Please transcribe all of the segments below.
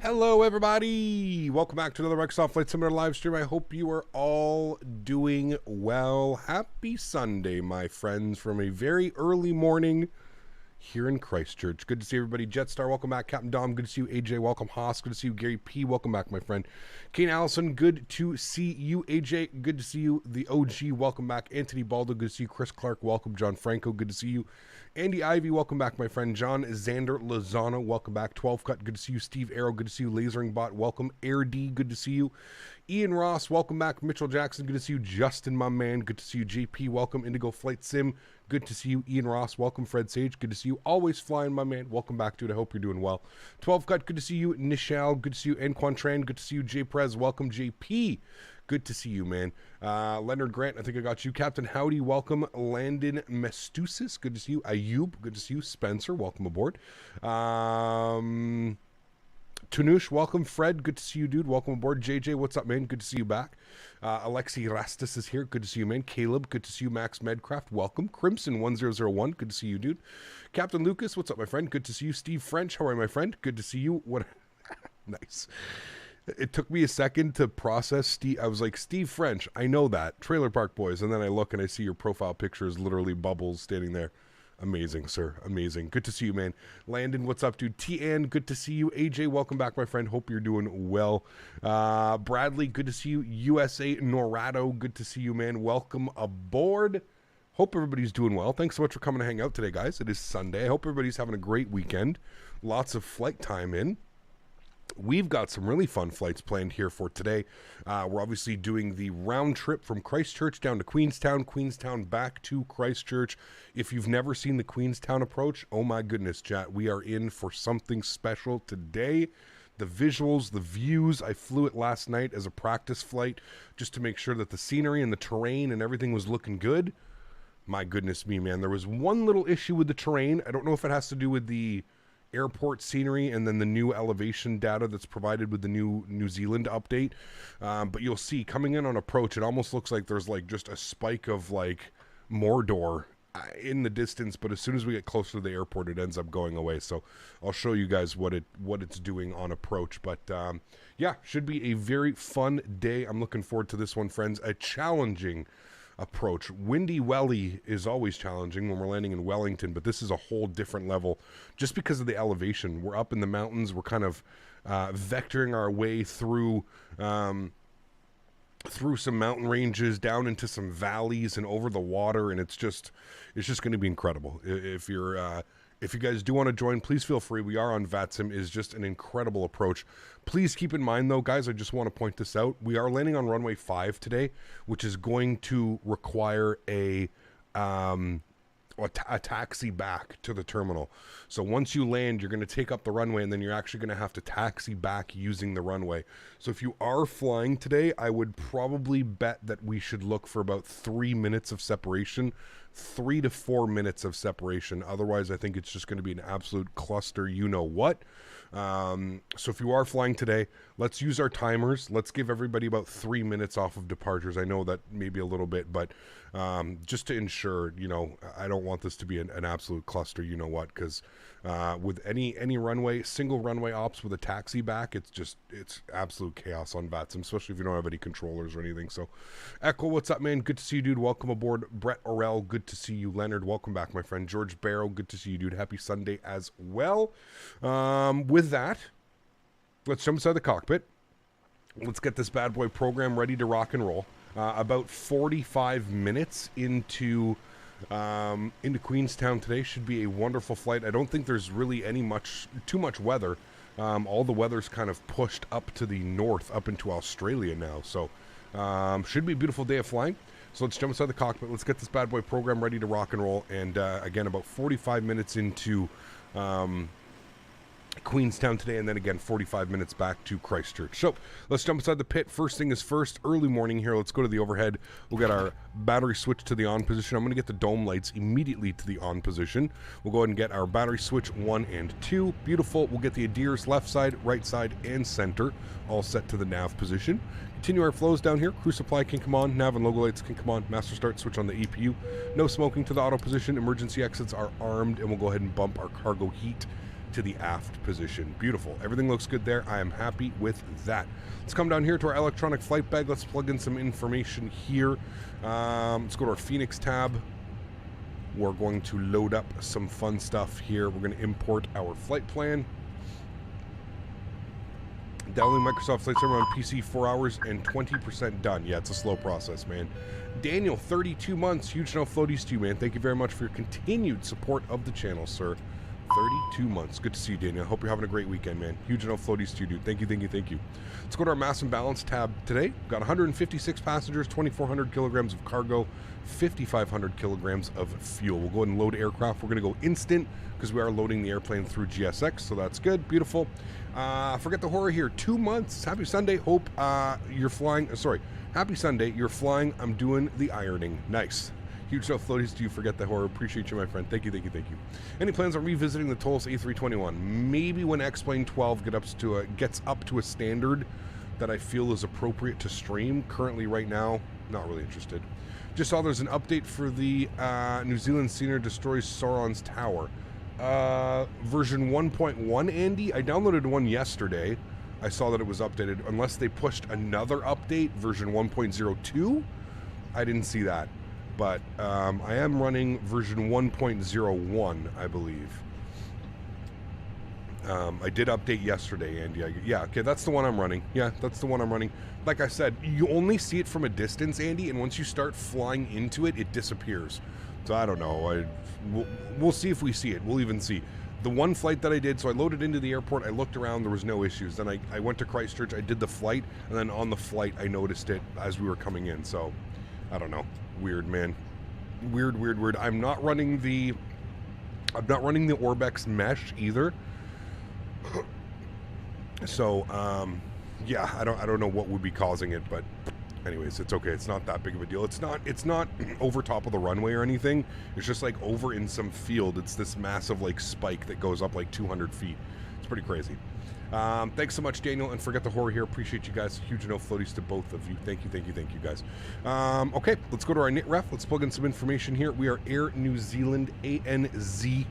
Hello everybody, welcome back to another Microsoft Flight Simulator live stream. I hope you are all doing well. Happy Sunday, my friends, from a very early morning here in Christchurch. Good to see everybody. Jetstar, welcome back. Captain Dom, good to see you. AJ, welcome. Haas, good to see you. Gary P, welcome back, my friend. Kane Allison, good to see you. AJ, good to see you. The OG, welcome back. Anthony Baldo, good to see you. Chris Clark, welcome. John Franco, good to see you. Andy Ivy, welcome back, my friend. John Xander Lozano, welcome back. 12 Cut, good to see you. Steve Arrow, good to see you. Lasering Bot, welcome. Air D, good to see you. Ian Ross, welcome back. Mitchell Jackson, good to see you. Justin, my man, good to see you. JP, welcome. Indigo Flight Sim, good to see you. Ian Ross, welcome. Fred Sage, good to see you. Always Flying, my man, welcome back, dude. I hope you're doing well. 12 Cut, good to see you. Nishal, good to see you. Anquan Tran, good to see you. J Prez, welcome. JP, good to see you, man. Leonard Grant, I think I got you. Captain Howdy, welcome. Landon Mestusis, good to see you. Ayub, good to see you. Spencer, welcome aboard. Tanush, welcome. Fred, good to see you, dude. Welcome aboard. JJ, what's up, man? Good to see you back. Alexi Rastis is here. Good to see you, man. Caleb, good to see you. Max Medcraft, welcome. Crimson 1001, good to see you, dude. Captain Lucas, what's up, my friend? Good to see you. Steve French, how are you, my friend? Good to see you. What? Nice. It took me a second to process Steve. I was like, Steve French, I know that. Trailer Park Boys. And then I look and I see your profile picture is literally Bubbles standing there. Amazing, sir. Amazing. Good to see you, man. Landon, what's up, dude? T-Ann, good to see you. AJ, welcome back, my friend. Hope you're doing well. Bradley, good to see you. USA Norado, good to see you, man. Welcome aboard. Hope everybody's doing well. Thanks so much for coming to hang out today, guys. It is Sunday. I hope everybody's having a great weekend. Lots of flight time in. We've got some really fun flights planned here for today. We're obviously doing the round trip from Christchurch down to Queenstown, Queenstown back to Christchurch. If you've never seen the Queenstown approach, oh my goodness, chat, we are in for something special today. The visuals, the views, I flew it last night as a practice flight just to make sure that the scenery and the terrain and everything was looking good. My goodness me, man. There was one little issue with the terrain. I don't know if it has to do with the airport scenery and then the new elevation data that's provided with the new New Zealand update, but you'll see coming in on approach, it almost looks like there's like just a spike of like Mordor in the distance, but as soon as we get closer to the airport it ends up going away. So I'll show you guys what it's doing on approach, but yeah, should be a very fun day. I'm looking forward to this one, friends. A challenging approach. Windy Welly is always challenging when we're landing in Wellington, but this is a whole different level just because of the elevation. We're up in the mountains. We're kind of vectoring our way through some mountain ranges down into some valleys and over the water, and it's just going to be incredible. If you guys do want to join, please feel free. We are on VATSIM. It is just an incredible approach. Please keep in mind, though, guys, I just want to point this out. We are landing on runway 5 today, which is going to require a taxi back to the terminal. So once you land, you're going to take up the runway, and then you're actually going to have to taxi back using the runway. So if you are flying today, I would probably bet that we should look for about 3 minutes of separation, 3 to 4 minutes of separation. Otherwise, I think it's just going to be an absolute cluster, you know what. So if you are flying today, let's use our timers. Let's give everybody about 3 minutes off of departures. I know that maybe a little bit, but just to ensure, you know, I don't want this to be an absolute cluster, you know what, because with any runway, single runway ops with a taxi back, it's absolute chaos on VATSIM, especially if you don't have any controllers or anything. So Echo, what's up, man? Good to see you, dude. Welcome aboard. Brett Orell, good to see you. Leonard, welcome back, my friend. George Barrow, good to see you, dude. Happy Sunday as well. With that, let's jump inside the cockpit. Let's get this bad boy program ready to rock and roll. About 45 minutes into Queenstown today. Should be a wonderful flight. I don't think there's really too much weather. All the weather's kind of pushed up to the north, up into Australia now. So should be a beautiful day of flying. So let's jump inside the cockpit. Let's get this bad boy program ready to rock and roll. And again, about 45 minutes into Queenstown today, and then again 45 minutes back to Christchurch. So let's jump inside the pit. First thing is first, early morning here. Let's go to the overhead. We'll get our battery switch to the on position. I'm going to get the dome lights immediately to the on position. We'll go ahead and get our battery switch 1 and 2. Beautiful. We'll get the ADIRS left side, right side, and center all set to the nav position. Continue our flows down here. Crew supply can come on. Nav and logo lights can come on. Master start switch on the EPU. No smoking to the auto position. Emergency exits are armed, and we'll go ahead and bump our cargo heat to the aft position. Beautiful. Everything looks good there. I am happy with that. Let's come down here to our electronic flight bag. Let's plug in some information here. Let's go to our Phoenix tab. We're going to load up some fun stuff here. We're going to import our flight plan. Downloading Microsoft Flight Simulator on PC, 4 hours and 20% done. Yeah, it's a slow process, man. Daniel, 32 months. Huge no floaties to you, man. Thank you very much for your continued support of the channel, sir. 32 months. Good to see you, Daniel. Hope you're having a great weekend, man. Huge no floaties to you, dude. Thank you, thank you, thank you. Let's go to our mass and balance tab today. We've got 156 passengers, 2,400 kilograms of cargo, 5,500 kilograms of fuel. We'll go ahead and load aircraft. We're going to go instant because we are loading the airplane through GSX, so that's good. Beautiful. Forget the horror here. 2 months. Happy Sunday. Hope you're flying. Sorry. Happy Sunday. You're flying. I'm doing the ironing. Nice. Huge no floaties to you. Forget the horror. Appreciate you, my friend. Thank you, thank you, thank you. Any plans on revisiting the Tolos A321? Maybe when X-Plane 12 gets up to a standard that I feel is appropriate to stream. Currently, right now, not really interested. Just saw there's an update for the New Zealand Senior destroys Sauron's Tower. Version 1.1, Andy. I downloaded one yesterday. I saw that it was updated. Unless they pushed another update, version 1.02, I didn't see that. But I am running version 1.01, I believe. I did update yesterday, Andy. Yeah, okay, that's the one I'm running. Yeah, that's the one I'm running. Like I said, you only see it from a distance, Andy, and once you start flying into it, it disappears. So I don't know. We'll see if we see it. We'll even see. The one flight that I did, so I loaded into the airport, I looked around, there was no issues. Then I went to Christchurch, I did the flight, and then on the flight, I noticed it as we were coming in. So, I don't know. Weird, man. Weird, weird, weird. I'm not running the Orbex mesh either. So, yeah, I don't know what would be causing it, but anyways, it's okay. It's not that big of a deal. It's not over top of the runway or anything. It's just like over in some field. It's this massive like spike that goes up like 200 feet. It's pretty crazy. Thanks so much, Daniel, and forget the horror here. Appreciate you guys. Huge no floaties to both of you. Thank you, thank you, thank you, guys. Okay, let's go to our NIT ref. Let's plug in some information here. We are Air New Zealand ANZ.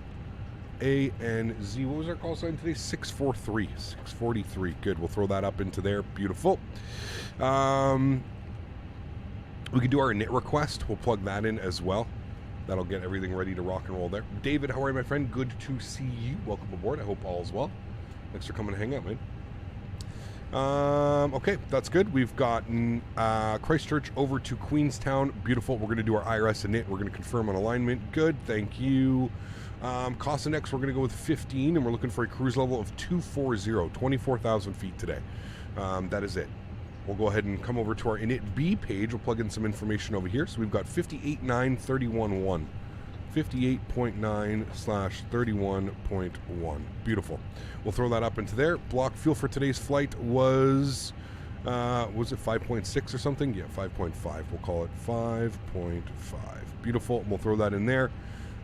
What was our call sign today? 643. 643. Good. We'll throw that up into there. Beautiful. We can do our NIT request. We'll plug that in as well. That'll get everything ready to rock and roll there. David, how are you, my friend? Good to see you. Welcome aboard. I hope all is well. Thanks for coming to hang out, man. Okay, that's good. We've gotten Christchurch over to Queenstown. Beautiful. We're going to do our IRS and NIT. We're going to confirm on alignment. Good. Thank you. Cost index, we're going to go with 15, and we're looking for a cruise level of 240, 24,000 feet today. That is it. We'll go ahead and come over to our init B page. We'll plug in some information over here. So we've got 58.931.1. 58.9/31.1. Beautiful. We'll throw that up into there. Block fuel for today's flight was it 5.6 or something? Yeah, 5.5. We'll call it 5.5. Beautiful. We'll throw that in there.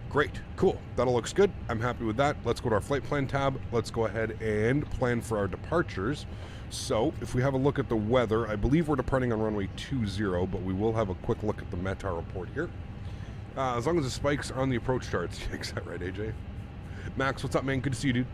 Great. Cool. That all looks good. I'm happy with that. Let's go to our flight plan tab. Let's go ahead and plan for our departures. So, if we have a look at the weather, I believe we're departing on runway 20, but we will have a quick look at the METAR report here. As long as the spikes are on the approach charts. Is that right, AJ? Max, what's up, man? Good to see you, dude.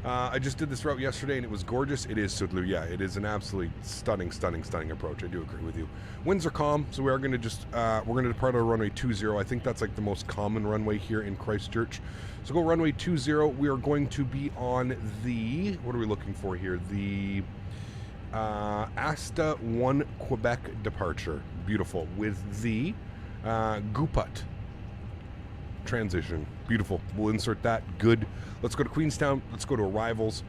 I just did this route yesterday, and it was gorgeous. It is, Sudlu. Yeah, it is an absolutely stunning, stunning, stunning approach. I do agree with you. Winds are calm, so we are going to just, we're going to depart on runway 20. I think that's like the most common runway here in Christchurch. So go runway 20. We are going to be on the, what are we looking for here? The Asta 1 Quebec departure. Beautiful. With the Guput transition. Beautiful. We'll insert that. Good. Let's go to Queenstown. Let's go to arrivals.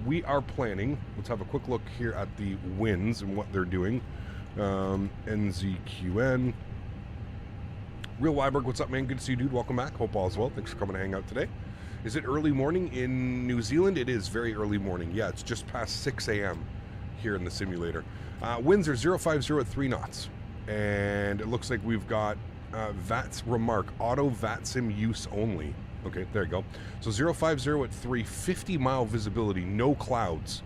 We are planning, let's have a quick look here at the winds and what they're doing. NZQN. Real Weiberg, what's up, man? Good to see you, dude. Welcome back. Hope all is well. Thanks for coming to hang out today. Is it early morning in New Zealand? It is very early morning. Yeah, it's just past 6 a.m. here in the simulator. Winds are 050 at 3 knots. And it looks like we've got VATS remark, auto VATSIM use only. Okay, there you go. So 050 at 3, 50-mile visibility, no clouds.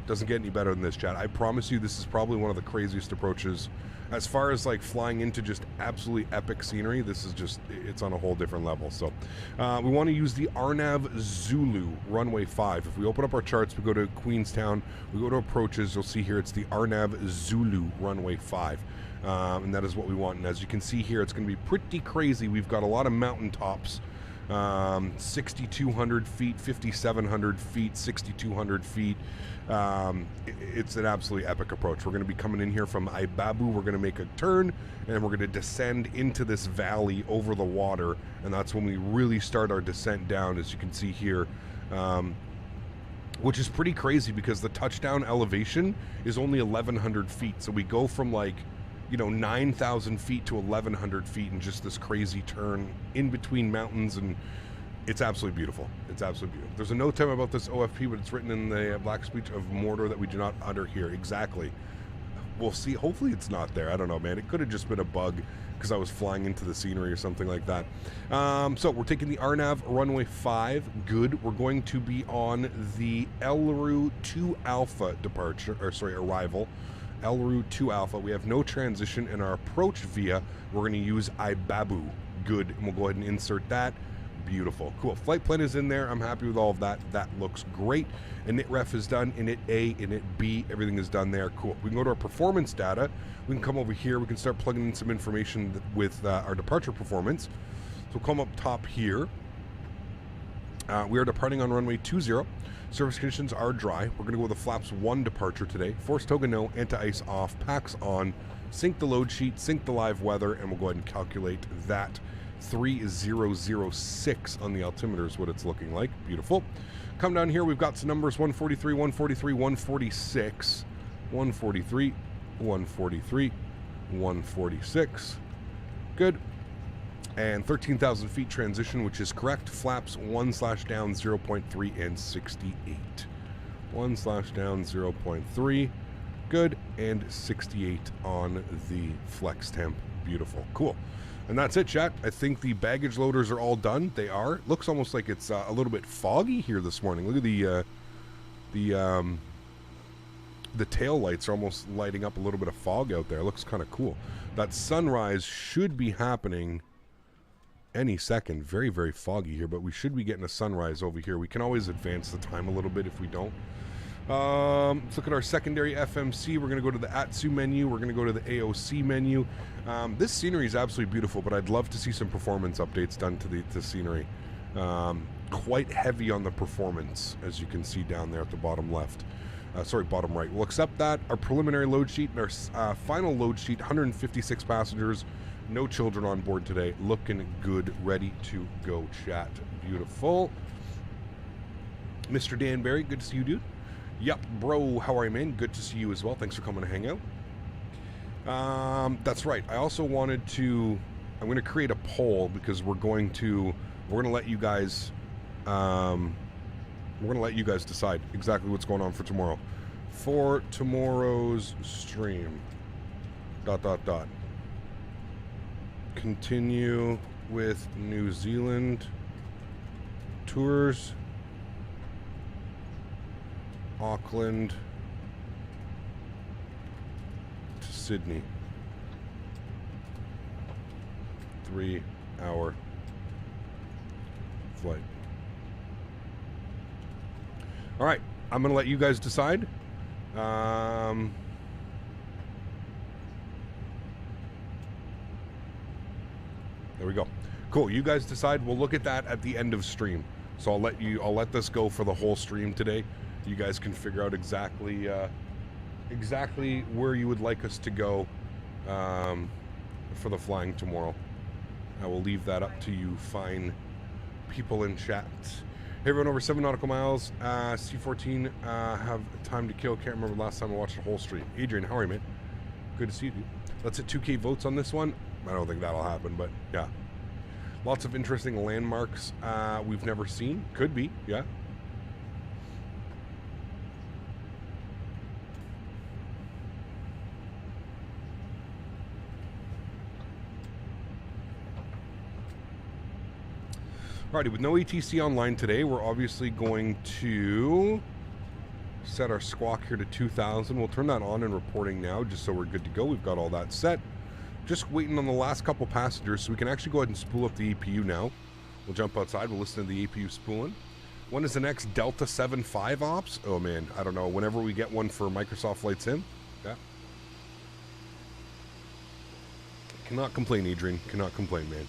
Doesn't get any better than this, chat. I promise you, this is probably one of the craziest approaches. As far as like flying into just absolutely epic scenery, this is just, it's on a whole different level. So we want to use the Arnav Zulu runway 5. If we open up our charts, we go to Queenstown, we go to approaches, you'll see here it's the Arnav Zulu runway 5. And that is what we want. And as you can see here, it's going to be pretty crazy. We've got a lot of mountaintops. 6,200 feet, 5,700 feet, 6,200 feet. It's an absolutely epic approach. We're going to be coming in here from Ibabu. We're going to make a turn, and we're going to descend into this valley over the water, and that's when we really start our descent down, as you can see here, which is pretty crazy because the touchdown elevation is only 1,100 feet. So we go from like, you know, 9,000 feet to 1,100 feet in just this crazy turn in between mountains, and it's absolutely beautiful. It's absolutely beautiful. There's a note time about this OFP, but it's written in the black speech of Mordor that we do not utter here. Exactly. We'll see. Hopefully it's not there. I don't know, man. It could have just been a bug because I was flying into the scenery or something like that. So we're taking the Arnav runway 5. Good. We're going to be on the Elru 2 Alpha departure, or sorry, arrival. Elru 2 Alpha. We have no transition in our approach via. We're going to use Ibabu. Good. And we'll go ahead and insert that. Beautiful. Cool. Flight plan is in there. I'm happy with all of that. That looks great. Init ref is done. Init A, Init B, everything is done there. Cool. We can go to our performance data. We can come over here. We can start plugging in some information with our departure performance. So we'll come up top here. We are departing on runway 20. Surface conditions are dry. We're going to go with a flaps 1 departure today. Force toga no, anti-ice off, packs on, sync the load sheet, sync the live weather, and we'll go ahead and calculate that. 3006 on the altimeter is what it's looking like. Beautiful. Come down here, we've got some numbers: 143, 143, 146, 143, 143, 146. Good. And 13,000 feet transition, which is correct. Flaps 1/down 0.3 and 68. 1/down 0.3. Good. And 68 on the flex temp. Beautiful. Cool. And that's it, chat. I think the baggage loaders are all done. They are. Looks almost like it's a little bit foggy here this morning. Look at the tail lights are almost lighting up a little bit of fog out there. It looks kind of cool. That sunrise should be happening any second. Very, very foggy here, but we should be getting a sunrise over here. We can always advance the time a little bit if we don't. Let's look at our secondary FMC. We're going to go to the AtSiu menu. We're going to go to the AOC menu. This scenery is absolutely beautiful, but I'd love to see some performance updates done to the scenery. Quite heavy on the performance, as you can see down there at the bottom left. Sorry, bottom right. We'll accept that. Our preliminary load sheet and our final load sheet, 156 passengers. No children on board today. Looking good. Ready to go, chat. Beautiful. Mr. Danbury, good to see you, dude. Yup, bro, how are you, man? Good to see you as well. Thanks for coming to hang out. That's right. I also wanted to... I'm going to create a poll because we're going to let you guys... we're going to let you guys decide exactly what's going on for tomorrow. For tomorrow's stream. ... Continue with New Zealand tours. Auckland to Sydney. 3-hour flight. All right, I'm going to let you guys decide. There we go. Cool. You guys decide. We'll look at that at the end of stream. So I'll let this go for the whole stream today. You guys can figure out exactly where you would like us to go for the flying tomorrow. I will leave that up to you fine people in chat. Hey, everyone, over 7 nautical miles. C14 have time to kill. Can't remember the last time I watched the whole stream. Adrian, how are you, mate? Good to see you, dude. Let's hit 2K votes on this one. I don't think that'll happen, but yeah. Lots of interesting landmarks we've never seen. Could be, yeah. Alrighty, with no ATC online today, we're obviously going to Set our squawk here to 2,000. We'll turn that on and reporting now, just so we're good to go. We've got all that set. Just waiting on the last couple passengers, so we can actually go ahead and spool up the APU now. We'll jump outside. We'll listen to the APU spooling. When is the next Delta 75 ops? Oh, man, I don't know. Whenever we get one for Microsoft Flight Sim. Yeah. Cannot complain, Adrian. Cannot complain, man.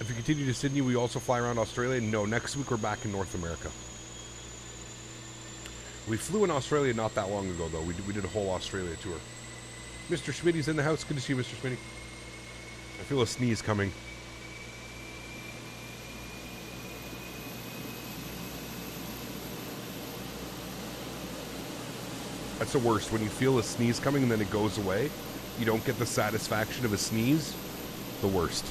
If you continue to Sydney, we also fly around Australia. No, next week we're back in North America. We flew in Australia not that long ago, though. We did a whole Australia tour. Mr. Smitty's in the house. Good to see you, Mr. Smitty. I feel a sneeze coming. That's the worst. When you feel a sneeze coming and then it goes away, you don't get the satisfaction of a sneeze. The worst.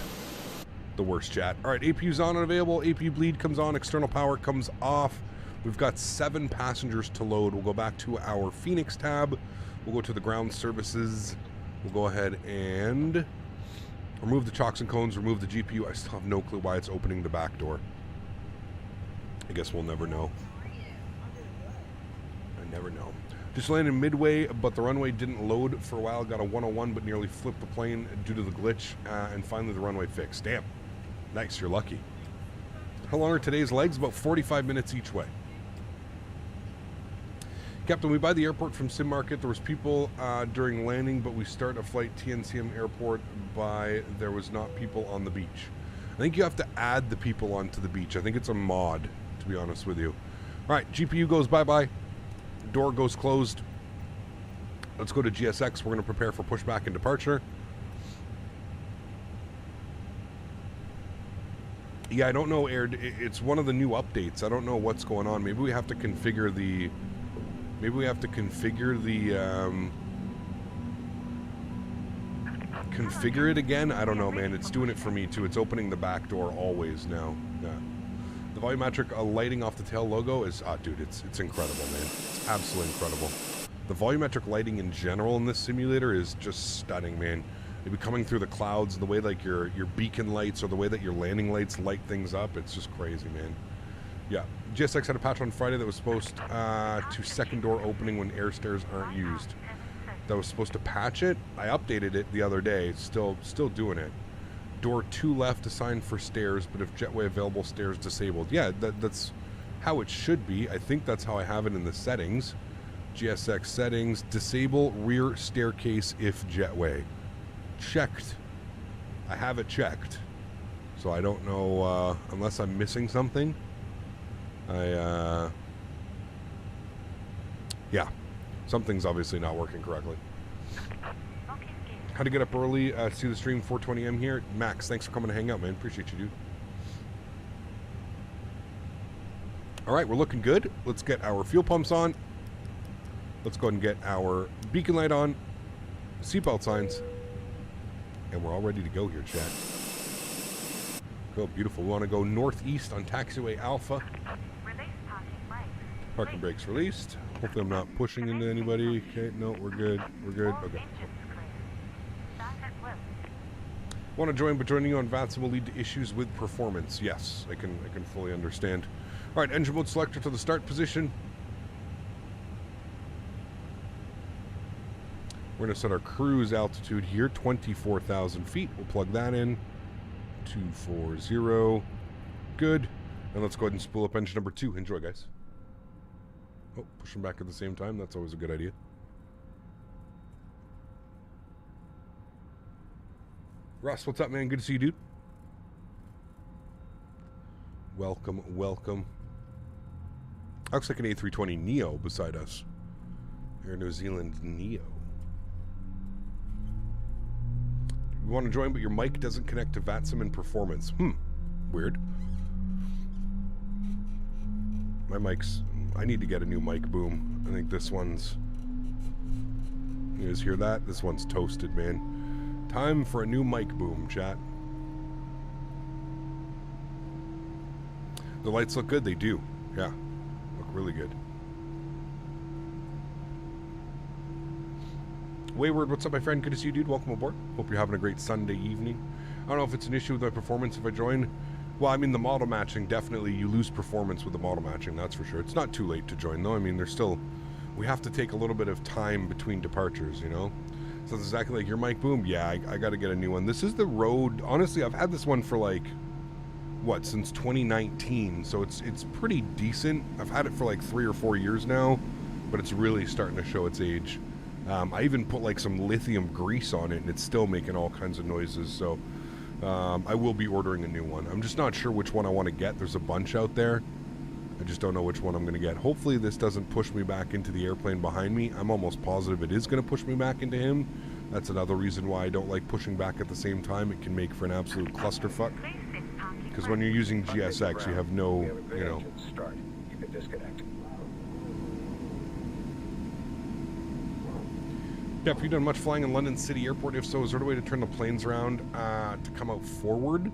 The worst, chat. All right, APU's on and available. APU bleed comes on. External power comes off. We've got 7 passengers to load. We'll go back to our Phoenix tab. We'll go to the ground services. We'll go ahead and remove the chocks and cones, remove the GPU. I still have no clue why it's opening the back door. I guess we'll never know. I never know. Just landed midway, but the runway didn't load for a while. Got a 101, but nearly flipped the plane due to the glitch. And finally the runway fixed. Damn. Nice, you're lucky. How long are today's legs? About 45 minutes each way. Captain, we buy the airport from Sim Market. There was people during landing, but we start a flight TNCM airport by there was not people on the beach. I think you have to add the people onto the beach. I think it's a mod, to be honest with you. All right, GPU goes bye-bye. Door goes closed. Let's go to GSX. We're going to prepare for pushback and departure. Yeah, I don't know, Aaron. It's one of the new updates. I don't know what's going on. Maybe we have to configure the... configure it again? I don't know, man. It's doing it for me, too. It's opening the back door always now. Yeah. The volumetric lighting off the tail logo is... dude, it's incredible, man. It's absolutely incredible. The volumetric lighting in general in this simulator is just stunning, man. It'd be coming through the clouds, the way like your beacon lights or the way that your landing lights light things up. It's just crazy, man. Yeah. GSX had a patch on Friday that was supposed to second door opening when air stairs aren't used. That was supposed to patch it. I updated it the other day. It's still doing it. Door 2 left assigned for stairs, but if jetway available, stairs disabled. Yeah, that's how it should be. I think that's how I have it in the settings. GSX settings, disable rear staircase if jetway. Checked. I have it checked. So I don't know, unless I'm missing something. Yeah. Something's obviously not working correctly. How to get up early, see the stream, 4:20 AM here. Max, thanks for coming to hang out, man. Appreciate you, dude. All right, we're looking good. Let's get our fuel pumps on. Let's go ahead and get our beacon light on, seatbelt signs, and we're all ready to go here, chat. Go, beautiful. We want to go northeast on taxiway Alpha. Parking brakes released. Hopefully I'm not pushing into anybody. Okay, no, we're good. We're good. Okay. Want to join, but joining you on VATS will lead to issues with performance. Yes, I can fully understand. All right, engine mode selector to the start position. We're going to set our cruise altitude here, 24,000 feet. We'll plug that in. 240. Good. And let's go ahead and spool up engine number 2. Enjoy, guys. Oh, pushing back at the same time. That's always a good idea. Russ, what's up, man? Good to see you, dude. Welcome, welcome. Looks like an A320 Neo beside us. Air New Zealand Neo. You want to join, but your mic doesn't connect to VATSIM and performance. Weird. My mic's... I need to get a new mic boom. I think this one's... You guys hear that? This one's toasted, man. Time for a new mic boom, chat. The lights look good. They do. Yeah. Look really good. Wayward, what's up, my friend? Good to see you, dude. Welcome aboard. Hope you're having a great Sunday evening. I don't know if it's an issue with my performance if I join. Well, I mean, the model matching, definitely you lose performance with the model matching, that's for sure. It's not too late to join, though. I mean, there's still... We have to take a little bit of time between departures, you know? So it's exactly like your mic boom. Yeah, I got to get a new one. This is the Rode. Honestly, I've had this one for like, what, since 2019. So it's pretty decent. I've had it for like 3 or 4 years now, but it's really starting to show its age. I even put like some lithium grease on it, and it's still making all kinds of noises. So I will be ordering a new one. I'm just not sure which one I want to get. There's a bunch out there. I just don't know which one I'm going to get. Hopefully this doesn't push me back into the airplane behind me. I'm almost positive it is going to push me back into him. That's another reason why I don't like pushing back at the same time. It can make for an absolute clusterfuck. Because when you're using GSX, you have no, you know... Start. You can disconnect. Yeah, have you done much flying in London City Airport? If so, is there a way to turn the planes around to come out forward?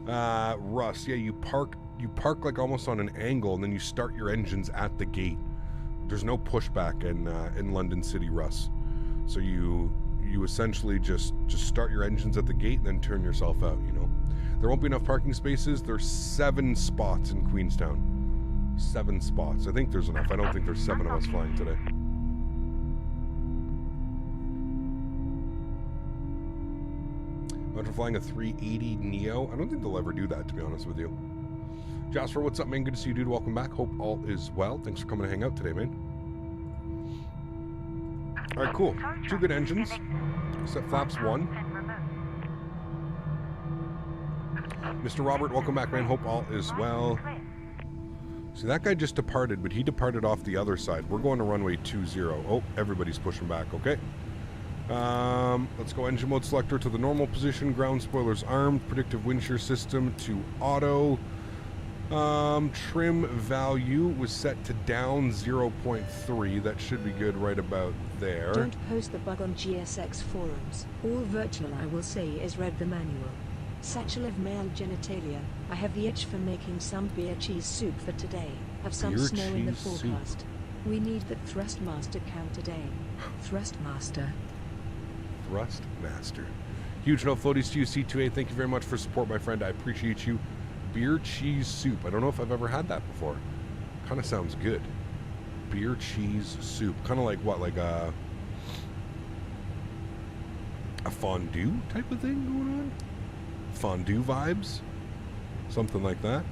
Russ, yeah, you park like almost on an angle, and then you start your engines at the gate. There's no pushback in London City, Russ. So you essentially just start your engines at the gate and then turn yourself out, you know. There won't be enough parking spaces. There's 7 spots in Queenstown. 7 spots. I think there's enough. I don't think there's 7 of us flying today. After flying a 380 Neo, I don't think they'll ever do that, to be honest with you. Jasper, what's up, man? Good to see you, dude. Welcome back. Hope all is well. Thanks for coming to hang out today, man. All right, cool. 2 good engines. Set flaps 1. Mr. Robert, welcome back, man. Hope all is well. See, that guy just departed, but he departed off the other side. We're going to runway 20. Oh, everybody's pushing back. Okay. Let's go engine mode selector to the normal position. Ground spoilers armed. Predictive wind shear system to auto. Trim value was set to down 0.3. That should be good right about there. Don't post the bug on GSX forums. All virtual I will say is read the manual. Satchel of male genitalia. I have the itch for making some beer cheese soup for today. Have some Beer snow in the cheese forecast. We need that Thrustmaster count today. Thrustmaster. Thrustmaster. Huge no floaties to you, C2A. Thank you very much for support, my friend. I appreciate you. Beer cheese soup. I don't know if I've ever had that before. Kind of sounds good. Beer cheese soup. Kind of like what? Like a fondue type of thing going on? Fondue vibes? Something like that.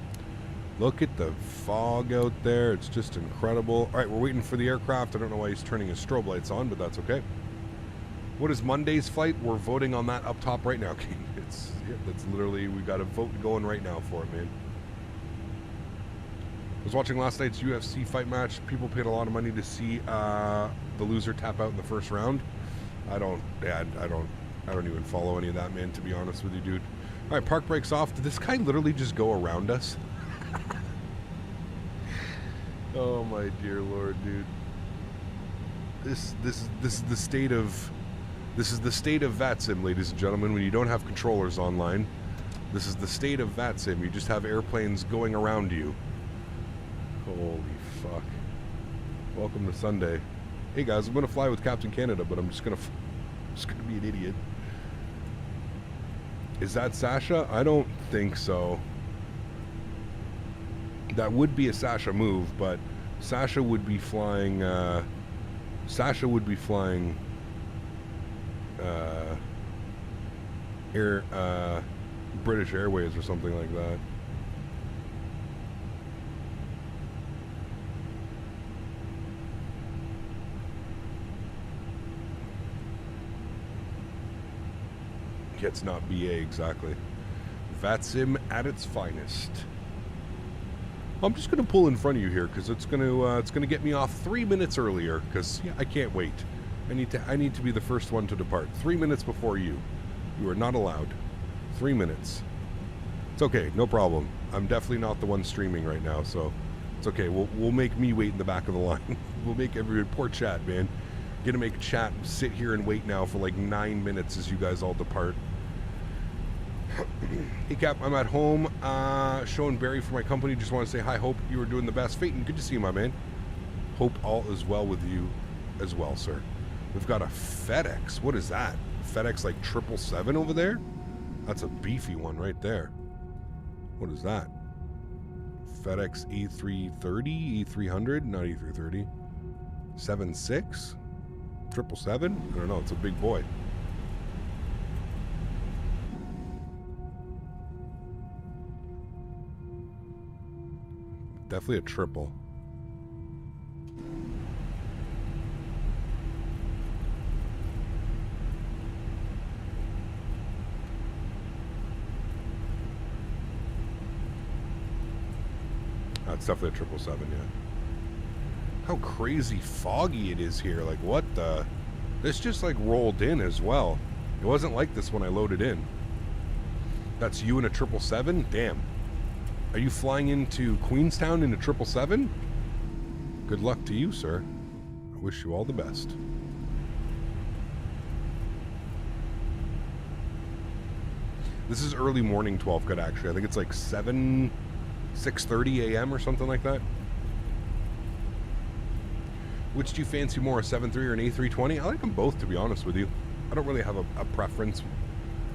Look at the fog out there. It's just incredible. All right, we're waiting for the aircraft. I don't know why he's turning his strobe lights on, but that's okay. What is Monday's flight? We're voting on that up top right now. That's literally, we got a vote going right now for it, man. I was watching last night's UFC fight match. People paid a lot of money to see the loser tap out in the first round. I don't even follow any of that, man, to be honest with you, dude. All right, park brakes off. Did this guy literally just go around us? Oh my dear Lord, dude. This is the state of VATSIM, ladies and gentlemen, when you don't have controllers online. This is the state of VATSIM. You just have airplanes going around you. Holy fuck. Welcome to Sunday. Hey guys, I'm gonna fly with Captain Canada, but I'm just gonna be an idiot. Is that Sasha? I don't think so. That would be a Sasha move, but Sasha would be flying British Airways or something like that. It's not BA, exactly. VATSIM at its finest. I'm just going to pull in front of you here because it's going to get me off 3 minutes earlier because I can't wait. I need to be the first one to depart. 3 minutes before you. You are not allowed. 3 minutes. It's okay, no problem. I'm definitely not the one streaming right now, so it's okay. We'll make me wait in the back of the line. We'll make everyone, poor chat, man. Gonna make chat sit here and wait now for like 9 minutes as you guys all depart. Hey Cap, I'm at home showing Barry for my company. Just want to say hi. Hope you are doing the best. Faten, good to see you, my man. Hope all is well with you as well, sir. We've got a FedEx. What is that? FedEx like 777 over there? That's a beefy one right there. What is that? FedEx A330, A300, not A330. 76? 777? I don't know, it's a big boy. Definitely a triple. That's definitely a 777, yeah. How crazy foggy it is here. Like, what the? This just, like, rolled in as well. It wasn't like this when I loaded in. That's you in a 777? Damn. Are you flying into Queenstown in a 777? Good luck to you, sir. I wish you all the best. This is early morning 12 cut, actually. I think it's like 6:30 a.m. or something like that. Which do you fancy more, a 7.3 or an A320? I like them both, to be honest with you. I don't really have a preference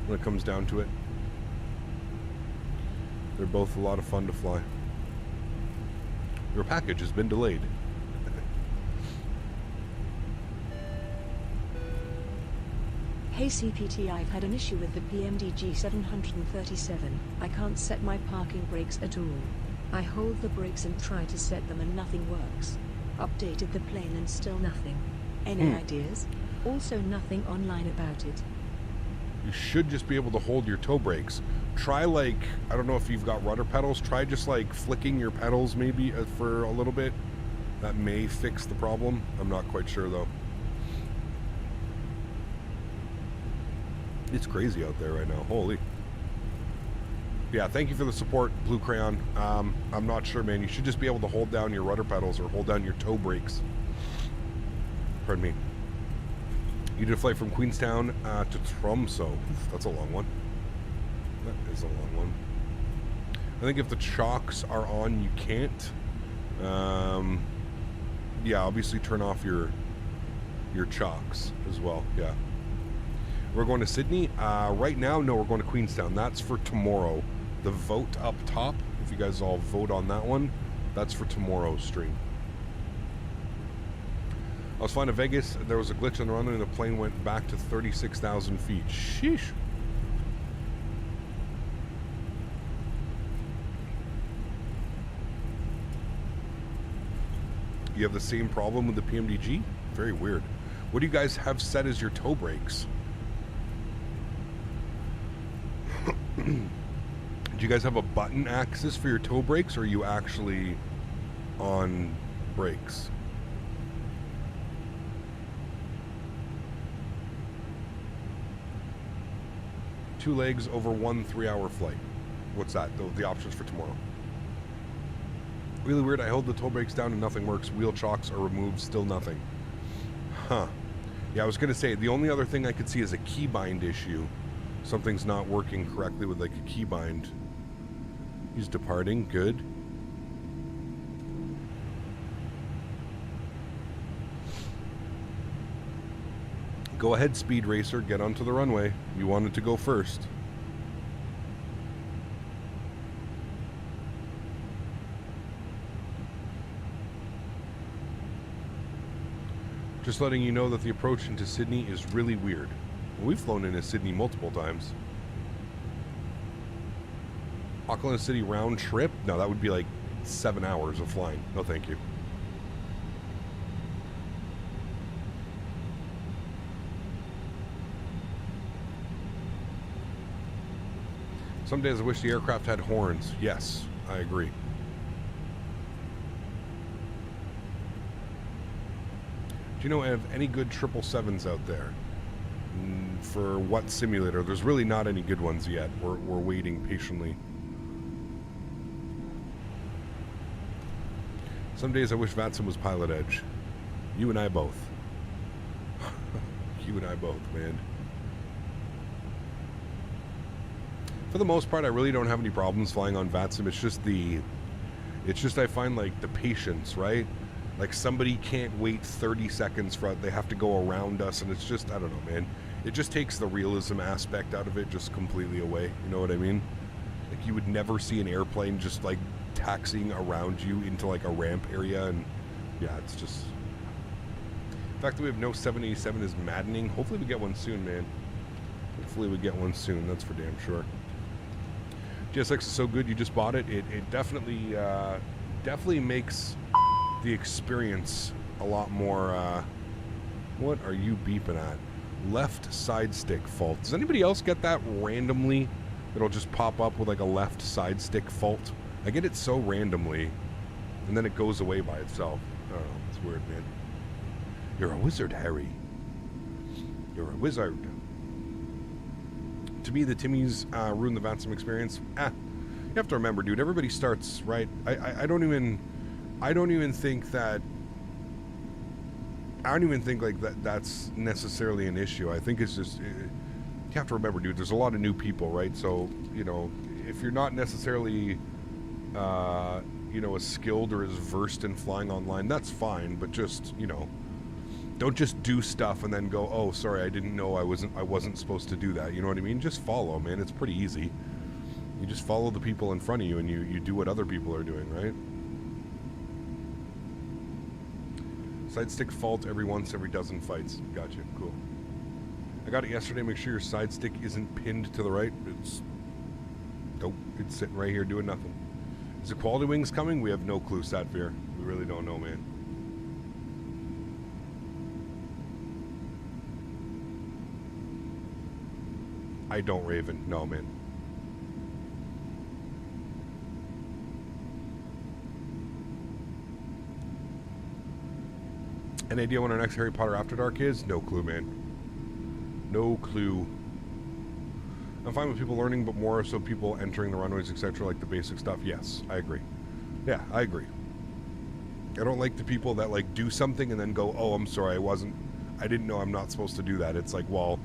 when it comes down to it. They're both a lot of fun to fly. Your package has been delayed. Hey CPT, I've had an issue with the PMDG 737. I can't set my parking brakes at all. I hold the brakes and try to set them and nothing works. Updated the plane and still nothing. Any ideas? Also nothing online about it. You should just be able to hold your toe brakes. Try, like, I don't know if you've got rudder pedals, try just like flicking your pedals maybe for a little bit. That may fix the problem. I'm not quite sure though. It's crazy out there right now. Holy. Yeah, thank you for the support, Blue Crayon. I'm not sure, man. You should just be able to hold down your rudder pedals or hold down your toe brakes. Pardon me. You did a flight from Queenstown to Tromsø. That's a long one. That is a long one. I think if the chocks are on, you can't. Yeah, obviously turn off your chocks as well. Yeah. We're going to Sydney. Right now, no, we're going to Queenstown. That's for tomorrow. The vote up top, if you guys all vote on that one, that's for tomorrow's stream. I was flying to Vegas. There was a glitch on the runway and the plane went back to 36,000 feet. Sheesh. You have the same problem with the PMDG? Very weird. What do you guys have set as your toe brakes? Do you guys have a button axis for your toe brakes, or are you actually on brakes? Two legs over 1 3-hour flight. What's that? The options for tomorrow. Really weird. I hold the toe brakes down and nothing works. Wheel chocks are removed, still nothing. Huh. Yeah, I was gonna say the only other thing I could see is a keybind issue. Something's not working correctly with like a keybind. He's departing. Good. Go ahead, Speed Racer. Get onto the runway. You wanted to go first. Just letting you know that the approach into Sydney is really weird. We've flown into Sydney multiple times. Auckland City round trip? No, that would be like 7 hours of flying. No, thank you. Some days I wish the aircraft had horns. Yes, I agree. Do you know of any good 777s out there? For what simulator? There's really not any good ones yet. We're waiting patiently. Some days I wish Vatsim was Pilot Edge. You and I both. You and I both, man. For the most part, I really don't have any problems flying on Vatsim. It's just I find like the patience, right? Like somebody can't wait 30 seconds for it. They have to go around us, and it's just, I don't know, man. It just takes the realism aspect out of it just completely away. You know what I mean? Like you would never see an airplane just like taxiing around you into like a ramp area, and yeah, it's just... The fact that we have no 787 is maddening. Hopefully we get one soon, man. Hopefully we get one soon, that's for damn sure. GSX is so good, you just bought it. It definitely definitely makes the experience a lot more... what are you beeping at? Left side stick fault. Does anybody else get that randomly? It'll just pop up with like a left side stick fault. I get it so randomly, and then it goes away by itself. I don't know, it's weird, man. You're a wizard, Harry. You're a wizard. To me, the Timmies ruin the Vansum experience. You have to remember, dude. Everybody starts right. I don't even think that. I don't even think like that's necessarily an issue. I think it's just you have to remember, dude. There's a lot of new people, right? So you know, if you're not necessarily you know, as skilled or as versed in flying online, that's fine. But just, you know, don't just do stuff and then go, oh, sorry, I didn't know I wasn't supposed to do that. You know what I mean? Just follow, man. It's pretty easy. You just follow the people in front of you, and you do what other people are doing, right? Side stick fault every dozen fights. Gotcha. Cool. I got it yesterday. Make sure your side stick isn't pinned to the right. Nope. It's sitting right here doing nothing. Is the quality wings coming? We have no clue, Satvir. We really don't know, man. I don't, Raven. No, man. Any idea when our next Harry Potter After Dark is? No clue, man. No clue. I'm fine with people learning, but more so people entering the runways, etc., like the basic stuff. Yes, I agree. Yeah, I agree. I don't like the people that like do something and then go, oh, I'm sorry, I didn't know I'm not supposed to do that. It's like, well,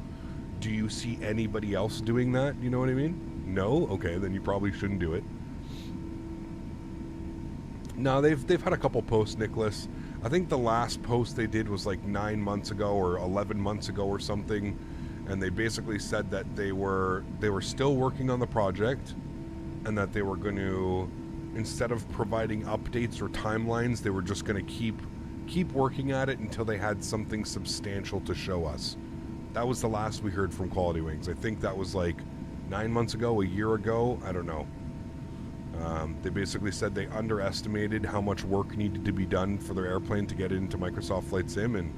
do you see anybody else doing that? You know what I mean? No? Okay, then you probably shouldn't do it. No, they've had a couple posts, Nicholas. I think the last post they did was like 9 months ago or 11 months ago or something, and they basically said that they were still working on the project, and that they were going to, instead of providing updates or timelines, they were just going to keep working at it until they had something substantial to show us. That was the last we heard from Quality Wings. I think that was like 9 months ago, a year ago. I don't know. They basically said they underestimated how much work needed to be done for their airplane to get it into Microsoft Flight Sim, and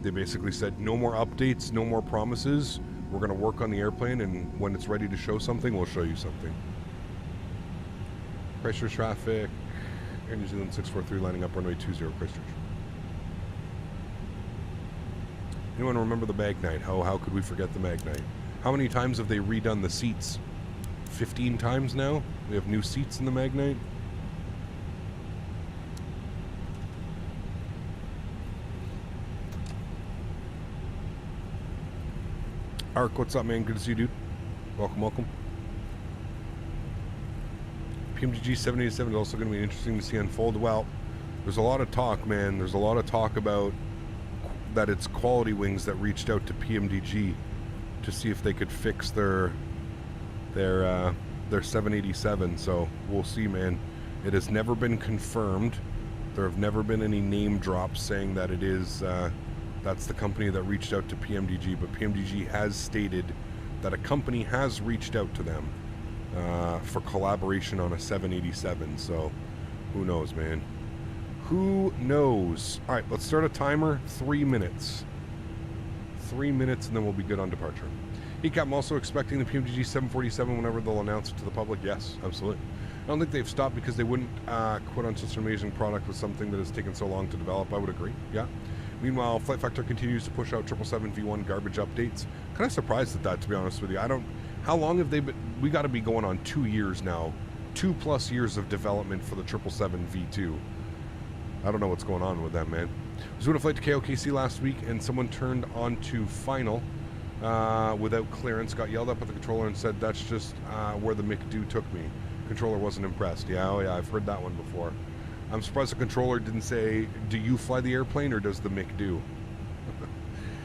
they basically said no more updates, no more promises. We're going to work on the airplane, and when it's ready to show something, we'll show you something. Christchurch traffic, Air New Zealand 643 lining up runway 20 Christchurch. Anyone remember the Magnite? How could we forget the Magnite? How many times have they redone the seats? 15 times now? We have new seats in the Magnite. Ark, what's up, man? Good to see you, dude. Welcome, welcome. PMDG 787 is also going to be interesting to see unfold. Well, there's a lot of talk, man. There's a lot of talk about that it's Quality Wings that reached out to PMDG to see if they could fix their 787. So we'll see, man. It has never been confirmed. There have never been any name drops saying that it is that's the company that reached out to PMDG, but PMDG has stated that a company has reached out to them for collaboration on a 787. So who knows, man? Who knows? All right, let's start a timer. 3 minutes. 3 minutes, and then we'll be good on departure. ECAP, I'm also expecting the PMDG 747 whenever they'll announce it to the public. Yes, absolutely. I don't think they've stopped because they wouldn't quit on such an amazing product with something that has taken so long to develop. I would agree. Yeah. Meanwhile, Flight Factor continues to push out 777 V1 garbage updates. Kind of surprised at that, to be honest with you. How long have they been? We got to be going on 2 years now. 2+ years of development for the 777 V2. I don't know what's going on with that, man. I was doing a flight to KOKC last week, and someone turned onto final without clearance, got yelled up at the controller and said, that's just where the McDo took me. Controller wasn't impressed. Yeah, oh yeah, I've heard that one before. I'm surprised the controller didn't say, do you fly the airplane or does the MIC do?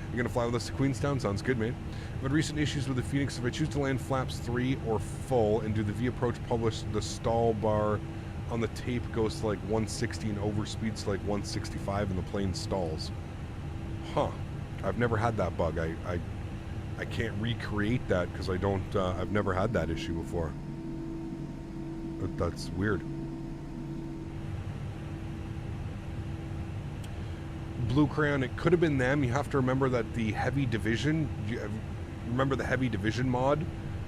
You're going to fly with us to Queenstown? Sounds good, man. I've had recent issues with the Phoenix. If I choose to land flaps 3 or full and do the V-approach publish, the stall bar on the tape goes to like 160 and overspeeds to like 165 and the plane stalls. Huh. I've never had that bug. I can't recreate that because I don't, I've never had that issue before. That's weird. Blue Crayon, it could have been them. You have to remember that the Heavy Division, remember the Heavy Division mod?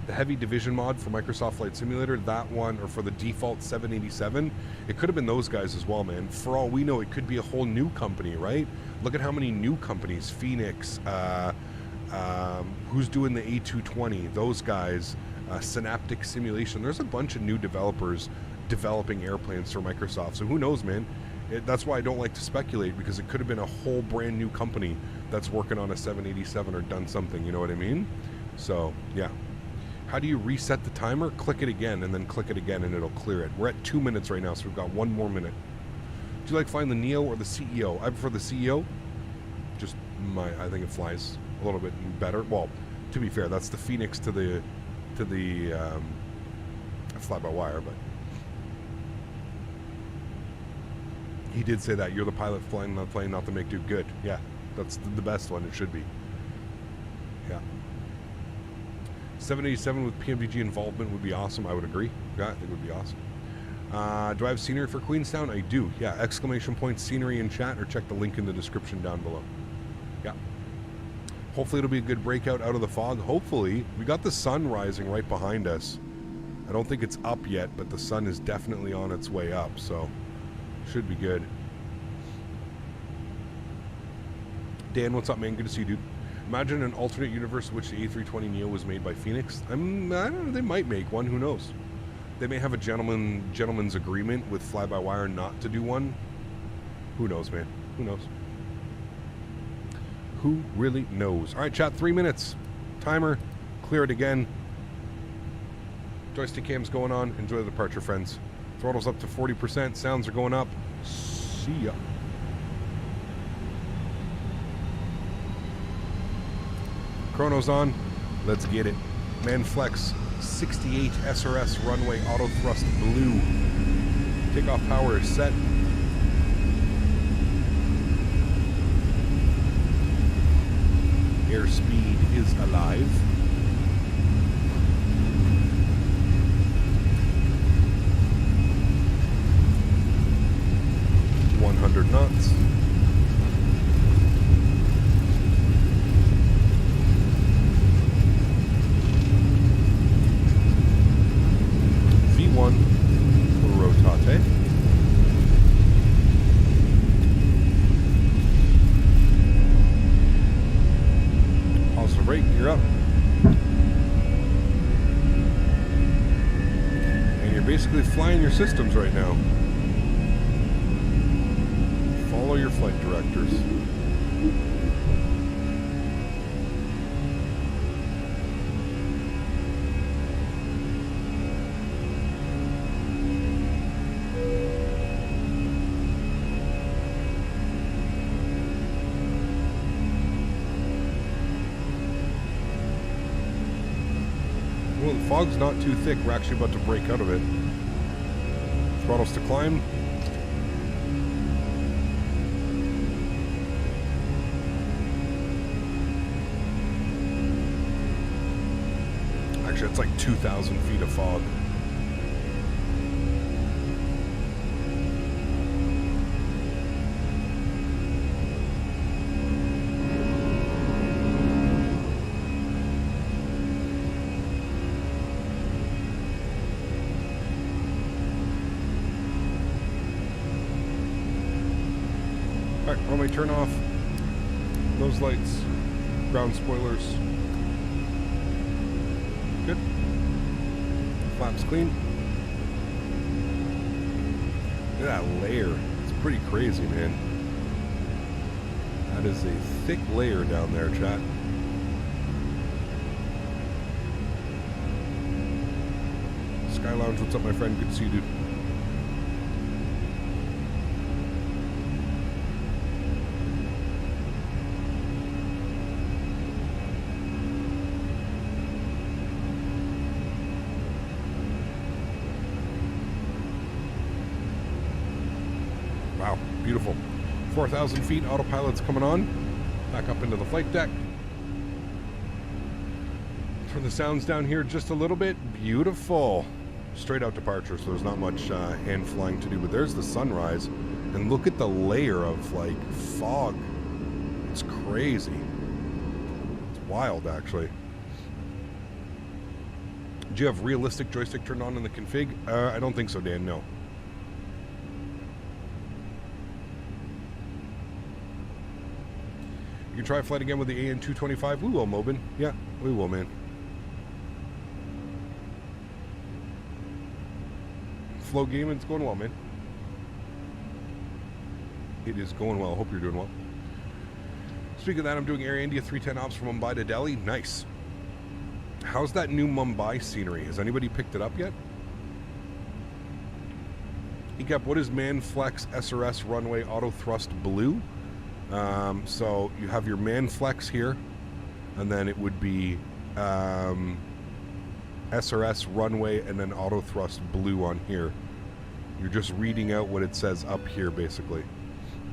The Heavy Division mod for Microsoft Flight Simulator, that one, or for the default 787, it could have been those guys as well, man. For all we know, it could be a whole new company, right? Look at how many new companies, Phoenix, who's doing the A320, those guys, Synaptic Simulation. There's a bunch of new developers developing airplanes for Microsoft, so who knows, man? That's why I don't like to speculate, because it could have been a whole brand new company that's working on a 787 or done something, you know what I mean? So, yeah. How do you reset the timer? Click it again, and then click it again, and it'll clear it. We're at 2 minutes right now, so we've got 1 more minute. Do you like flying the Neo or the CEO? I prefer the CEO. Just I think it flies a little bit better. Well, to be fair, that's the Phoenix to the fly-by-wire, but he did say that you're the pilot flying the plane, not the make do. Good. Yeah, that's the best one. It should be. Yeah. 787 with PMDG involvement would be awesome. I would agree. Yeah, I think it would be awesome. Do I have scenery for Queenstown? I do. Yeah, exclamation point scenery in chat, or check the link in the description down below. Yeah. Hopefully it'll be a good breakout out of the fog. Hopefully. We got the sun rising right behind us. I don't think it's up yet, but the sun is definitely on its way up, so should be good. Dan, what's up, man? Good to see you, dude. Imagine an alternate universe in which the A320neo was made by Phoenix. I don't know, they might make one, who knows? They may have a gentleman's agreement with fly-by-wire not to do one. Who knows, man? Who knows? Who really knows? All right, chat, 3 minutes. Timer, clear it again. Joystick cam's going on. Enjoy the departure, friends. Throttle's up to 40%. Sounds are going up. See ya. Chrono's on. Let's get it. Manflex 68 SRS runway auto thrust blue. Takeoff power is set. Airspeed is alive. knots. V1 rotate. Positive rate, you're up. And you're basically flying your systems right now. Follow your flight directors. Well, the fog's not too thick. We're actually about to break out of it. Throttles to climb. Actually, it's like 2,000 feet of fog. Alright, runway turn off. Nose lights. Ground spoilers. Good. Flaps clean. Look at that layer. It's pretty crazy, man. That is a thick layer down there, chat. Sky Lounge, what's up, my friend? Good to see you, dude. 4,000 feet, autopilot's coming on. Back up into the flight deck. Turn the sounds down here just a little bit. Beautiful. Straight out departure, so there's not much hand flying to do, but there's the sunrise. And look at the layer of, like, fog. It's crazy. It's wild, actually. Do you have realistic joystick turned on in the config? I don't think so, Dan, no. You can try flight again with the AN225. We will, Mobin. Yeah, we will, man. Flow game, it's going well, man. It is going well. Hope you're doing well. Speaking of that, I'm doing Air India 310 ops from Mumbai to Delhi. Nice. How's that new Mumbai scenery? Has anybody picked it up yet? Ecap, what is ManFlex SRS runway auto thrust blue? So you have your ManFlex here, and then it would be SRS runway and then auto thrust blue on here. You're just reading out what it says up here, basically.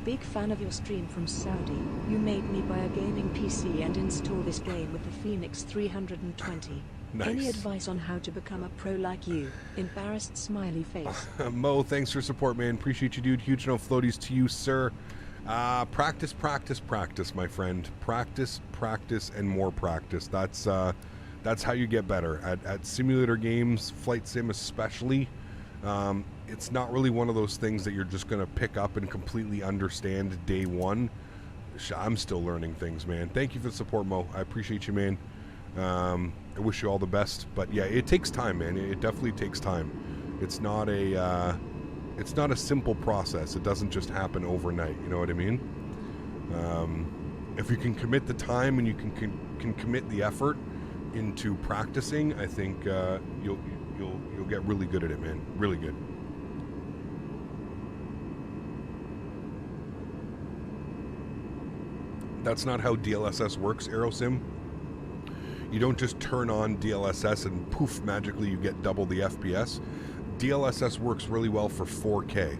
Big fan of your stream from Saudi. You made me buy a gaming PC and install this game with the Phoenix 320. Nice. Any advice on how to become a pro like you? Embarrassed smiley face. Mo, thanks for support, man. Appreciate you, dude. Huge no floaties to you, sir. Practice, practice, practice, my friend. Practice, practice, and more practice. That's how you get better at simulator games, flight sim especially. It's not really one of those things that you're just going to pick up and completely understand day one. I'm still learning things, man. Thank you for the support, Mo. I appreciate you, man. I wish you all the best. But yeah, it takes time, man. It definitely takes time. It's not a simple process. It doesn't just happen overnight. You know what I mean? If you can commit the time and you can commit the effort into practicing, I think you'll get really good at it, man. Really good. That's not how DLSS works, AeroSim. You don't just turn on DLSS and poof, magically you get double the FPS. DLSS works really well for 4K.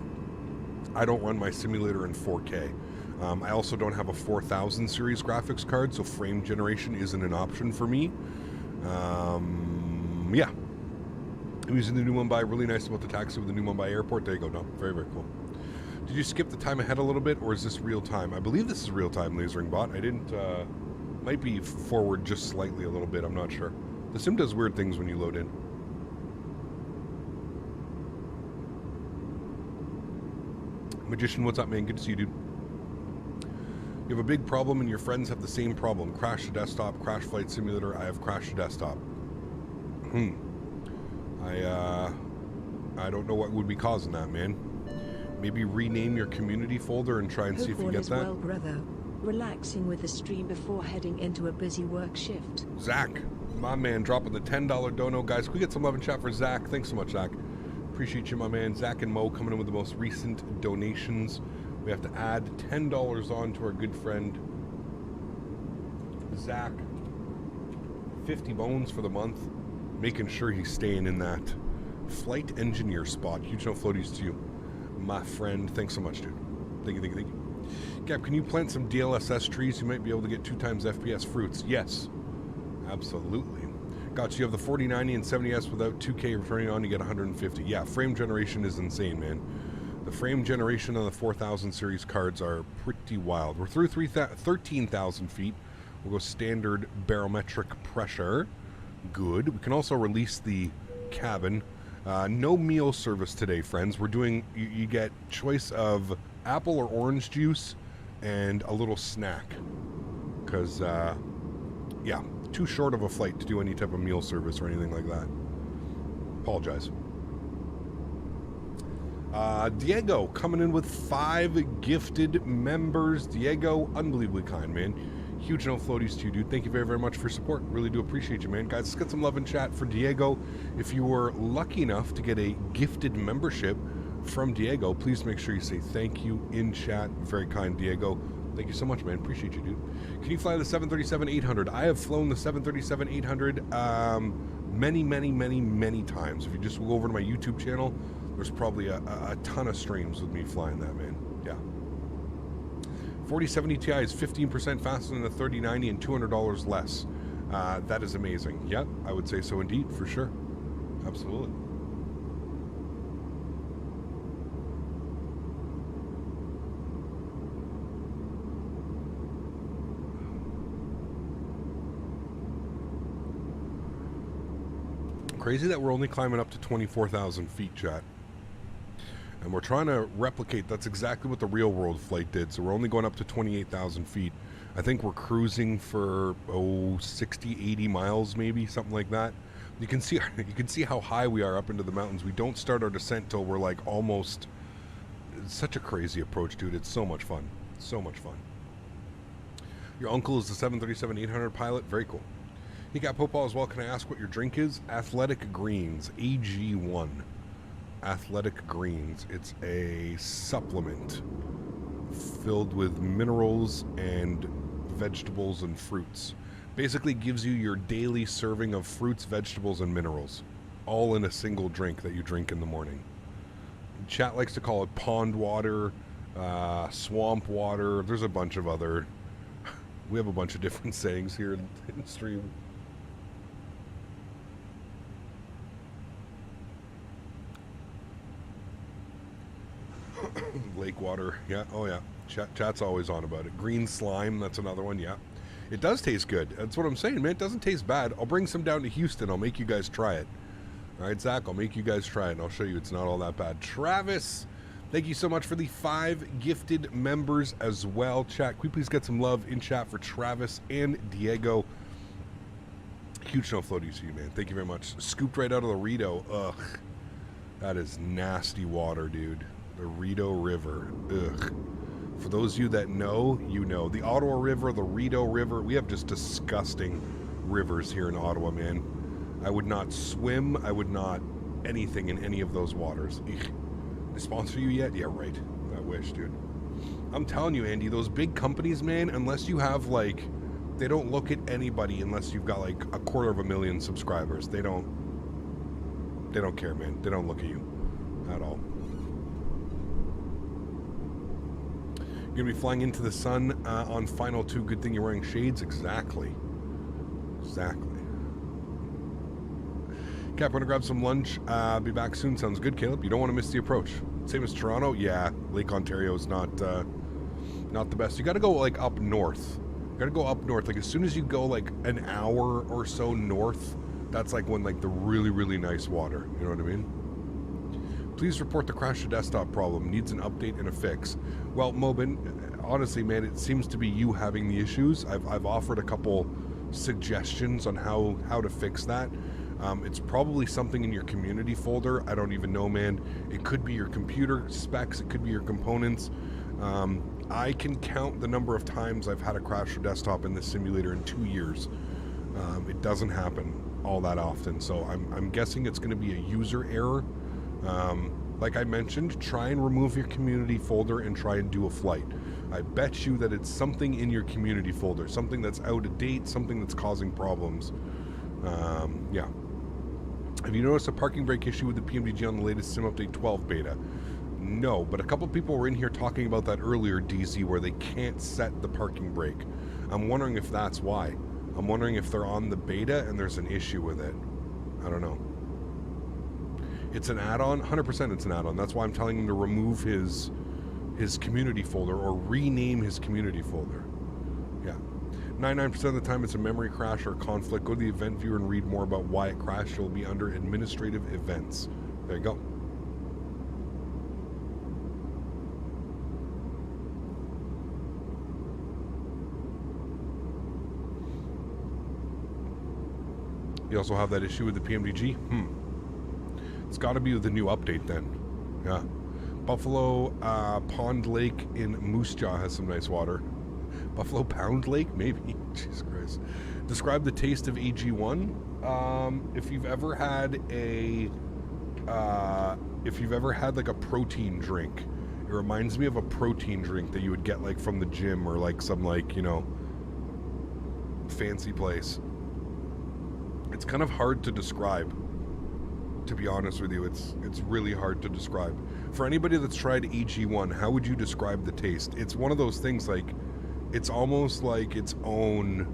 I don't run my simulator in 4K. I also don't have a 4000 series graphics card, so frame generation isn't an option for me. Yeah. I'm using the new Mumbai. Really nice about the taxi with the new Mumbai airport. There you go, Dom. Very, very cool. Did you skip the time ahead a little bit, or is this real time? I believe this is real time, Lasering Bot. I didn't, might be forward just slightly a little bit. I'm not sure. The sim does weird things when you load in. Magician, what's up, man? Good to see you, dude. You have a big problem and your friends have the same problem. Crash the desktop, crash flight simulator. I have crashed the desktop. I don't know what would be causing that, man. Maybe rename your community folder and try and see if you get that. Well, brother. Relaxing with the stream before heading into a busy work shift. Zach, my man, dropping the $10 dono. Guys, can we get some love and chat for Zach? Thanks so much, Zach. Appreciate you, my man. Zach and Mo coming in with the most recent donations. We have to add $10 on to our good friend Zach. 50 bones for the month. Making sure he's staying in that flight engineer spot. Huge no floaties to you, my friend. Thanks so much, dude. Thank you, thank you, thank you. Gab, can you plant some DLSS trees? You might be able to get 2x FPS fruits. Yes, absolutely. Gotcha. You have the 4090 and 70S without 2K returning on, you get 150. Yeah, frame generation is insane, man. The frame generation on the 4000 series cards are pretty wild. We're through 13,000 feet. We'll go standard barometric pressure. Good. We can also release the cabin. No meal service today, friends. We're doing, you get choice of apple or orange juice and a little snack. Because, yeah, too short of a flight to do any type of meal service or anything like that. Apologize. Diego coming in with 5 gifted members. Diego, unbelievably kind, man. Huge no floaties to you, dude. Thank you very, very much for support. Really do appreciate you, man. Guys, let's get some love and chat for Diego. If you were lucky enough to get a gifted membership from Diego, please make sure you say thank you in chat. Very kind, Diego. Thank you so much, man. Appreciate you, dude. Can you fly the 737-800? I have flown the 737-800 many, many, many, many times. If you just go over to my YouTube channel, there's probably a ton of streams with me flying that, man. Yeah. 4070 Ti is 15% faster than the 3090 and $200 less. That is amazing. Yeah, I would say so indeed, for sure. Absolutely. Crazy that we're only climbing up to 24,000 feet, chat. And we're trying to replicate, that's exactly what the real world flight did. So we're only going up to 28,000 feet. I think we're cruising for, 60, 80 miles maybe, something like that. You can see how high we are up into the mountains. We don't start our descent till we're like almost, it's such a crazy approach, dude. It's so much fun. So much fun. Your uncle is the 737-800 pilot. Very cool. Hey, got Popal as well. Can I ask what your drink is? Athletic Greens, AG1. Athletic Greens. It's a supplement filled with minerals and vegetables and fruits. Basically gives you your daily serving of fruits, vegetables, and minerals, all in a single drink that you drink in the morning. Chat likes to call it pond water, swamp water. There's a bunch of other... We have a bunch of different sayings here in stream. Lake water, yeah, oh yeah. Chat's always on about it. Green slime, that's another one, yeah. It does taste good. That's what I'm saying, man. It doesn't taste bad. I'll bring some down to Houston. I'll make you guys try it. All right, Zach, I'll make you guys try it, and I'll show you it's not all that bad. Travis, thank you so much for the 5 gifted members as well. Chat, can we please get some love in chat for Travis and Diego? Huge snow flow to you, man. Thank you very much. Scooped right out of the Rito. Ugh. That is nasty water, dude. The Rito River. Ugh. For those of you that know, you know. The Ottawa River, the Rito River. We have just disgusting rivers here in Ottawa, man. I would not swim. I would not anything in any of those waters. Eek. They sponsor you yet? Yeah, right. I wish, dude. I'm telling you, Andy, those big companies, man, unless you have, like, they don't look at anybody unless you've got, like, 250,000 subscribers. They don't care, man. They don't look at you at all. You're going to be flying into the sun on Final 2. Good thing you're wearing shades. Exactly. Exactly. Cap, want to grab some lunch? Be back soon. Sounds good, Caleb. You don't want to miss the approach. Same as Toronto. Yeah, Lake Ontario is not the best. You got to go, like, up north. You got to go up north. Like, as soon as you go, like, an hour or so north, that's, like, when, like, the really, really nice water. You know what I mean? Please report the crash to desktop problem. Needs an update and a fix. Well, Mobin, honestly, man, it seems to be you having the issues. I've offered a couple suggestions on how to fix that. It's probably something in your community folder. I don't even know, man. It could be your computer specs. It could be your components. I can count the number of times I've had a crash to desktop in this simulator in 2 years. It doesn't happen all that often. So I'm guessing it's going to be a user error. Like I mentioned, try and remove your community folder and try and do a flight. I bet you that it's something in your community folder, something that's out of date, something that's causing problems. Yeah. Have you noticed a parking brake issue with the PMDG on the latest Sim Update 12 beta? No, but a couple people were in here talking about that earlier, DZ, where they can't set the parking brake. I'm wondering if that's why. I'm wondering if they're on the beta and there's an issue with it. I don't know. It's an add-on? 100% it's an add-on. That's why I'm telling him to remove his community folder or rename his community folder. Yeah. 99% of the time it's a memory crash or conflict. Go to the event viewer and read more about why it crashed. It'll be under administrative events. There you go. You also have that issue with the PMDG? It's got to be with the new update then. Yeah. Buffalo Pond Lake in Moose Jaw has some nice water. Buffalo Pound Lake? Maybe. Jesus Christ. Describe the taste of AG1. If you've ever had like a protein drink, it reminds me of a protein drink that you would get like from the gym or like some like, you know, fancy place. It's kind of hard to describe. To be honest with you, it's really hard to describe. For anybody that's tried AG1, how would you describe the taste? It's one of those things, like, it's almost like its own...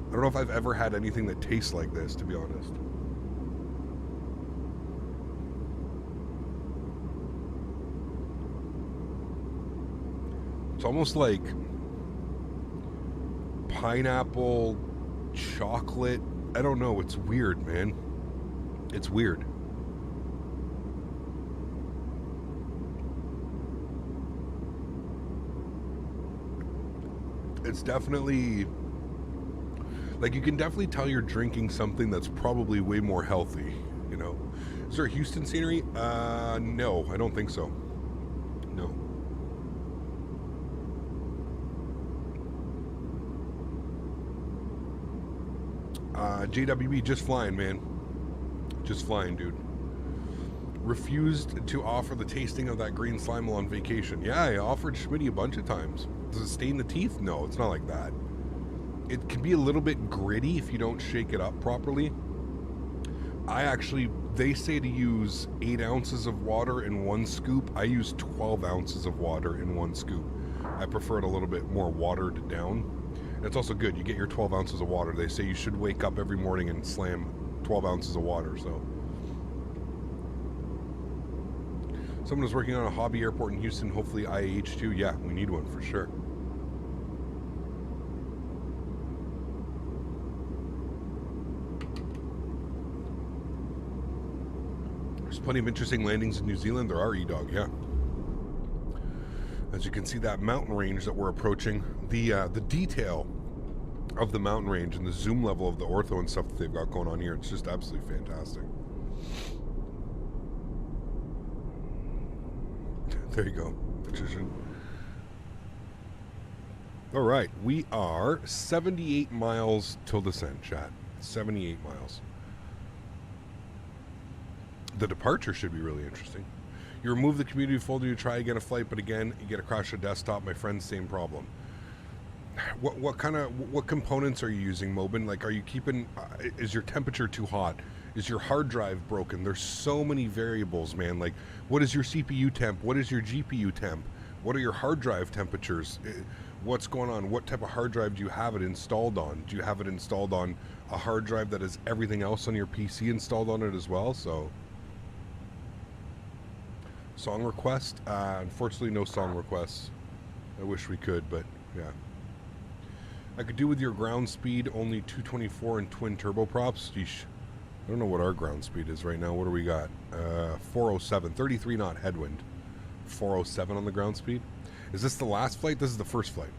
I don't know if I've ever had anything that tastes like this, to be honest. It's almost like pineapple, chocolate. I don't know. It's weird, man. It's weird. It's definitely... like, you can definitely tell you're drinking something that's probably way more healthy, you know? Is there a Houston scenery? No, I don't think so. No. JWB, just flying, man. Just flying, dude. Refused to offer the tasting of that green slime on vacation. Yeah, I offered Smitty a bunch of times. Does it stain the teeth? No, it's not like that. It can be a little bit gritty if you don't shake it up properly. They say to use 8 ounces of water in 1 scoop. I use 12 ounces of water in 1 scoop. I prefer it a little bit more watered down. And it's also good. You get your 12 ounces of water. They say you should wake up every morning and slam 12 ounces of water, so. Someone is working on a hobby airport in Houston, hopefully IAH2. Yeah, we need one for sure. There's plenty of interesting landings in New Zealand. There are, EyeDoc, yeah. As you can see, that mountain range that we're approaching, the detail of the mountain range and the zoom level of the ortho and stuff that they've got going on here, it's just absolutely fantastic. There you go, magician. All right, we are 78 miles till descent, chat. 78 miles. The departure should be really interesting. You remove the community folder, you try again a flight, but again, you get a crash of desktop. My friend's same problem. What components are you using, Mobin? Like, are you keeping, is your temperature too hot? Is your hard drive broken? There's so many variables, man. Like, what is your CPU temp? What is your GPU temp? What are your hard drive temperatures? What's going on? What type of hard drive do you have it installed on? Do you have it installed on a hard drive that has everything else on your PC installed on it as well? So... song request? Unfortunately, no song requests. I wish we could, but yeah. I could do with your ground speed, only 224 and twin turboprops. Yeesh. I don't know what our ground speed is right now. What do we got? 407, 33 knot headwind. 407 on the ground speed. Is this the last flight? This is the first flight.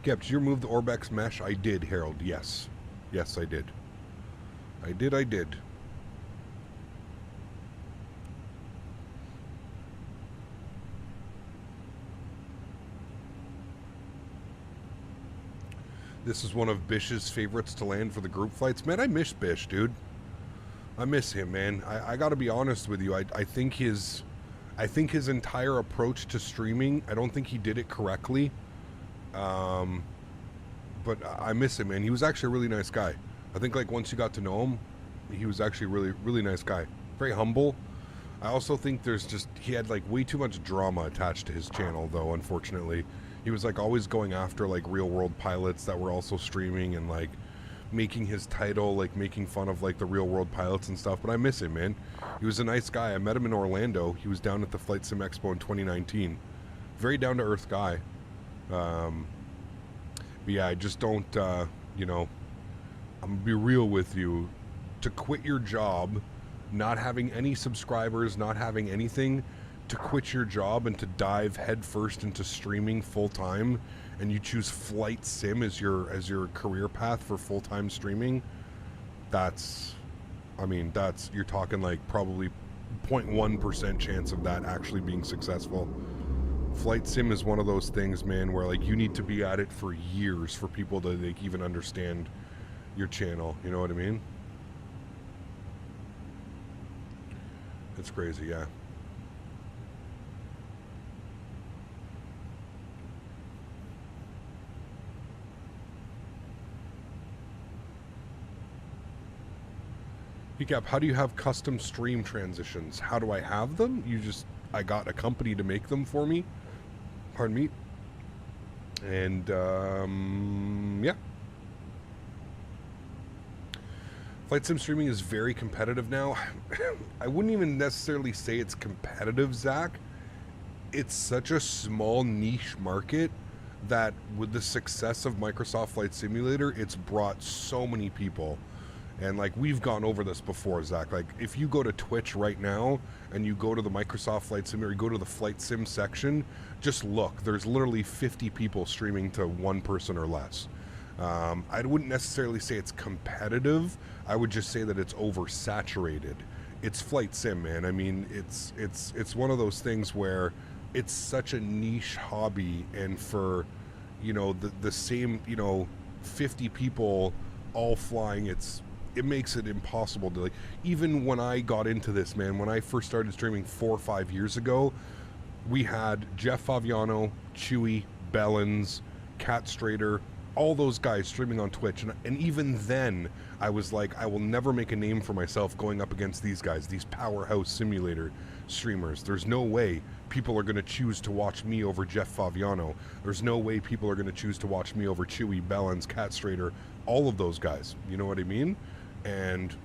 Yep, did you remove the Orbex mesh? I did, Harold, yes. Yes, I did. I did. This is one of Bish's favorites to land for the group flights. Man, I miss Bish, dude. I miss him, man. I gotta be honest with you. I think his entire approach to streaming, I don't think he did it correctly. But I miss him, man. He was actually a really nice guy. I think, like, once you got to know him, he was actually a really, really nice guy. Very humble. I also think he had, like, way too much drama attached to his channel, though, unfortunately. He was, like, always going after, like, real-world pilots that were also streaming and, like, making his title, like, making fun of, like, the real-world pilots and stuff. But I miss him, man. He was a nice guy. I met him in Orlando. He was down at the Flight Sim Expo in 2019. Very down-to-earth guy. But yeah, I just don't, you know, I'm going to be real with you. To quit your job, not having any subscribers, not having anything, to quit your job and to dive headfirst into streaming full-time, and you choose Flight Sim as your career path for full-time streaming, you're talking like probably 0.1% chance of that actually being successful. Flight Sim is one of those things, man, where, like, you need to be at it for years for people to, like, even understand your channel. You know what I mean? It's crazy, yeah. Recap, how do you have custom stream transitions? How do I have them? I got a company to make them for me. Pardon me. And, yeah. Flight sim streaming is very competitive now. I wouldn't even necessarily say it's competitive, Zach. It's such a small niche market that with the success of Microsoft Flight Simulator, it's brought so many people. And like, we've gone over this before, Zach. Like, if you go to Twitch right now and you go to the Microsoft Flight Simulator, you go to the Flight Sim section, just look. There's literally 50 people streaming to one person or less. I wouldn't necessarily say it's competitive. I would just say that it's oversaturated. It's Flight Sim, man. I mean, it's one of those things where it's such a niche hobby, and for, you know, the same, you know, 50 people all flying, it makes it impossible to, like, even when I got into this, man, when I first started streaming 4 or 5 years ago, we had Jeff Favignano, Chewy, Bellens, Cat Strader, all those guys streaming on Twitch, and even then I was like, I will never make a name for myself going up against these guys, these powerhouse simulator streamers. There's no way people are going to choose to watch me over Jeff Favignano. There's no way people are going to choose to watch me over Chewy, Bellens, Cat Strader, all of those guys. You know what I mean? And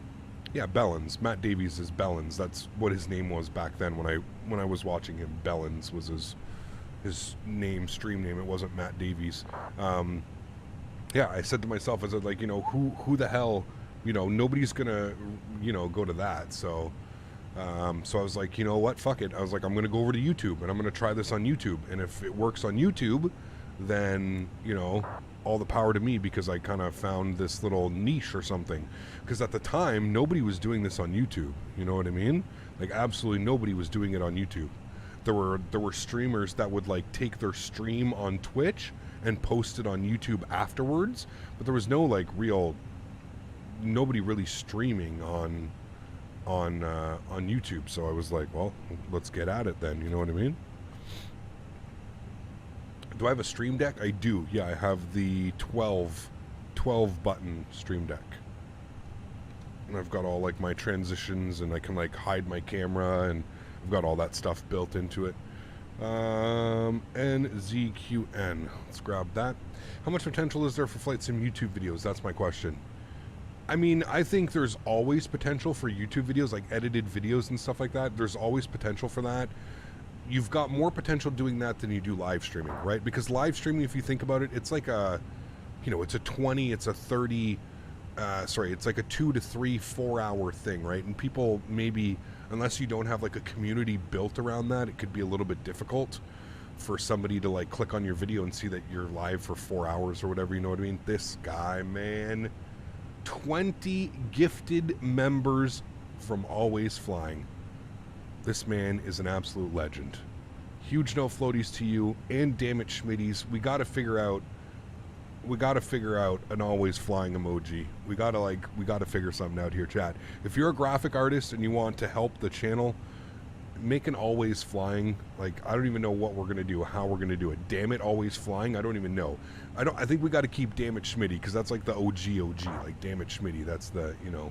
yeah, Bellens, Matt Davies is Bellens. That's what his name was back then when I was watching him. Bellens was his name, stream name. It wasn't Matt Davies. Yeah, I said to myself, I said, like, you know, who the hell, you know, nobody's gonna, you know, go to that. So so I was like, you know what, fuck it. I was like, I'm gonna go over to YouTube and I'm gonna try this on YouTube, and if it works on YouTube, then, you know, all the power to me, because I kind of found this little niche or something. Because at the time, nobody was doing this on YouTube. You know what I mean? Like, absolutely nobody was doing it on YouTube. There were streamers that would, like, take their stream on Twitch and post it on YouTube afterwards, but there was no, like, nobody really streaming on YouTube. So I was like, well, let's get at it then. You know what I mean? Do I have a Stream Deck? I do. Yeah, I have the 12 button Stream Deck. And I've got all, like, my transitions, and I can, like, hide my camera, and I've got all that stuff built into it. NZQN. Let's grab that. How much potential is there for Flight Sim YouTube videos? That's my question. I mean, I think there's always potential for YouTube videos, like edited videos and stuff like that. There's always potential for that. You've got more potential doing that than you do live streaming, right? Because live streaming, if you think about it, it's like a, you know, it's a 20, it's a 30, it's like a 2 to 3, 4 hour thing, right? And people maybe, unless you don't have like a community built around that, it could be a little bit difficult for somebody to like click on your video and see that you're live for 4 hours or whatever, you know what I mean? This guy, man, 20 gifted members from AlwaysFlying. This man is an absolute legend. Huge no floaties to you, and damn it, Schmitties, we gotta figure out an AlwaysFlying emoji. We gotta figure something out here, chat. If you're a graphic artist and you want to help the channel, make an AlwaysFlying. Like, I don't even know what we're gonna do, how we're gonna do it. Damn it, AlwaysFlying. I don't even know. I think we got to keep damn it, Schmitty, because that's like the OG. Like, damn it, Schmitty. That's the, you know.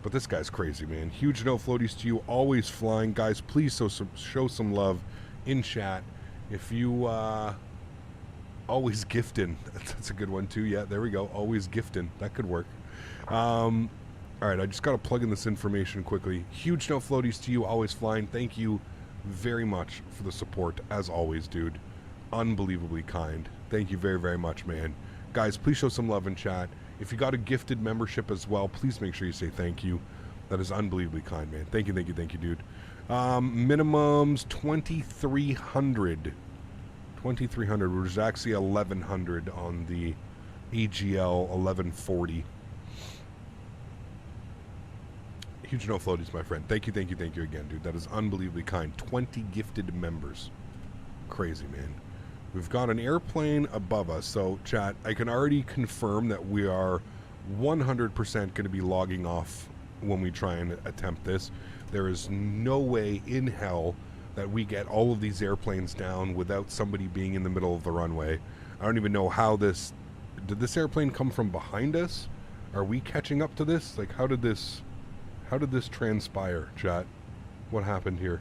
But this guy's crazy, man. Huge no floaties to you. AlwaysFlying, guys. Please show some love in chat. If you always gifting, that's a good one too. Yeah, there we go. Always gifting. That could work. All right, I just got to plug in this information quickly. Huge no floaties to you, AlwaysFlying. Thank you very much for the support, as always, dude. Unbelievably kind. Thank you very, very much, man. Guys, please show some love in chat. If you got a gifted membership as well, please make sure you say thank you. That is unbelievably kind, man. Thank you, dude. Minimums 2,300. 2,300, which is actually 1,100 on the AGL 1140. Huge no floaties, my friend. Thank you again, dude. That is unbelievably kind. 20 gifted members. Crazy, man. We've got an airplane above us. So, chat, I can already confirm that we are 100% going to be logging off when we try and attempt this. There is no way in hell that we get all of these airplanes down without somebody being in the middle of the runway. I don't even know how this... Did this airplane come from behind us? Are we catching up to this? Like, how did this transpire, chat? What happened here?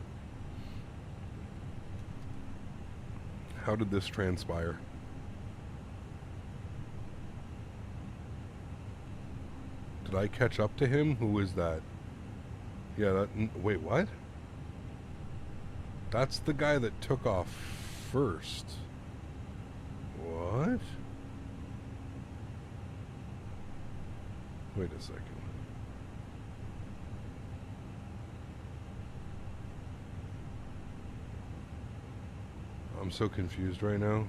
How did this transpire? Did I catch up to him? Who is that? Yeah, that... Wait, what? That's the guy that took off first. What? Wait a second. I'm so confused right now.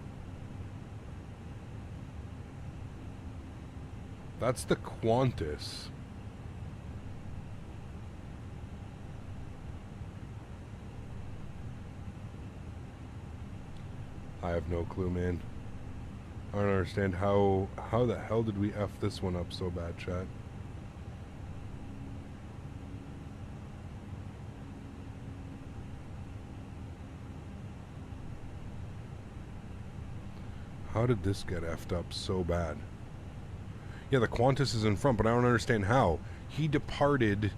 That's the Qantas. I have no clue, man. I don't understand how the hell did we F this one up so bad, chat? How did this get F'd up so bad? Yeah, the Qantas is in front, but I don't understand how. He departed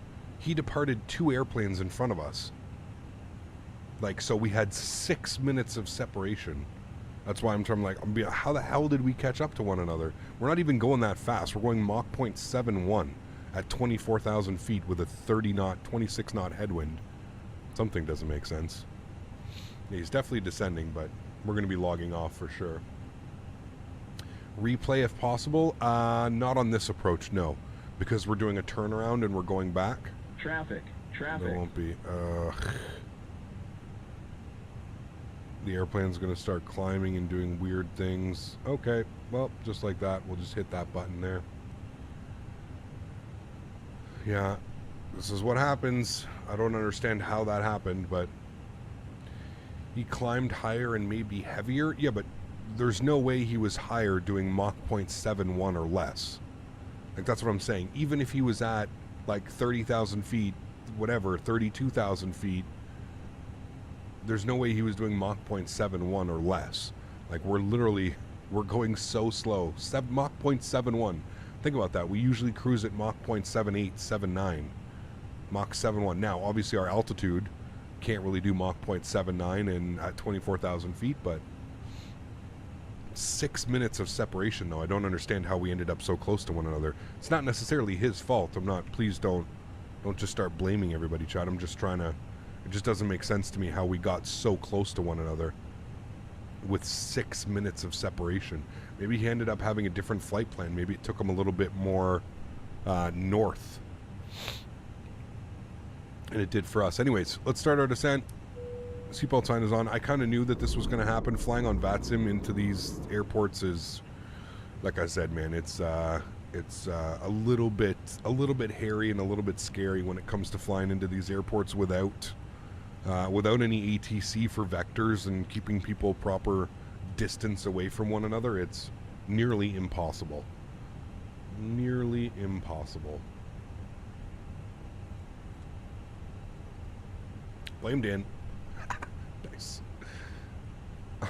2 airplanes in front of us. Like, so we had 6 minutes of separation. That's why I'm like, how the hell did we catch up to one another? We're not even going that fast. We're going Mach 0.71 at 24,000 feet with a 26 knot headwind. Something doesn't make sense. Yeah, he's definitely descending, but we're going to be logging off for sure. Replay if possible. Not on this approach, no. Because we're doing a turnaround and we're going back. Traffic. There won't be. The airplane's going to start climbing and doing weird things. Okay, well, just like that, we'll just hit that button there. Yeah, this is what happens. I don't understand how that happened, but he climbed higher and maybe heavier. Yeah, but there's no way he was higher doing Mach 0.71 or less. Like, that's what I'm saying. Even if he was at, like, 30,000 feet, whatever, 32,000 feet, there's no way he was doing Mach 0.71 or less. Like, we're going so slow. Mach 0.71. Think about that. We usually cruise at Mach 0.78, 79. Mach 71. Now, obviously, our altitude can't really do Mach 0.79 and at 24,000 feet, but 6 minutes of separation, though. I don't understand how we ended up so close to one another. It's not necessarily his fault. I'm not... Please don't just start blaming everybody, Chad. I'm just trying to... It just doesn't make sense to me how we got so close to one another with 6 minutes of separation. Maybe he ended up having a different flight plan. Maybe it took him a little bit more north. And it did for us. Anyways, let's start our descent. Seatbelt sign is on. I kind of knew that this was going to happen. Flying on VATSIM into these airports is, like I said, man, it's a little bit hairy and a little bit scary when it comes to flying into these airports without any ATC for vectors and keeping people proper distance away from one another. It's nearly impossible. Nearly impossible. Blame Dan. Nice. Can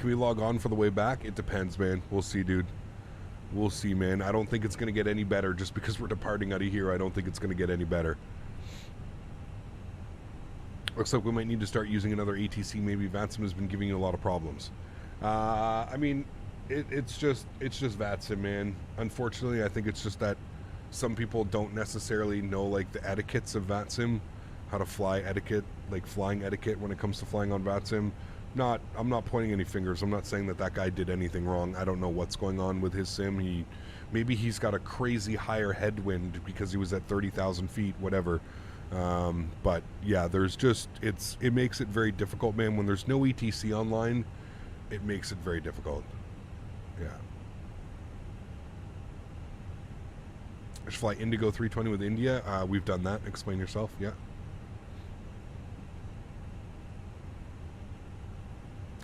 we log on for the way back? It depends, man. We'll see, dude. We'll see, man. I don't think it's going to get any better just because we're departing out of here. I don't think it's going to get any better. Looks like we might need to start using another ATC. Maybe VATSIM has been giving you a lot of problems. I mean, it's just VATSIM, man. Unfortunately, I think it's just that some people don't necessarily know, like, the etiquettes of VATSIM, how to fly etiquette, like flying etiquette when it comes to flying on VATSIM. I'm not pointing any fingers. I'm not saying that guy did anything wrong. I don't know what's going on with his sim. Maybe he's got a crazy higher headwind because he was at 30,000 feet, whatever. But yeah, it makes it very difficult, man. When there's no ETC online, it makes it very difficult. Yeah. I should fly Indigo 320 with India. We've done that. Explain yourself. Yeah.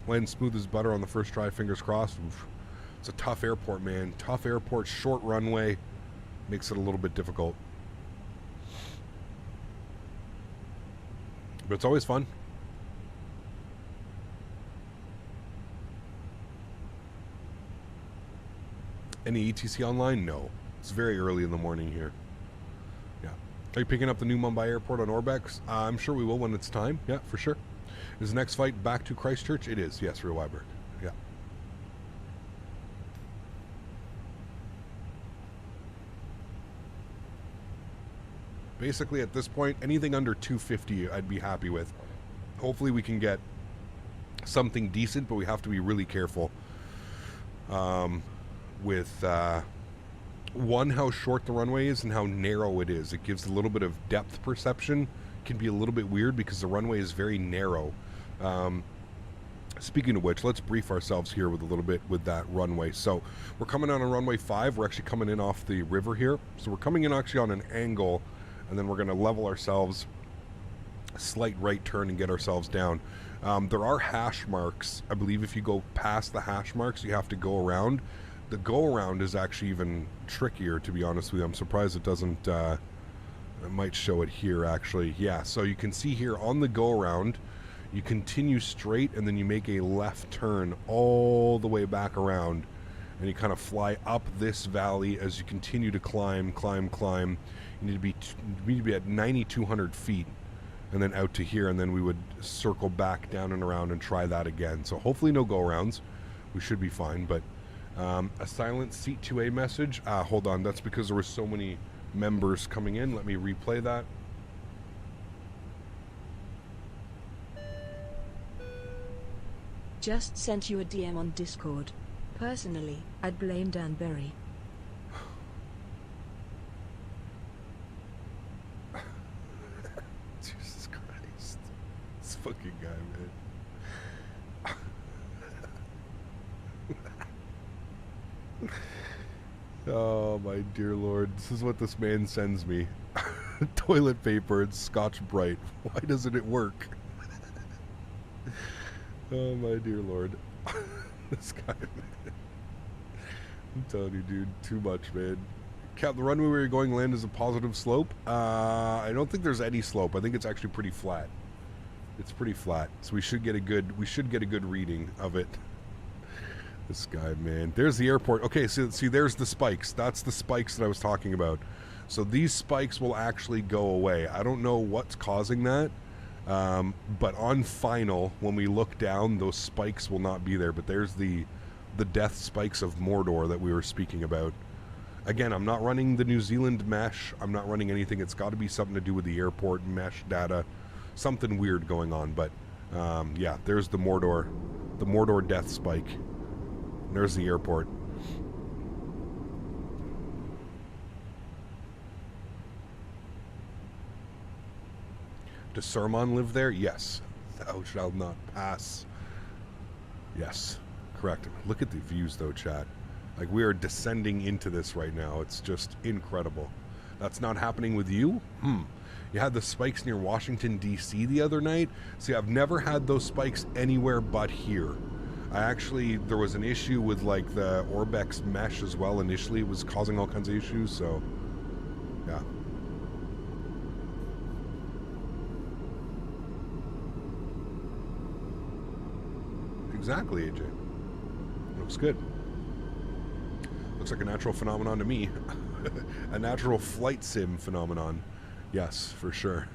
Land smooth as butter on the first try. Fingers crossed. Oof. It's a tough airport, man. Tough airport. Short runway. Makes it a little bit difficult. But it's always fun. Any ETC online? No. It's very early in the morning here. Yeah. Are you picking up the new Mumbai airport on Orbex? I'm sure we will when it's time. Yeah, for sure. Is the next flight back to Christchurch? It is. Yes, Real Weiberg. Yeah. Basically, at this point, anything under 250 I'd be happy with. Hopefully we can get something decent, but we have to be really careful with one, how short the runway is and how narrow it is. It gives a little bit of depth perception. Can be a little bit weird because the runway is very narrow. Speaking of which, let's brief ourselves here with a little bit with that runway. So we're coming on runway 5. We're actually coming in off the river here. So we're coming in actually on an angle, and then we're going to level ourselves a slight right turn and get ourselves down. There are hash marks. I believe if you go past the hash marks, you have to go around. The go around is actually even trickier, to be honest with you. I'm surprised it doesn't, I might show it here actually. Yeah, so you can see here on the go around, you continue straight and then you make a left turn all the way back around, and you kind of fly up this valley as you continue to climb. You need to be at 9,200 feet and then out to here, and then we would circle back down and around and try that again. So hopefully no go arounds. We should be fine, but a silent seat 2A message. Hold on, that's because there were so many members coming in. Let me replay that. Just sent you a DM on Discord. Personally, I'd blame Danbury. Jesus Christ. This fucking guy, man. Oh my dear Lord, this is what this man sends me. Toilet paper and Scotch Brite. Why doesn't it work? Oh my dear Lord. This guy, man. I'm telling you, dude, too much, man. Cap, the runway where you're going land is a positive slope. I don't think there's any slope. I think it's actually pretty flat. It's pretty flat, so we should get a good reading of it. This guy, man. There's the airport. Okay, so see, there's the spikes. That's the spikes that I was talking about. So these spikes will actually go away. I don't know what's causing that, but on final, when we look down, those spikes will not be there. But there's the death spikes of Mordor that we were speaking about. Again, I'm not running the New Zealand mesh. I'm not running anything. It's got to be something to do with the airport mesh data. Something weird going on. But yeah, there's the Mordor death spike. There's the airport. Does Saruman live there? Yes. Thou shalt not pass. Yes, correct. Look at the views though, chat. Like, we are descending into this right now. It's just incredible. That's not happening with you? You had the spikes near Washington, D.C. the other night. See, I've never had those spikes anywhere but here. There was an issue with like the Orbex mesh as well. Initially, it was causing all kinds of issues, so yeah. Exactly, AJ. Looks good. Looks like a natural phenomenon to me. A natural flight sim phenomenon. Yes, for sure.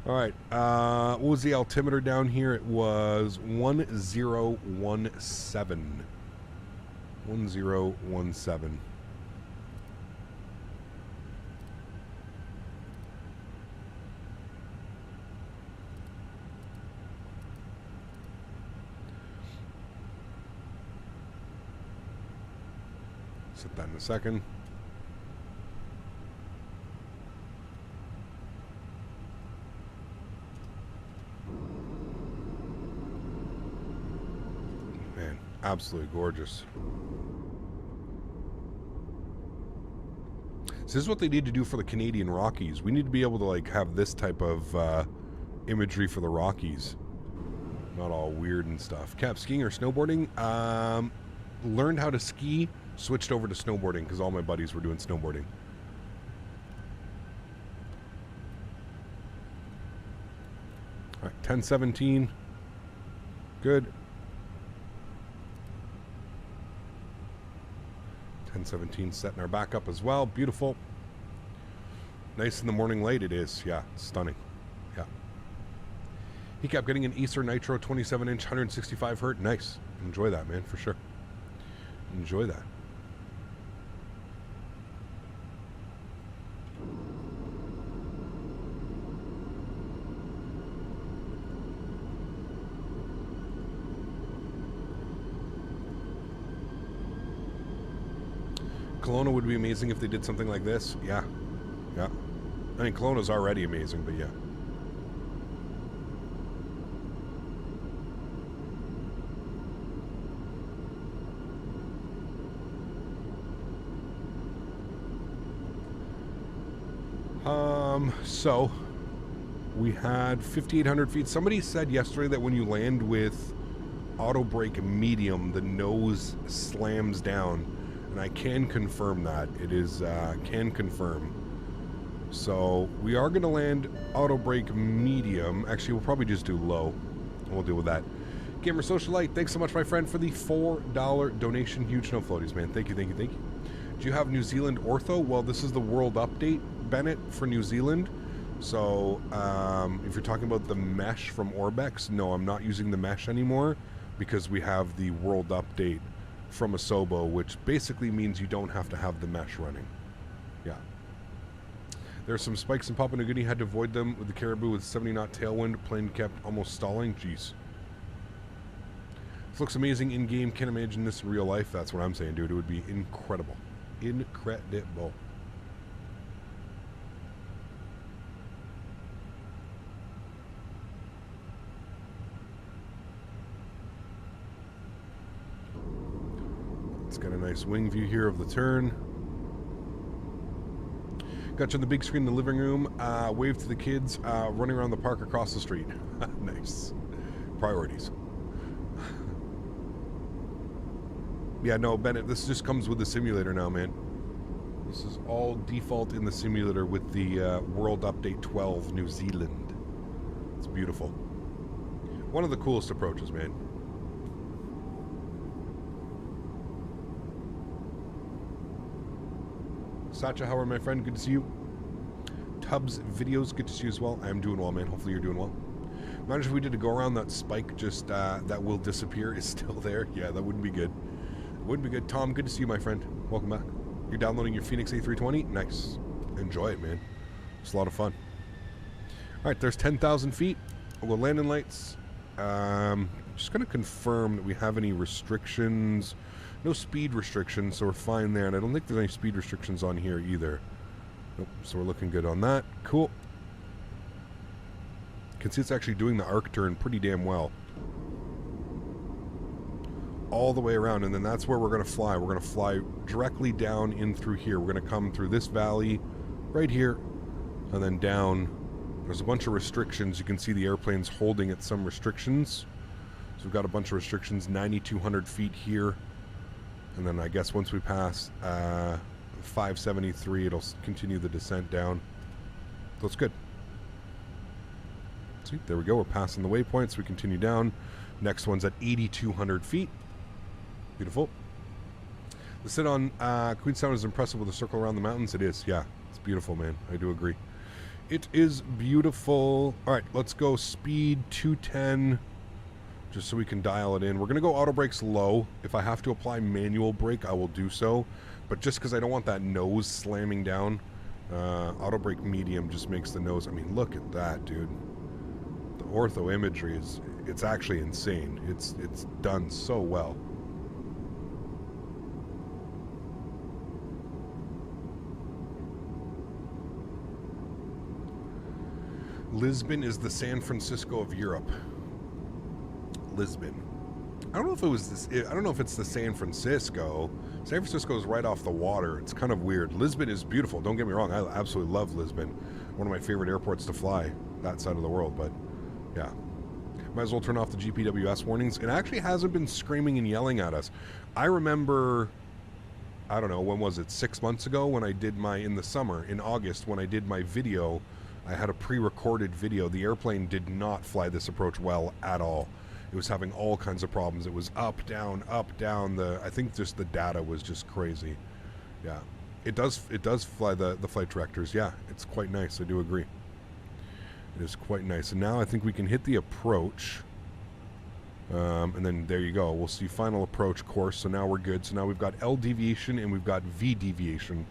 All right, what was the altimeter down here? It was 1017. 1017. Set that in a second. Man, absolutely gorgeous. So this is what they need to do for the Canadian Rockies. We need to be able to like have this type of imagery for the Rockies. Not all weird and stuff. Cap, skiing or snowboarding? Learned how to ski Switched over to snowboarding because all my buddies were doing snowboarding. All right, 10:17. Good. 10:17, setting our back up as well. Beautiful. Nice in the morning light it is. Yeah, it's stunning. Yeah. He kept getting an Acer Nitro 27-inch, 165 hertz. Nice. Enjoy that, man, for sure. Enjoy that. Kelowna would be amazing if they did something like this. Yeah. Yeah. I mean, Kelowna's already amazing, but yeah. So we had 5,800 feet. Somebody said yesterday that when you land with auto brake medium, the nose slams down. And I can confirm that. It is, can confirm. So we are going to land auto brake medium. Actually, we'll probably just do low. And we'll deal with that. Gamer Socialite, thanks so much, my friend, for the $4 donation. Huge no floaties, man. Thank you, thank you, thank you. Do you have New Zealand ortho? Well, this is the world update, Bennett, for New Zealand. So if you're talking about the mesh from Orbex, no, I'm not using the mesh anymore because we have the world update from Asobo, which basically means you don't have to have the mesh running. Yeah. There are some spikes in Papua New Guinea. Had to avoid them with the Caribou with 70 knot tailwind. Plane kept almost stalling. Jeez. This looks amazing in game. Can't imagine this in real life. That's what I'm saying, dude. It would be incredible. Incredible. It's got a nice wing view here of the turn. Got you on the big screen in the living room. Wave to the kids running around the park across the street. Nice. Priorities. Yeah, no, Bennett, this just comes with the simulator now, man. This is all default in the simulator with the World Update 12 New Zealand. It's beautiful. One of the coolest approaches, man. Sacha, how are my friend? Good to see you. Tubbs Videos, good to see you as well. I'm doing well, man. Hopefully you're doing well. Imagine if we did a go around that spike just that will disappear is still there. Yeah, that wouldn't be good. Wouldn't be good. Tom, good to see you, my friend. Welcome back. You're downloading your Phoenix A320? Nice. Enjoy it, man. It's a lot of fun. All right, there's 10,000 feet. We'll go landing lights. Just going to confirm that we have any restrictions. No speed restrictions, so we're fine there. And I don't think there's any speed restrictions on here either. Nope, so we're looking good on that. Cool. You can see it's actually doing the arc turn pretty damn well. All the way around, and then that's where we're going to fly. We're going to fly directly down in through here. We're going to come through this valley right here, and then down. There's a bunch of restrictions. You can see the airplane's holding at some restrictions. So we've got a bunch of restrictions, 9,200 feet here. And then I guess once we pass 573, it'll continue the descent down. So it's good. See, there we go. We're passing the waypoints. We continue down. Next one's at 8,200 feet. Beautiful. The sit on Queenstown is impressive with the circle around the mountains. It is, yeah. It's beautiful, man. I do agree. It is beautiful. All right, let's go speed 210. Just so we can dial it in. We're going to go auto brakes low. If I have to apply manual brake, I will do so. But just because I don't want that nose slamming down, auto brake medium just makes the nose... I mean, look at that, dude. The ortho imagery is... It's actually insane. It's done so well. Lisbon is the San Francisco of Europe. Lisbon. I don't know if it was this. I don't know if it's the San Francisco. San Francisco is right off the water. It's kind of weird. Lisbon is beautiful. Don't get me wrong. I absolutely love Lisbon. One of my favorite airports to fly that side of the world. But yeah, might as well turn off the GPWS warnings. It actually hasn't been screaming and yelling at us. I remember I don't know, when was it, 6 months ago when I did my, in the summer, in August, when I did my video, I had a pre-recorded video. The airplane did not fly this approach well at all. It was having all kinds of problems. It was up, down, I think just the data was just crazy. Yeah. It does fly the flight directors. Yeah, it's quite nice. I do agree. It is quite nice. And now I think we can hit the approach. And then there you go. We'll see final approach course. So now we're good. So now we've got L deviation and we've got V deviation.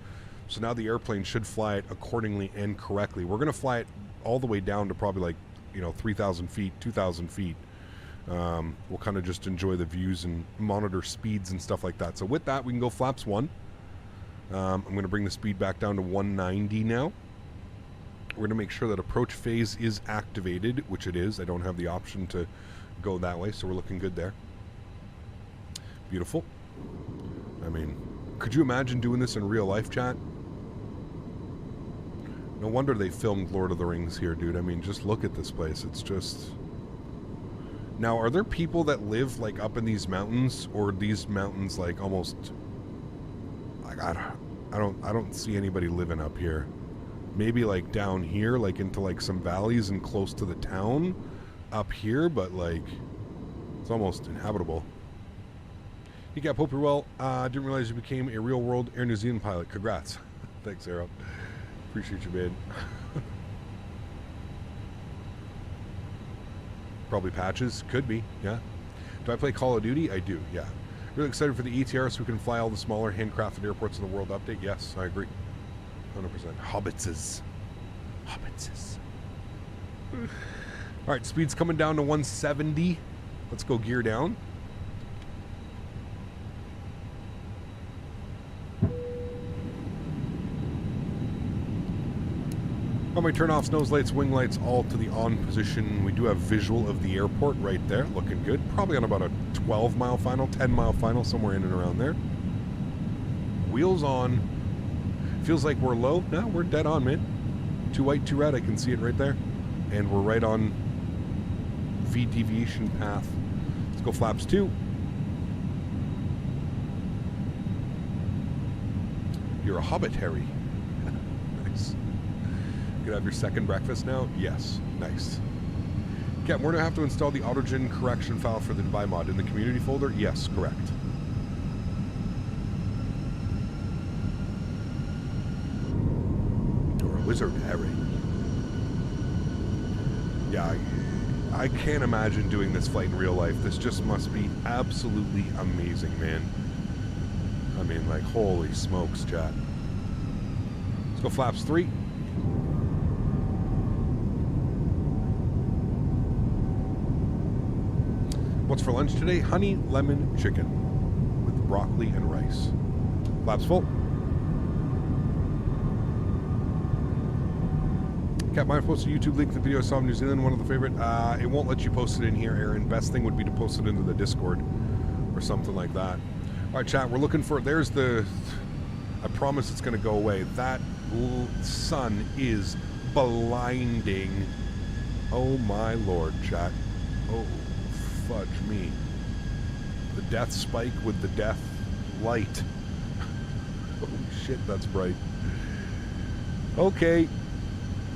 So now the airplane should fly it accordingly and correctly. We're going to fly it all the way down to probably like, 3,000 feet, 2,000 feet. We'll kind of just enjoy the views and monitor speeds and stuff like that. So with that, we can go flaps 1. I'm going to bring the speed back down to 190 now. We're going to make sure that approach phase is activated, which it is. I don't have the option to go that way, so we're looking good there. Beautiful. I mean, could you imagine doing this in real life, chat? No wonder they filmed Lord of the Rings here, dude. I mean, just look at this place. It's just... Now, are there people that live, like, up in these mountains, or these mountains, like, almost... Like, I don't see anybody living up here. Maybe, like, down here, like, into, like, some valleys and close to the town up here, but, like, it's almost inhabitable. Hey, Cap, hope you're well. Didn't realize you became a real-world Air New Zealand pilot. Congrats. Thanks, Arrow. Appreciate you, man. Probably patches. Could be, yeah. Do I play Call of Duty? I do, yeah. Really excited for the ETR so we can fly all the smaller handcrafted airports in the world update. Yes, I agree. 100%. Hobbitses. Hobbitses. All right, speed's coming down to 170. Let's go gear down. Got my turn-offs, nose lights, wing lights, all to the on position. We do have visual of the airport right there, looking good. Probably on about a 12-mile final, 10-mile final, somewhere in and around there. Wheels on. Feels like we're low. No, we're dead on, man. 2 white, 2 red. I can see it right there. And we're right on V deviation path. Let's go flaps 2. You're a hobbit, Harry. Nice. You could have your second breakfast now? Yes. Nice. Cap, we're going to have to install the autogen correction file for the Dubai mod in the community folder? Yes, correct. You're a wizard, Harry. Yeah, I can't imagine doing this flight in real life. This just must be absolutely amazing, man. I mean, like, holy smokes, chat. Let's go flaps 3. What's for lunch today? Honey lemon chicken with broccoli and rice. Flaps full. Cap, might post a YouTube link to the video I saw in New Zealand, one of the favorite. It won't let you post it in here, Erin. Best thing would be to post it into the Discord or something like that. All right, chat, we're looking for, there's the, I promise it's going to go away. That sun is blinding. Oh my Lord, chat. Oh, fudge me. The death spike with the death light. Holy shit, that's bright. Okay.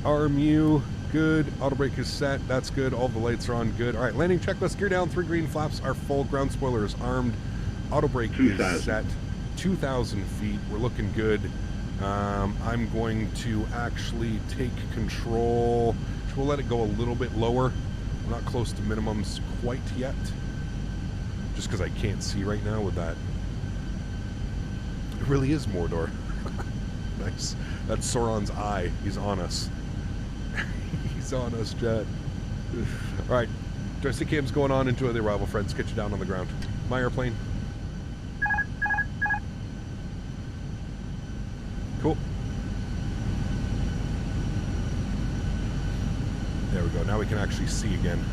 RMU, good. Auto brake is set. That's good. All the lights are on. Good. All right, landing checklist. Gear down. 3 green flaps are full. Ground spoiler is armed. Auto brake is set. 2,000 feet. We're looking good. I'm going to actually take control. We'll let it go a little bit lower. We're not close to minimums quite yet. Just because I can't see right now with that. It really is Mordor. Nice. That's Sauron's eye. He's on us. He's on us, Jet. Alright. Joystick cam's going on into the arrival, friends. Get you down on the ground. My airplane. Cool. There we go. Now we can actually see again.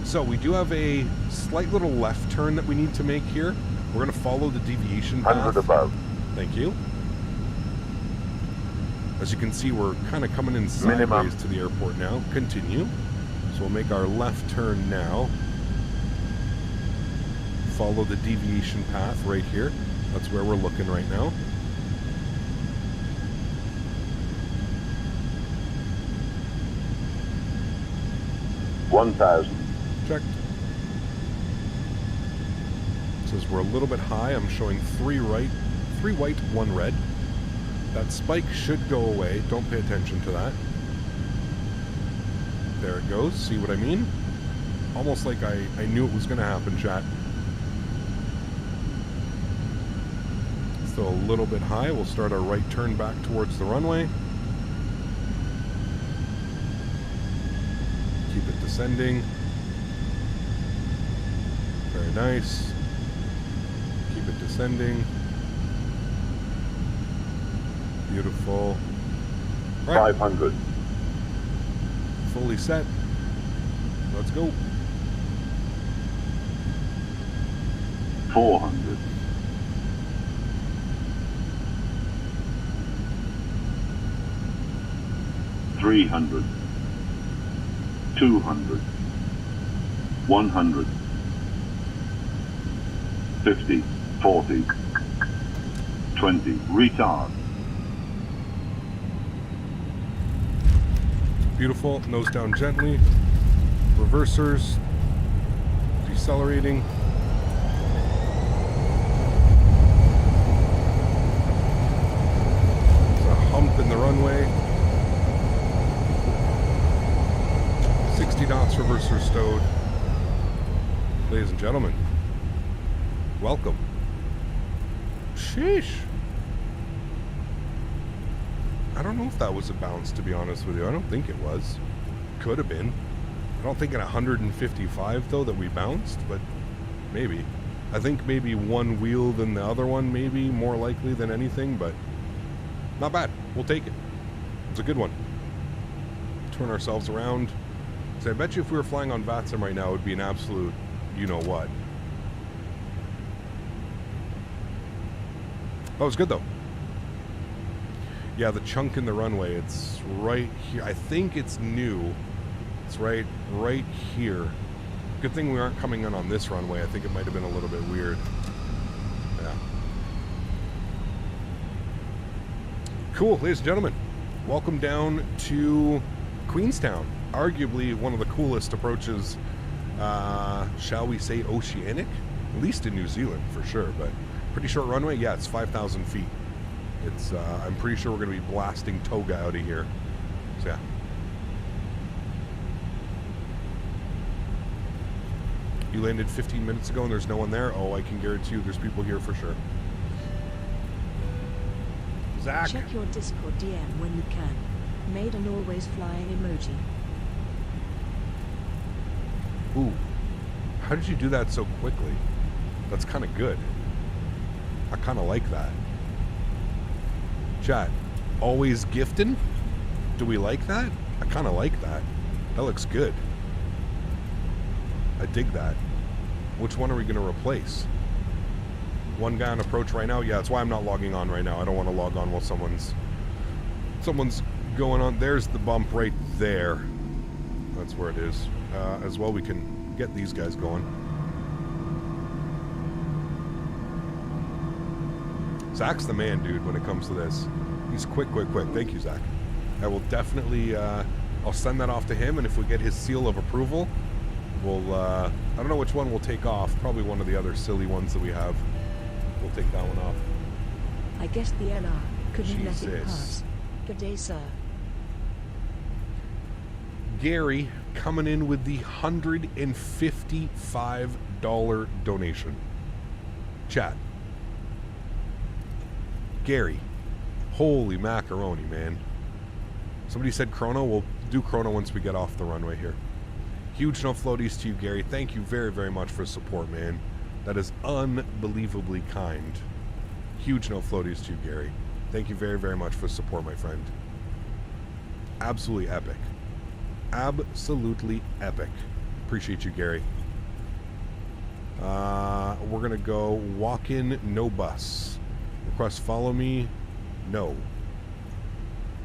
So we do have a slight little left turn that we need to make here. We're going to follow the deviation path. 100 above. Thank you. As you can see, we're kind of coming in sideways to the airport now. Continue. So we'll make our left turn now. Follow the deviation path right here. That's where we're looking right now. Checked. Says we're a little bit high. I'm showing 3 right, 3 white, 1 red. That spike should go away. Don't pay attention to that. There it goes. See what I mean? Almost like I knew it was going to happen, chat. Still a little bit high. We'll start our right turn back towards the runway. Keep it descending. Very nice. Keep it descending. Beautiful. Right. 500. Fully set. Let's go. 400. 300. 200. 100. 50. 40. 20. Retard. Beautiful. Nose down gently. Reversers. Decelerating. There's a hump in the runway. 60 knots, reverser stowed. Ladies and gentlemen, welcome. Sheesh. I don't know if that was a bounce, to be honest with you. I don't think it was. Could have been. I don't think at 155, though, that we bounced, but maybe. I think maybe one wheel than the other one, maybe, more likely than anything, but not bad. We'll take it. It's a good one. Turn ourselves around. So I bet you if we were flying on VATSIM right now, it would be an absolute you-know-what. That was good, though. Yeah, the chunk in the runway, it's right here. I think it's new. It's right here. Good thing we aren't coming in on this runway. I think it might have been a little bit weird. Yeah. Cool, ladies and gentlemen. Welcome down to Queenstown. Arguably one of the coolest approaches, shall we say oceanic? At least in New Zealand, for sure. But pretty short runway. Yeah, it's 5,000 feet. It's, I'm pretty sure we're going to be blasting toga out of here. So, yeah. You landed 15 minutes ago and there's no one there? Oh, I can guarantee you there's people here for sure. Zach. Check your Discord DM when you can. Made an always flying emoji. Ooh. How did you do that so quickly? That's kind of good. I kind of like that. Chat, always gifting? Do we like that? I kind of like that. That looks good. I dig that. Which one are we going to replace? One guy on approach right now? Yeah, that's why I'm not logging on right now. I don't want to log on while someone's going on. There's the bump right there. That's where it is. As well, we can get these guys going. Zach's the man, dude, when it comes to this. He's quick. Thank you, Zach. I will definitely, I'll send that off to him, and if we get his seal of approval, we'll, I don't know which one we'll take off. Probably one of the other silly ones that we have. We'll take that one off. I guess the LR couldn't let it Jesus. pass. Good day, sir. Gary coming in with the $155 donation. Chat. Gary. Holy macaroni, man. Somebody said chrono. We'll do chrono once we get off the runway here. Huge no floaties to you, Gary. Thank you very, very much for support, man. That is unbelievably kind. Huge no floaties to you, Gary. Thank you very, very much for support, my friend. Absolutely epic. Absolutely epic. Appreciate you, Gary. We're going to go walk in, no bus. Request follow me. No.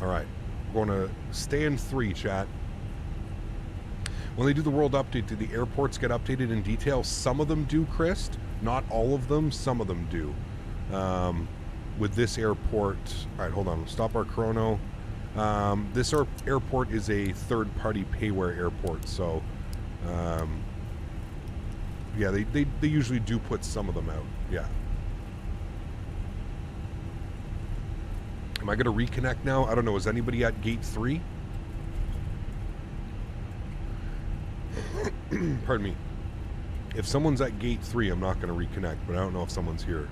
All right. We're going to stay in 3, chat. When they do the world update, do the airports get updated in detail? Some of them do, Chris. Not all of them. Some of them do. with this airport. All right, hold on. Stop our chrono. This airport is a third-party payware airport, so yeah, they usually do put some of them out. Yeah. Am I going to reconnect now? I don't know. Is anybody at gate 3? Pardon me. If someone's at gate 3, I'm not going to reconnect, but I don't know if someone's here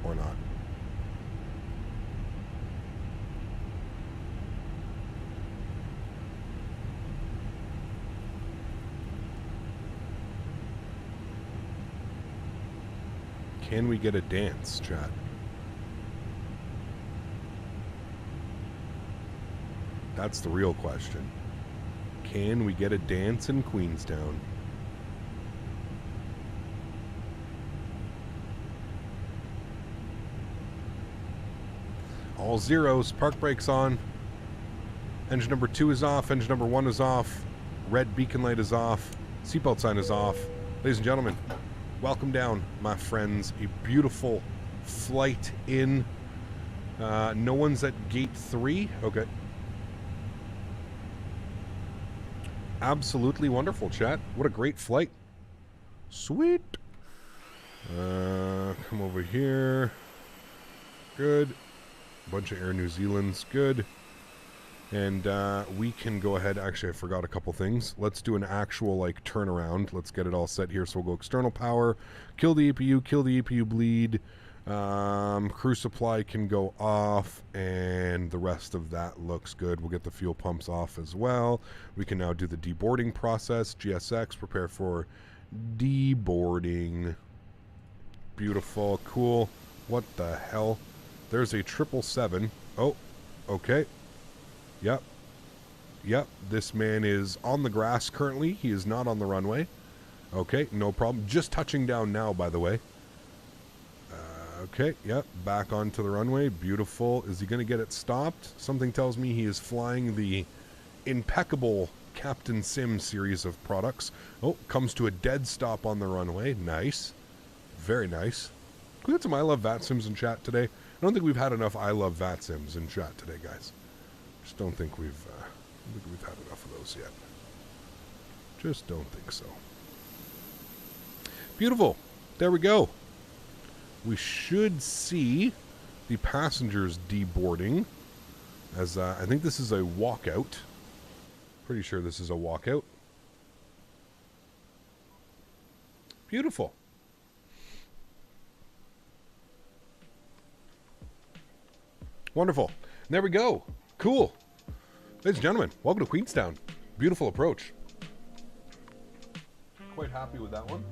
or not. Can we get a dance, chat? That's the real question. Can we get a dance in Queenstown? All zeros. Park brakes on. Engine number 2 is off. Engine number 1 is off. Red beacon light is off. Seatbelt sign is off. Ladies and gentlemen, welcome down, my friends. A beautiful flight in. No one's at gate 3. Okay. Absolutely wonderful, chat. What a great flight. Sweet. Come over here. Good. Bunch of Air New Zealand's good. And we can go ahead. Actually, I forgot a couple things. Let's do an actual like turnaround. Let's get it all set here. So we'll go external power, kill the EPU bleed. Crew supply can go off, and the rest of that looks good. We'll get the fuel pumps off as well. We can now do the deboarding process. GSX, prepare for deboarding. Beautiful. Cool. What the hell? There's a 777. Oh, okay. Yep. Yep. This man is on the grass currently. He is not on the runway. Okay, no problem. Just touching down now, by the way. Okay, yep, back onto the runway. Beautiful. Is he going to get it stopped? Something tells me he is flying the impeccable Captain Sim series of products. Oh, comes to a dead stop on the runway. Nice. Very nice. Can we get some I Love VAT Sims in chat today? I don't think we've had enough I Love VAT Sims in chat today, guys. Just don't think we've had enough of those yet. Just don't think so. Beautiful. There we go. We should see the passengers deboarding, as I think this is a walkout. Pretty sure this is a walkout. Beautiful. Wonderful. And there we go. Cool. Ladies and gentlemen, welcome to Queenstown. Beautiful approach. Quite happy with that one.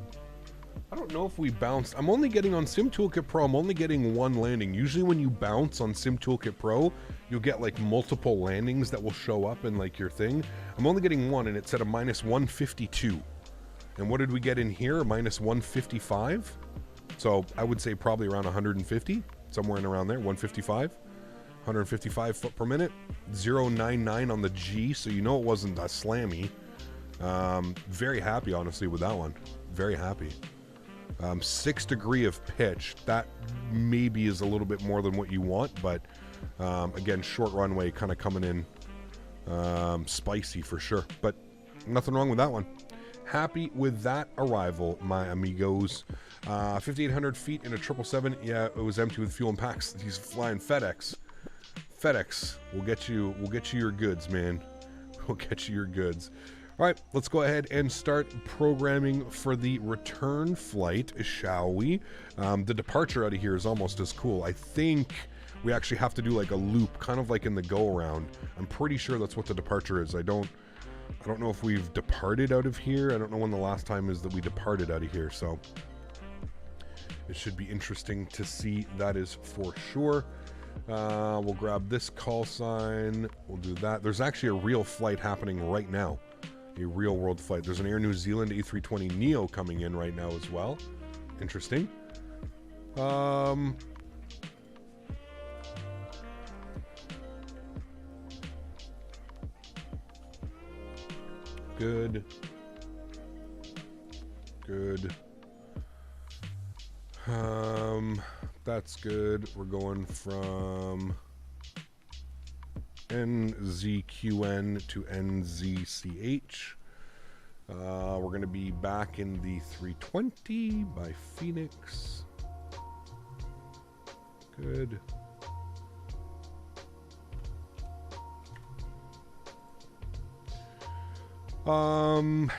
I don't know if we bounced. I'm only getting on Sim Toolkit Pro, I'm only getting one landing. Usually when you bounce on Sim Toolkit Pro, you'll get like multiple landings that will show up in like your thing. I'm only getting one, and it said a -152. And what did we get in here? A -155? So I would say probably around 150, somewhere in around there, 155. 155 foot per minute, 0.99 on the G, so you know it wasn't a slammy. Very happy, honestly, with that one. Very happy. 6 degree of pitch. That maybe is a little bit more than what you want, but again, short runway kind of coming in spicy for sure. But nothing wrong with that one. Happy with that arrival, my amigos. 5,800 feet in a 777. Yeah, it was empty with fuel and packs. He's flying FedEx. FedEx, we'll get you your goods, man. We'll get you your goods. All right, let's go ahead and start programming for the return flight, shall we? The departure out of here is almost as cool. I think we actually have to do like a loop, kind of like in the go-around. I'm pretty sure that's what the departure is. I don't know if we've departed out of here. I don't know when the last time is that we departed out of here, so it should be interesting to see. That is for sure. We'll grab this call sign. We'll do that. There's actually a real flight happening right now. A real world flight. There's an Air New Zealand A320 Neo coming in right now as well. Interesting. Good. Good. That's good. We're going from NZQN to NZCH. We're going to be back in the 320 by Phoenix. Good. Um,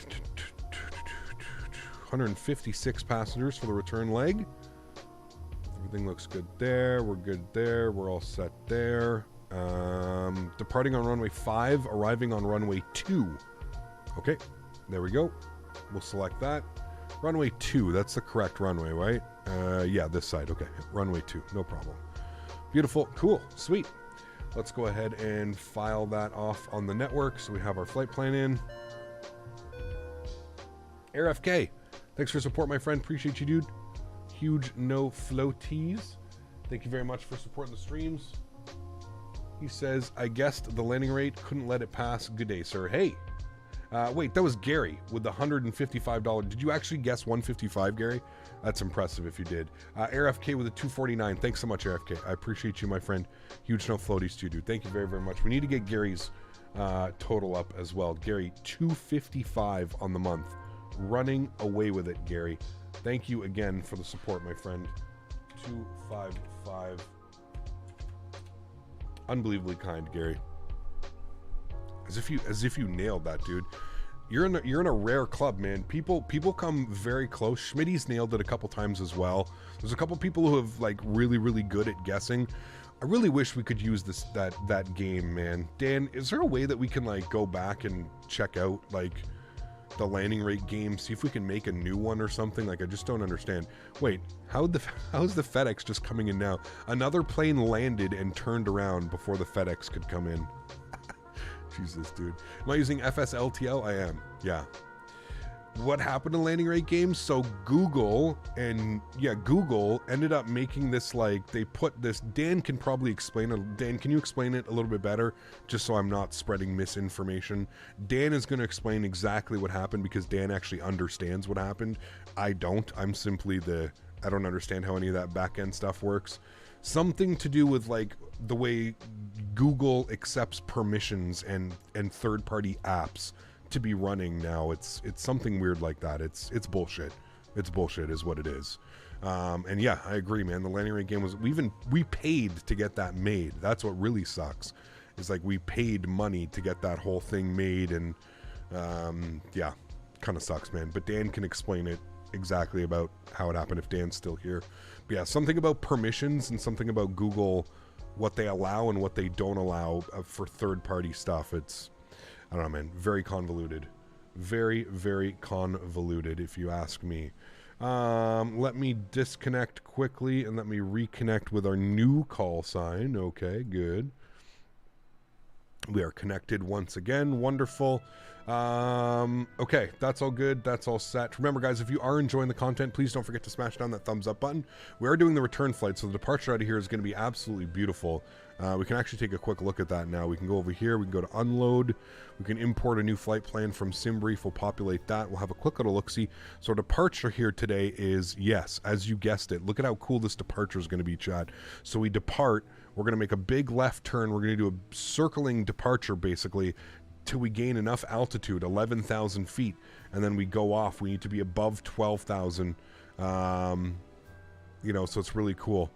156 passengers for the return leg. Everything looks good there. We're good there. We're all set there. Departing on runway 5, arriving on runway 2. Okay, there we go. We'll select that. Runway 2, that's the correct runway, right? Yeah, this side. Okay, runway 2, no problem. Beautiful, cool, sweet. Let's go ahead and file that off on the network so we have our flight plan in. AirFK, thanks for support, my friend. Appreciate you, dude. Huge no floaties. Thank you very much for supporting the streams. He says, I guessed the landing rate, couldn't let it pass. Good day, sir. Hey, wait, that was Gary with the $155. Did you actually guess 155, Gary? That's impressive if you did. AirFK with a 249. Thanks so much, AirFK. I appreciate you, my friend. Huge no floaties to you, dude. Thank you very, very much. We need to get Gary's total up as well. Gary, 255 on the month. Running away with it, Gary. Thank you again for the support, my friend. 255. Unbelievably kind, Gary. As if you nailed that, dude. You're in a rare club, man. People come very close. Smitty's nailed it a couple times as well. There's a couple people who have like really good at guessing. I really wish we could use that game, man. Dan, is there a way that we can like go back and check out like the landing rate game, see if we can make a new one or something? Like, I just don't understand. Wait, how's the FedEx just coming in now? Another plane landed and turned around before the FedEx could come in. Jesus, dude. Am I using FSLTL? I am. Yeah. What happened to landing rate games? So Google ended up making this, like, they put this. Dan can probably explain it. Dan, can you explain it a little bit better, just so I'm not spreading misinformation? Dan is going to explain exactly what happened because Dan actually understands what happened. I don't. I'm simply I don't understand how any of that back end stuff works. Something to do with like the way Google accepts permissions and third-party apps to be running now. It's something weird like that. It's bullshit. It's bullshit is what it is. And yeah, I agree, man. The landing rate game was, we paid to get that made. That's what really sucks. It's like we paid money to get that whole thing made, and yeah, kind of sucks, man. But Dan can explain it exactly about how it happened if Dan's still here. But yeah, something about permissions and something about Google, what they allow and what they don't allow for third-party stuff. It's, I don't know, man, very convoluted. Very convoluted, if you ask me. Let me disconnect quickly and let me reconnect with our new call sign. Okay, good. We are connected once again. Wonderful. Okay, that's all good. That's all set. Remember, guys, if you are enjoying the content, please don't forget to smash down that thumbs up button. We are doing the return flight, so the departure out of here is going to be absolutely beautiful. We can actually take a quick look at that now. We can go over here. We can go to unload. We can import a new flight plan from SimBrief. We'll populate that. We'll have a quick little look-see. So our departure here today is, yes, as you guessed it. Look at how cool this departure is going to be, Chad. So we depart. We're going to make a big left turn. We're going to do a circling departure, basically, till we gain enough altitude, 11,000 feet, and then we go off. We need to be above 12,000, you know, so it's really cool.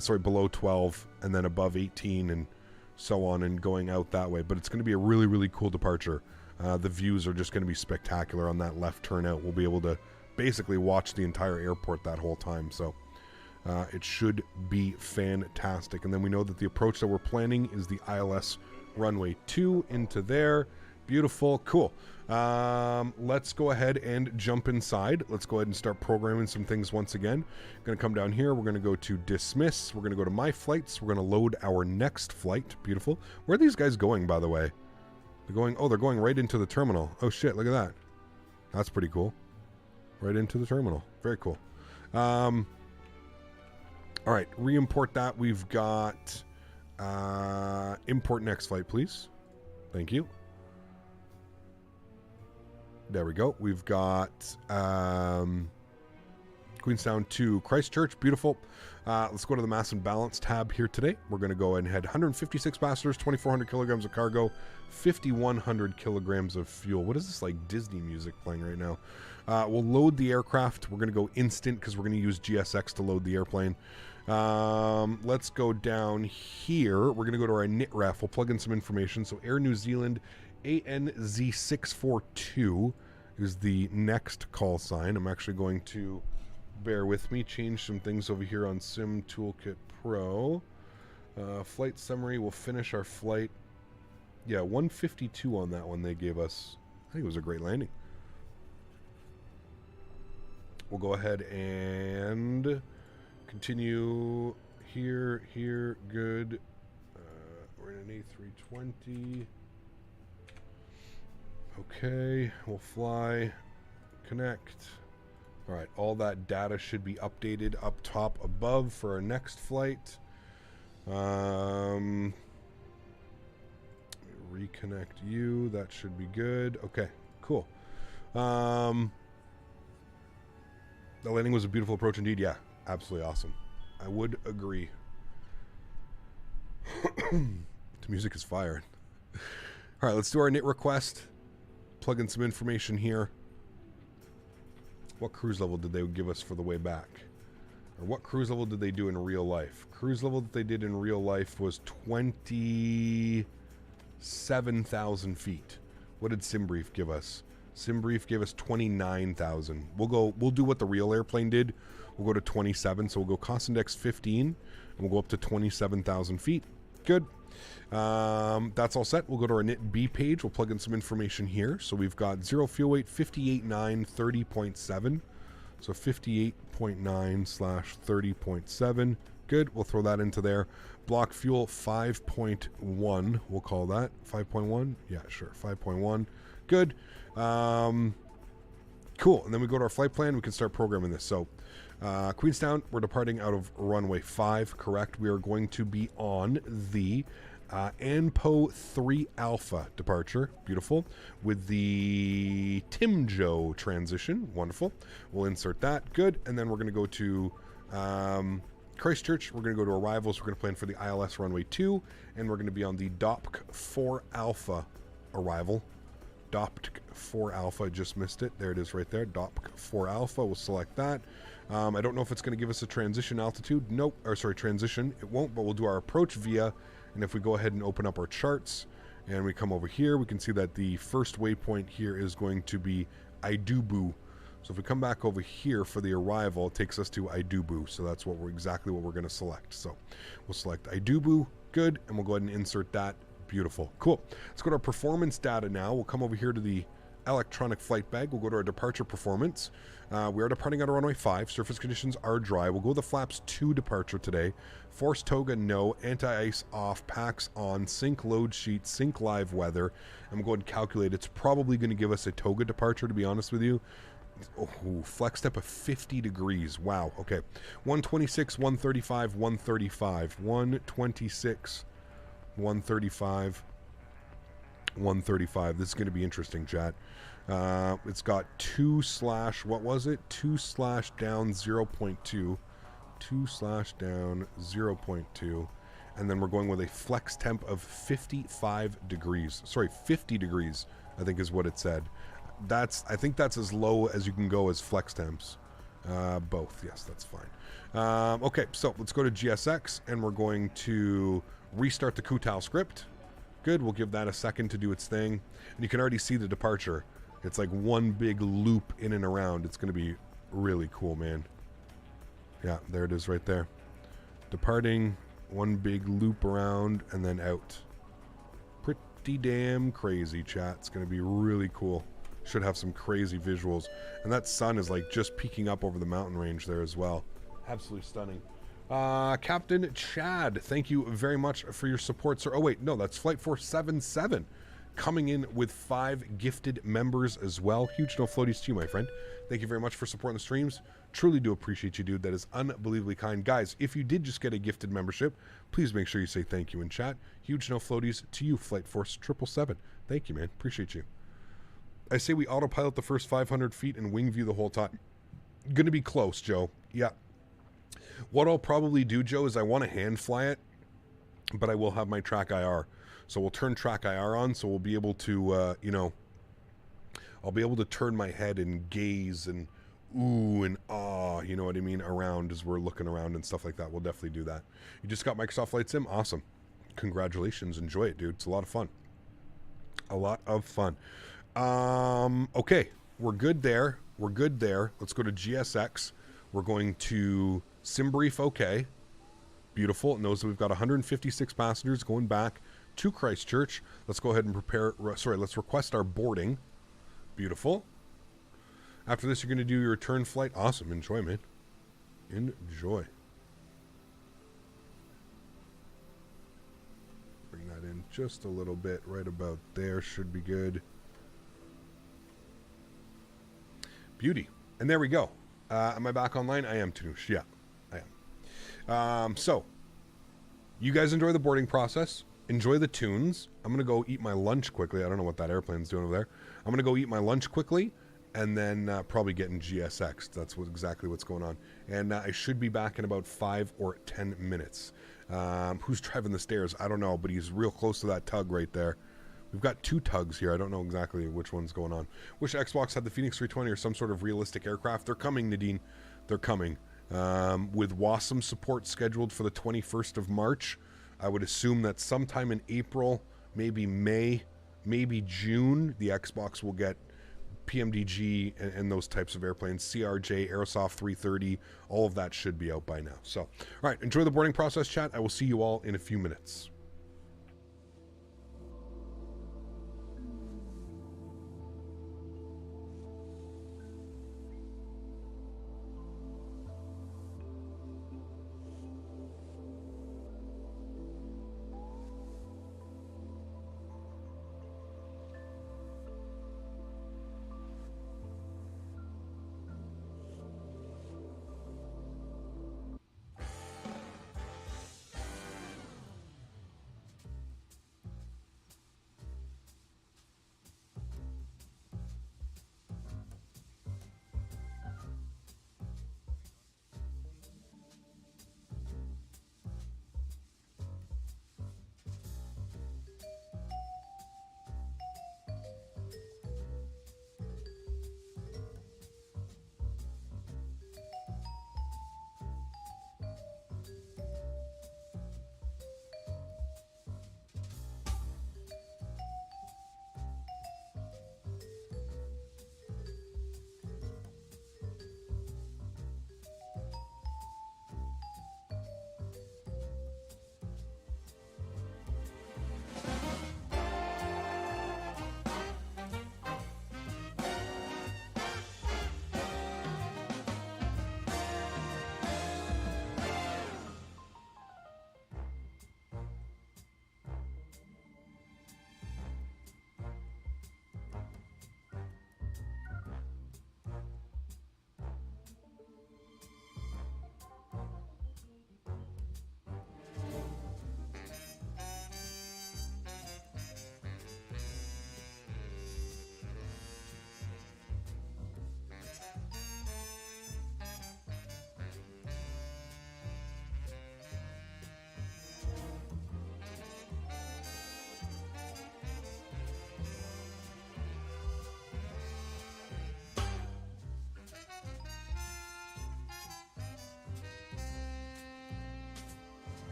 Sorry, below 12, and then above 18, and so on, and going out that way. But it's going to be a really cool departure. The views are just going to be spectacular on that left turn out. We'll be able to basically watch the entire airport that whole time, so it should be fantastic. And then we know that the approach that we're planning is the ILS runway 2 into there. Beautiful. Cool. Let's go ahead and jump inside. Let's go ahead and start programming some things once again. Going to come down here. We're going to go to dismiss. We're going to go to my flights. We're going to load our next flight. Beautiful. Where are these guys going, by the way? They're going right into the terminal. Oh shit, look at that. That's pretty cool. Right into the terminal. Very cool. All right, re-import that. We've got import next flight, please. Thank you. There we go. We've got Queenstown to Christchurch. Beautiful. Let's go to the mass and balance tab here today. We're going to go ahead and head 156 passengers, 2,400 kilograms of cargo, 5,100 kilograms of fuel. What is this, like Disney music playing right now? We'll load the aircraft. We're going to go instant because we're going to use GSX to load the airplane. Let's go down here. We're going to go to our NITREF. We'll plug in some information. So Air New Zealand ANZ642 is the next call sign. I'm actually going to, bear with me, change some things over here on Sim Toolkit Pro. Flight summary, we'll finish our flight. Yeah, 152 on that one they gave us. I think it was a great landing. We'll go ahead and continue here, good. We're in an A320. Okay, we'll fly, connect. All right, all that data should be updated up top above for our next flight. Reconnect you, that should be good. Okay, cool. The landing was a beautiful approach indeed. Yeah, absolutely awesome. I would agree. The music is fired. All right, let's do our knit request. Plug in some information here. What cruise level did they give us for the way back? Or what cruise level did they do in real life? Cruise level that they did in real life was 27,000 feet. What did SimBrief give us? SimBrief gave us 29,000. We'll do what the real airplane did. We'll go to 27, so we'll go cost index 15, and we'll go up to 27,000 feet. Good. That's all set. We'll go to our knit B page. We'll plug in some information here. So we've got 0 fuel weight, 58.9, 30.7. So 58.9/30.7. Good. We'll throw that into there. Block fuel 5.1. We'll call that 5.1. Yeah, sure. 5.1. Good. Cool. And then we go to our flight plan. We can start programming this. So Queenstown, we're departing out of runway 5. Correct. We are going to be on the ANPO 3 Alpha departure. Beautiful. With the Timjo transition. Wonderful. We'll insert that. Good. And then we're going to go to Christchurch. We're going to go to arrivals. We're going to plan for the ILS runway 2. And we're going to be on the DOPC 4 Alpha arrival. DOPC 4 Alpha. I just missed it. There it is right there. DOPC 4 Alpha. We'll select that. I don't know if it's going to give us a transition altitude. Nope. Or sorry, transition. It won't, but we'll do our approach via. And if we go ahead and open up our charts and we come over here, we can see that the first waypoint here is going to be Idubu. So if we come back over here for the arrival, it takes us to Idubu. So that's exactly what we're going to select. So we'll select Idubu. Good. And we'll go ahead and insert that. Beautiful. Cool. Let's go to our performance data now. We'll come over here to the electronic flight bag. We'll go to our departure performance. We are departing out of runway 5. Surface conditions are dry. We'll go with the flaps 2 departure today. Force toga, no. Anti-ice off. Packs on. Sync load sheet. Sync live weather. I'm going to calculate. It's probably going to give us a toga departure, to be honest with you. Oh, flex step of 50 degrees. Wow. Okay. 126, 135, 135. 126, 135. 135. This is going to be interesting, chat. It's got 2/ what was it? 2/ down 0.2. 2/ down 0.2. And then we're going with a flex temp of 55 degrees. Sorry, 50 degrees, I think is what it said. I think that's as low as you can go as flex temps. Both. Yes, that's fine. Okay, so let's go to GSX, and we're going to restart the Kutal script. Good. We'll give that a second to do its thing. And you can already see the departure. It's like one big loop in and around. It's going to be really cool, man. Yeah, there it is right there. Departing, one big loop around, and then out. Pretty damn crazy, chat. It's going to be really cool. Should have some crazy visuals. And that sun is like just peeking up over the mountain range there as well. Absolutely stunning. Captain Chad, thank you very much for your support, sir. Oh wait, no, that's Flight 477 coming in with 5 gifted members as well. Huge no floaties to you, my friend. Thank you very much for supporting the streams. Truly do appreciate you, dude. That is unbelievably kind. Guys, if you did just get a gifted membership, please make sure you say thank you in chat. Huge no floaties to you, Flight Force 777. Thank you, man. Appreciate you. I say we autopilot the first 500 feet and wing view the whole time. Going to be close, Joe. Yeah. What I'll probably do, Joe, is I want to hand fly it, but I will have my track IR. So we'll turn track IR on, so we'll be able to, I'll be able to turn my head and gaze and ooh and ah, you know what I mean, around as we're looking around and stuff like that. We'll definitely do that. You just got Microsoft Flight Sim? Awesome. Congratulations. Enjoy it, dude. It's a lot of fun. A lot of fun. Okay. We're good there. We're good there. Let's go to GSX. We're going to sim brief. Okay. Beautiful. It knows that we've got 156 passengers going back to Christchurch. Let's go ahead and let's request our boarding. Beautiful. After this, you're going to do your return flight. Awesome. Enjoy, man. Enjoy. Bring that in just a little bit. Right about there. Should be good. Beauty. And there we go. Am I back online? I am, Tanush. Yeah, I am. So, you guys enjoy the boarding process. Enjoy the tunes. I'm going to go eat my lunch quickly. I don't know what that airplane's doing over there. I'm going to go eat my lunch quickly and then probably get in GSX. That's exactly what's going on. And I should be back in about 5 or 10 minutes. Who's driving the stairs? I don't know, but he's real close to that tug right there. We've got 2 tugs here. I don't know exactly which one's going on. Wish Xbox had the Phoenix 320 or some sort of realistic aircraft. They're coming, Nadine. They're coming. With WASM support scheduled for the 21st of March, I would assume that sometime in April, maybe May, maybe June, the Xbox will get PMDG and those types of airplanes. CRJ, Aerosoft 330, all of that should be out by now. So, all right, enjoy the boarding process, chat. I will see you all in a few minutes.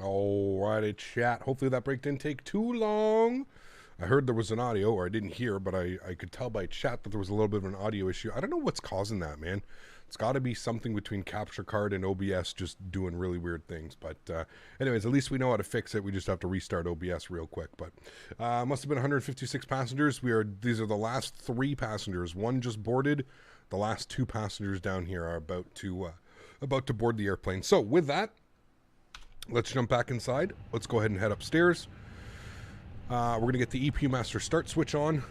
Alrighty, chat. Hopefully that break didn't take too long. I heard there was an audio, or I didn't hear, but I could tell by chat that there was a little bit of an audio issue. I don't know what's causing that, man. It's got to be something between capture card and OBS just doing really weird things. But anyways, at least we know how to fix it. We just have to restart OBS real quick. But must have been 156 passengers. These are the last 3 passengers. One just boarded. The last 2 passengers down here are about to board the airplane. So with that, let's jump back inside. Let's go ahead and head upstairs. We're going to get the EPU master start switch on.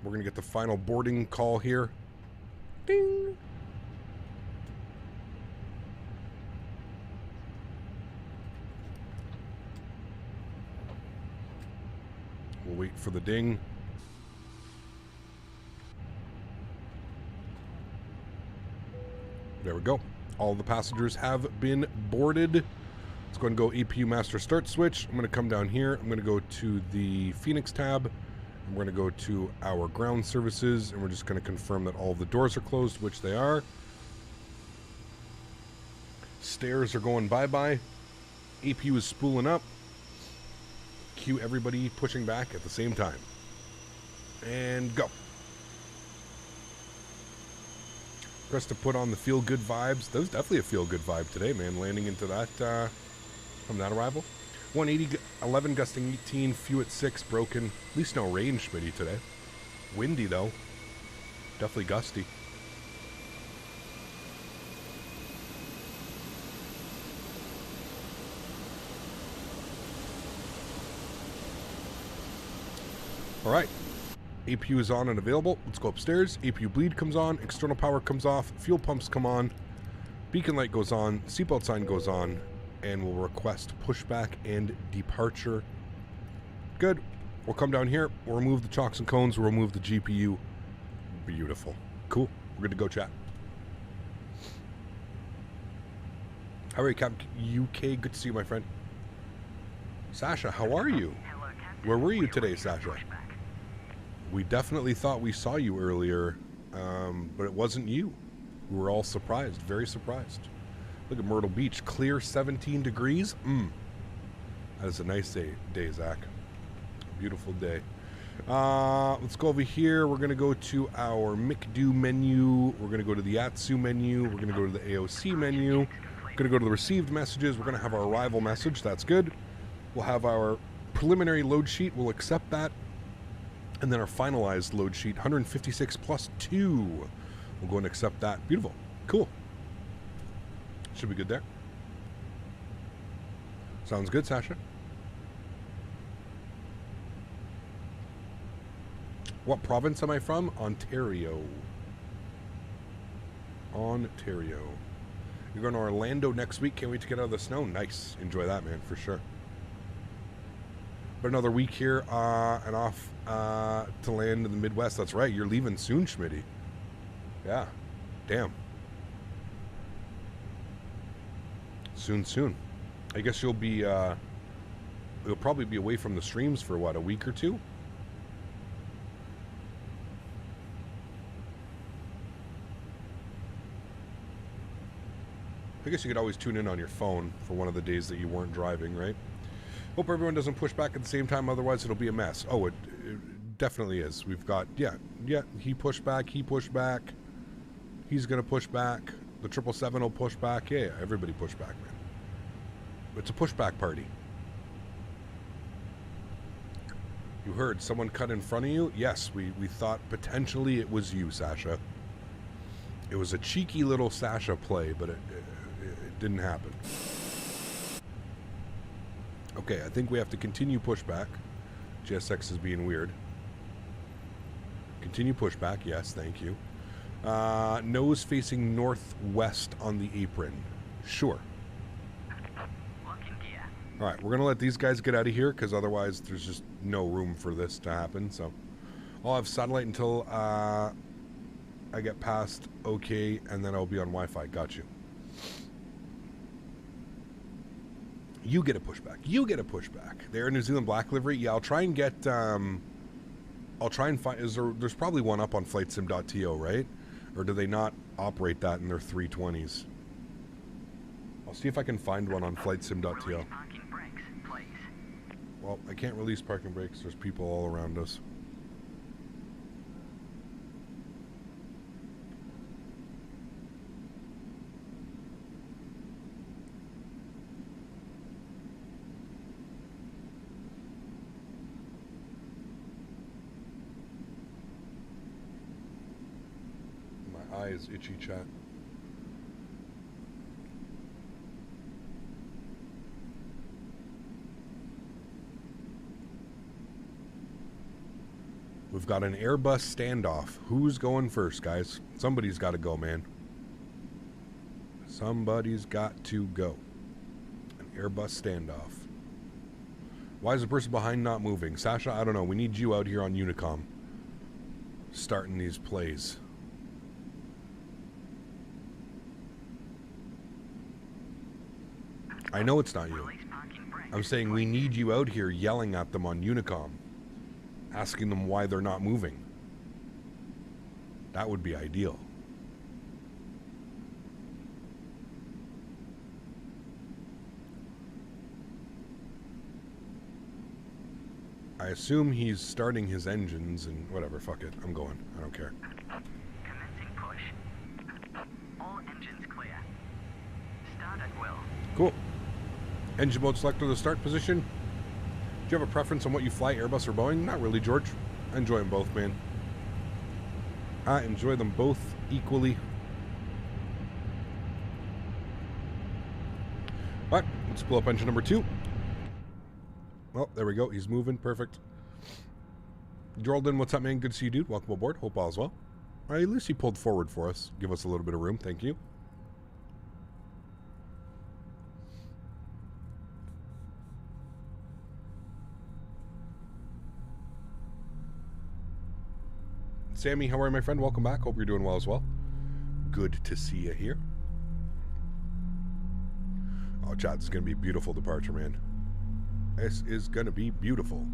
We're going to get the final boarding call here. Ding! We'll wait for the ding. There we go. All the passengers have been boarded. Let's go ahead and go EPU master start switch. I'm going to come down here. I'm going to go to the Phoenix tab. And we're going to go to our ground services. And we're just going to confirm that all the doors are closed, which they are. Stairs are going bye-bye. EPU is spooling up. Cue everybody pushing back at the same time. And go. Press to put on the feel-good vibes. That was definitely a feel-good vibe today, man. Landing into that, from that arrival. 180, 11 gusting 18, few at 6, broken. At least no rain, Smitty, today. Windy, though. Definitely gusty. All right. APU is on and available. Let's go upstairs. APU bleed comes on. External power comes off. Fuel pumps come on. Beacon light goes on. Seatbelt sign goes on. And we'll request pushback and departure. Good. We'll come down here. We'll remove the chocks and cones. We'll remove the GPU. Beautiful. Cool. We're good to go, chat. How are you, Captain UK? Good to see you, my friend. Sasha, how are you? Where were you today, Sasha? We definitely thought we saw you earlier, but it wasn't you. We were all surprised, very surprised. Look at Myrtle Beach, clear 17 degrees. That is a nice day, Zach. Beautiful day. Let's go over here. We're going to go to our McDo menu. We're going to go to the AtSiu menu. We're going to go to the AOC menu. We're going to go to the received messages. We're going to have our arrival message. That's good. We'll have our preliminary load sheet. We'll accept that. And then our finalized load sheet, 156 plus 2. We'll go and accept that. Beautiful. Cool. Should be good there. Sounds good, Sasha. What province am I from? Ontario. Ontario. You're going to Orlando next week. Can't wait to get out of the snow. Nice. Enjoy that, man, for sure. But another week here and off to land in the Midwest. That's right. You're leaving soon, Smitty. Yeah. Damn. Soon. I guess you'll be, you'll probably be away from the streams for, what, a week or 2? I guess you could always tune in on your phone for one of the days that you weren't driving, right? Hope everyone doesn't push back at the same time, otherwise it'll be a mess. Oh, it definitely is. We've got, yeah, he pushed back, he's going to push back, the 777 will push back, yeah, everybody push back, man. It's a pushback party. You heard someone cut in front of you? Yes, we thought potentially it was you, Sasha. It was a cheeky little Sasha play, but it didn't happen. Okay, I think we have to continue pushback. GSX is being weird. Continue pushback. Yes, thank you. Nose facing northwest on the apron. Sure. All right, we're going to let these guys get out of here because otherwise there's just no room for this to happen. So I'll have satellite until I get past OK, and then I'll be on Wi-Fi. Got you. You get a pushback. You get a pushback. They're in New Zealand black livery. Yeah, I'll try and get, I'll try and find, there's probably one up on flightsim.to, right? Or do they not operate that in their 320s? I'll see if I can find one on flightsim.tl. Release parking brakes, please. Well, I can't release parking brakes. There's people all around us. My eye is itchy, chat. We've got an Airbus standoff. Who's going first, guys? Somebody's got to go, man. Somebody's got to go. An Airbus standoff. Why is the person behind not moving? Sasha, I don't know. We need you out here on Unicom. Starting these plays. I know it's not you. I'm saying we need you out here yelling at them on Unicom. Asking them why they're not moving. That would be ideal. I assume he's starting his engines and whatever, fuck it. I'm going. I don't care. Commencing push. All engines clear. Start at will. Cool. Engine mode selector, the start position. Do you have a preference on what you fly, Airbus or Boeing? Not really, George. I enjoy them both, man. I enjoy them both equally. But let's pull up engine number 2. Well, there we go. He's moving. Perfect. Jordan, what's up, man? Good to see you, dude. Welcome aboard. Hope all is well. All right, at least he pulled forward for us. Give us a little bit of room. Thank you. Sammy, how are you, my friend? Welcome back. Hope you're doing well as well. Good to see you here. Oh, chat, this is going to be a beautiful departure, man. This is going to be beautiful.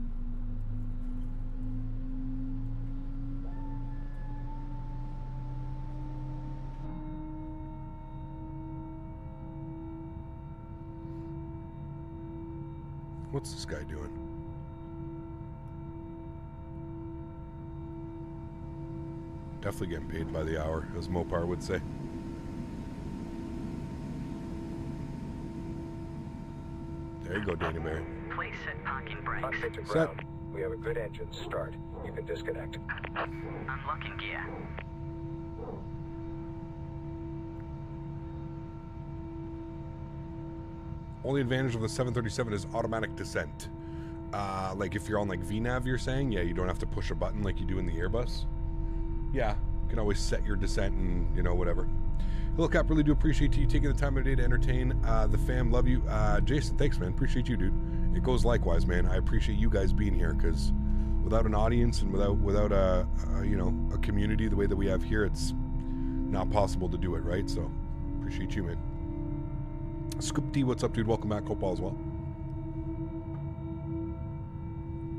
What's this guy doing? Definitely getting paid by the hour, as Mopar would say. There you go, Danny Bear. Please set parking brakes. Unfit to Set. ground. We have a good engine. Start. You can disconnect. Unlocking gear. Only advantage of the 737 is automatic descent. Like if you're on like VNAV, you're saying, yeah, you don't have to push a button like you do in the Airbus. Yeah, you can always set your descent and, you know, whatever. Hello, Cap, really do appreciate you taking the time of the day to entertain the fam. Love you. Jason, thanks, man. Appreciate you, dude. It goes likewise, man. I appreciate you guys being here, because without an audience and without a you know, a community the way that we have here, it's not possible to do it, right? So, appreciate you, man. Scoop D, what's up, dude? Welcome back. Hope all is well.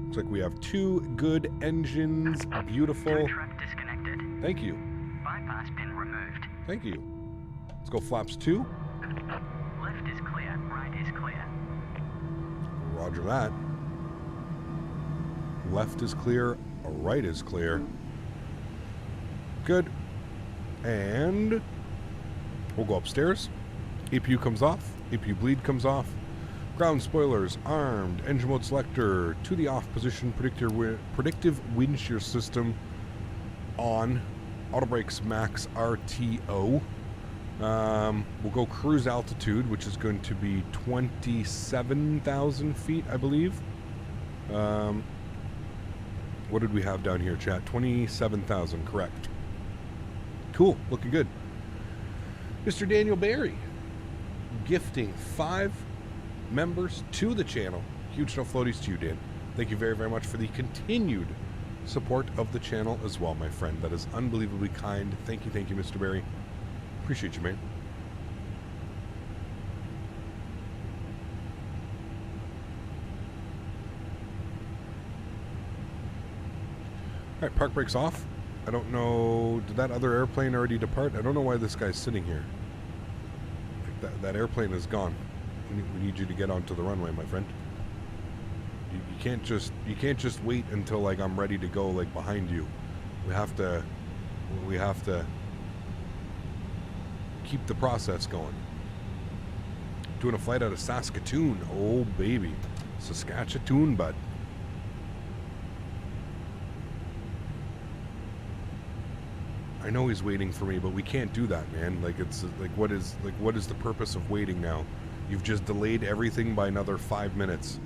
Looks like we have 2 good engines. Beautiful. Turn truck disconnected. Thank you. Bypass pin removed. Thank you. Let's go flaps 2. Left is clear. Right is clear. Roger that. Left is clear. Right is clear. Good. And we'll go upstairs. APU comes off. APU bleed comes off. Ground spoilers armed. Engine mode selector to the off position. Predictive wind shear system on. Auto brakes max RTO. We'll go cruise altitude, which is going to be 27,000 feet, I believe. What did we have down here, chat? 27,000, correct. Cool, looking good. Mr. Daniel Barry, gifting 5 members to the channel. Huge no floaties to you, Dan. Thank you very, very much for the continued support of the channel as well, my friend. That is unbelievably kind. Thank you, Mr. Barry. Appreciate you, man. All right, park brakes off. I don't know, did that other airplane already depart? I don't know why this guy's sitting here. I That airplane is gone. We need you to get onto the runway, my friend. You can't just wait until like I'm ready to go like behind you. We have to keep the process going. Doing a flight out of Saskatoon. Oh baby, Saskatchewan, bud. I know he's waiting for me, but we can't do that, man. Like, it's like, what is the purpose of waiting now? You've just delayed everything by another 5 minutes.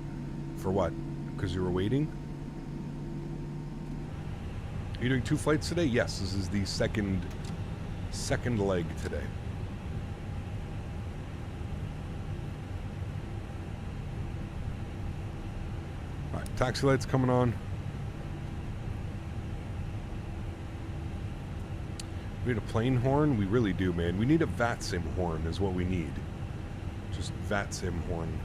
For what? Because you were waiting? Are you doing 2 flights today? Yes, this is the second leg today. All right, taxi lights coming on. We need a plane horn? We really do, man. We need a VATSIM horn is what we need. Just VATSIM horn.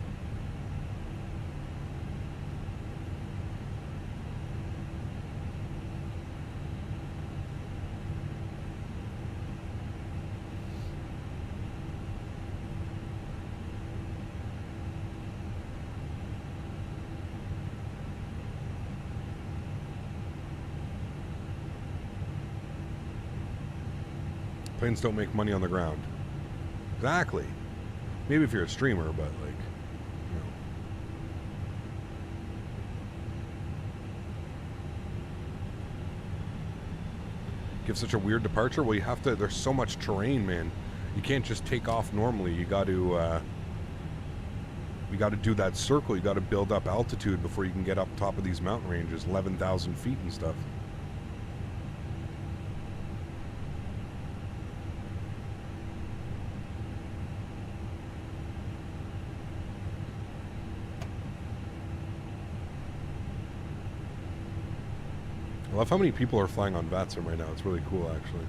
Planes don't make money on the ground. Exactly. Maybe if you're a streamer, but like, you know. Give such a weird departure? Well, you have to, there's so much terrain, man. You can't just take off normally. You got to do that circle. You got to build up altitude before you can get up top of these mountain ranges, 11,000 feet and stuff. I love how many people are flying on VATSIM right now. It's really cool, actually.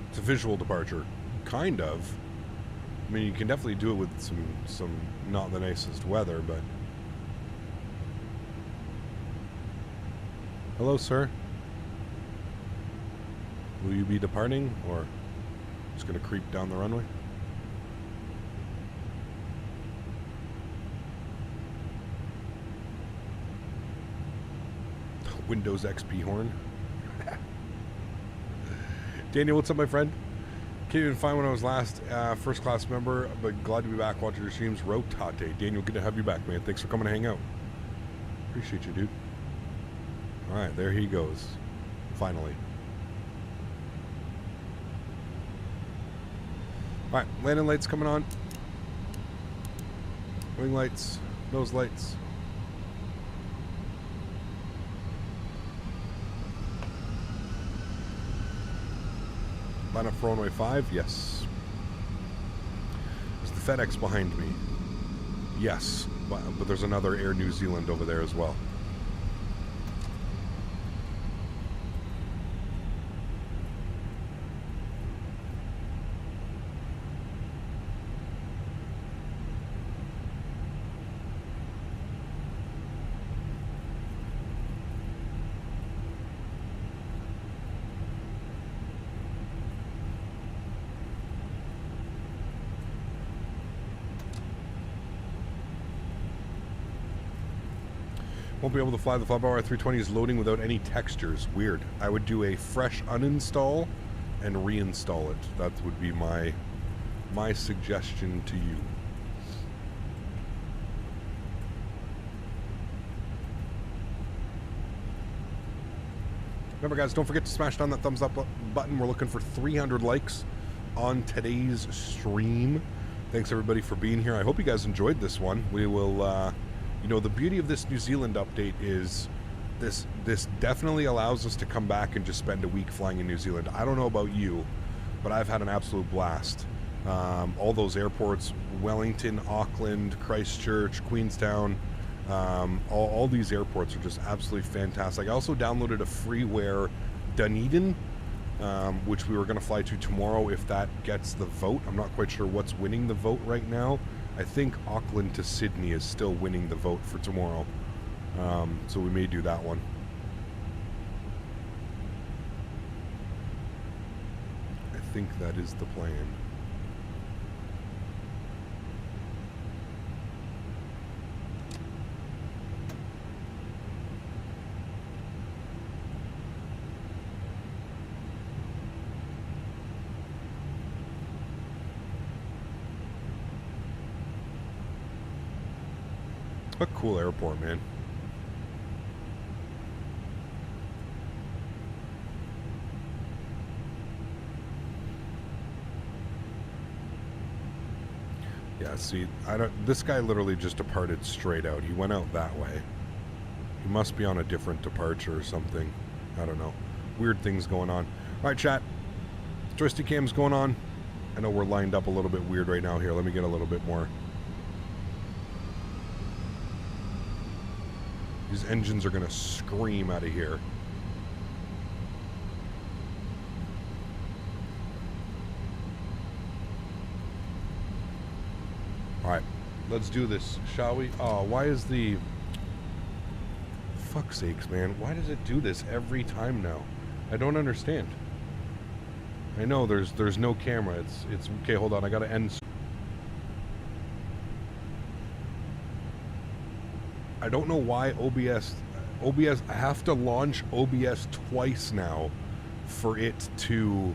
It's a visual departure, kind of. I mean, you can definitely do it with some not the nicest weather, but... Hello, sir. Will you be departing, or just gonna creep down the runway? Windows XP horn. Daniel, what's up, my friend? Can't even find when I was last first class member, but glad to be back watching your streams. Rotate. Daniel, good to have you back, man. Thanks for coming to hang out. Appreciate you, dude. All right, there he goes. Finally. All right, landing lights coming on. Wing lights, nose lights. Line up for runway 5, yes. There's the FedEx behind me. Yes, but there's another Air New Zealand over there as well. Won't be able to fly the Flybauer A320 is loading without any textures. Weird. I would do a fresh uninstall and reinstall it. That would be my suggestion to you. Remember, guys, don't forget to smash down that thumbs up button. We're looking for 300 likes on today's stream. Thanks, everybody, for being here. I hope you guys enjoyed this one. We will... you know, the beauty of this New Zealand update is this definitely allows us to come back and just spend a week flying in New Zealand. I don't know about you, but I've had an absolute blast. All those airports, Wellington, Auckland, Christchurch, Queenstown, all these airports are just absolutely fantastic. I also downloaded a freeware Dunedin, which we were going to fly to tomorrow if that gets the vote. I'm not quite sure what's winning the vote right now. I think Auckland to Sydney is still winning the vote for tomorrow. So we may do that one. I think that is the plan. What a cool airport, man. Yeah, see, this guy literally just departed straight out. He went out that way. He must be on a different departure or something. I don't know. Weird things going on. All right, chat. Joystick cam's going on. I know we're lined up a little bit weird right now here. Let me get a little bit more. These engines are going to scream out of here. Alright, let's do this, shall we? Oh, why is the... Fuck's sakes, man. Why does it do this every time now? I don't understand. I know there's no camera. It's okay, hold on. I got to end... I don't know why OBS, I have to launch OBS twice now for it to,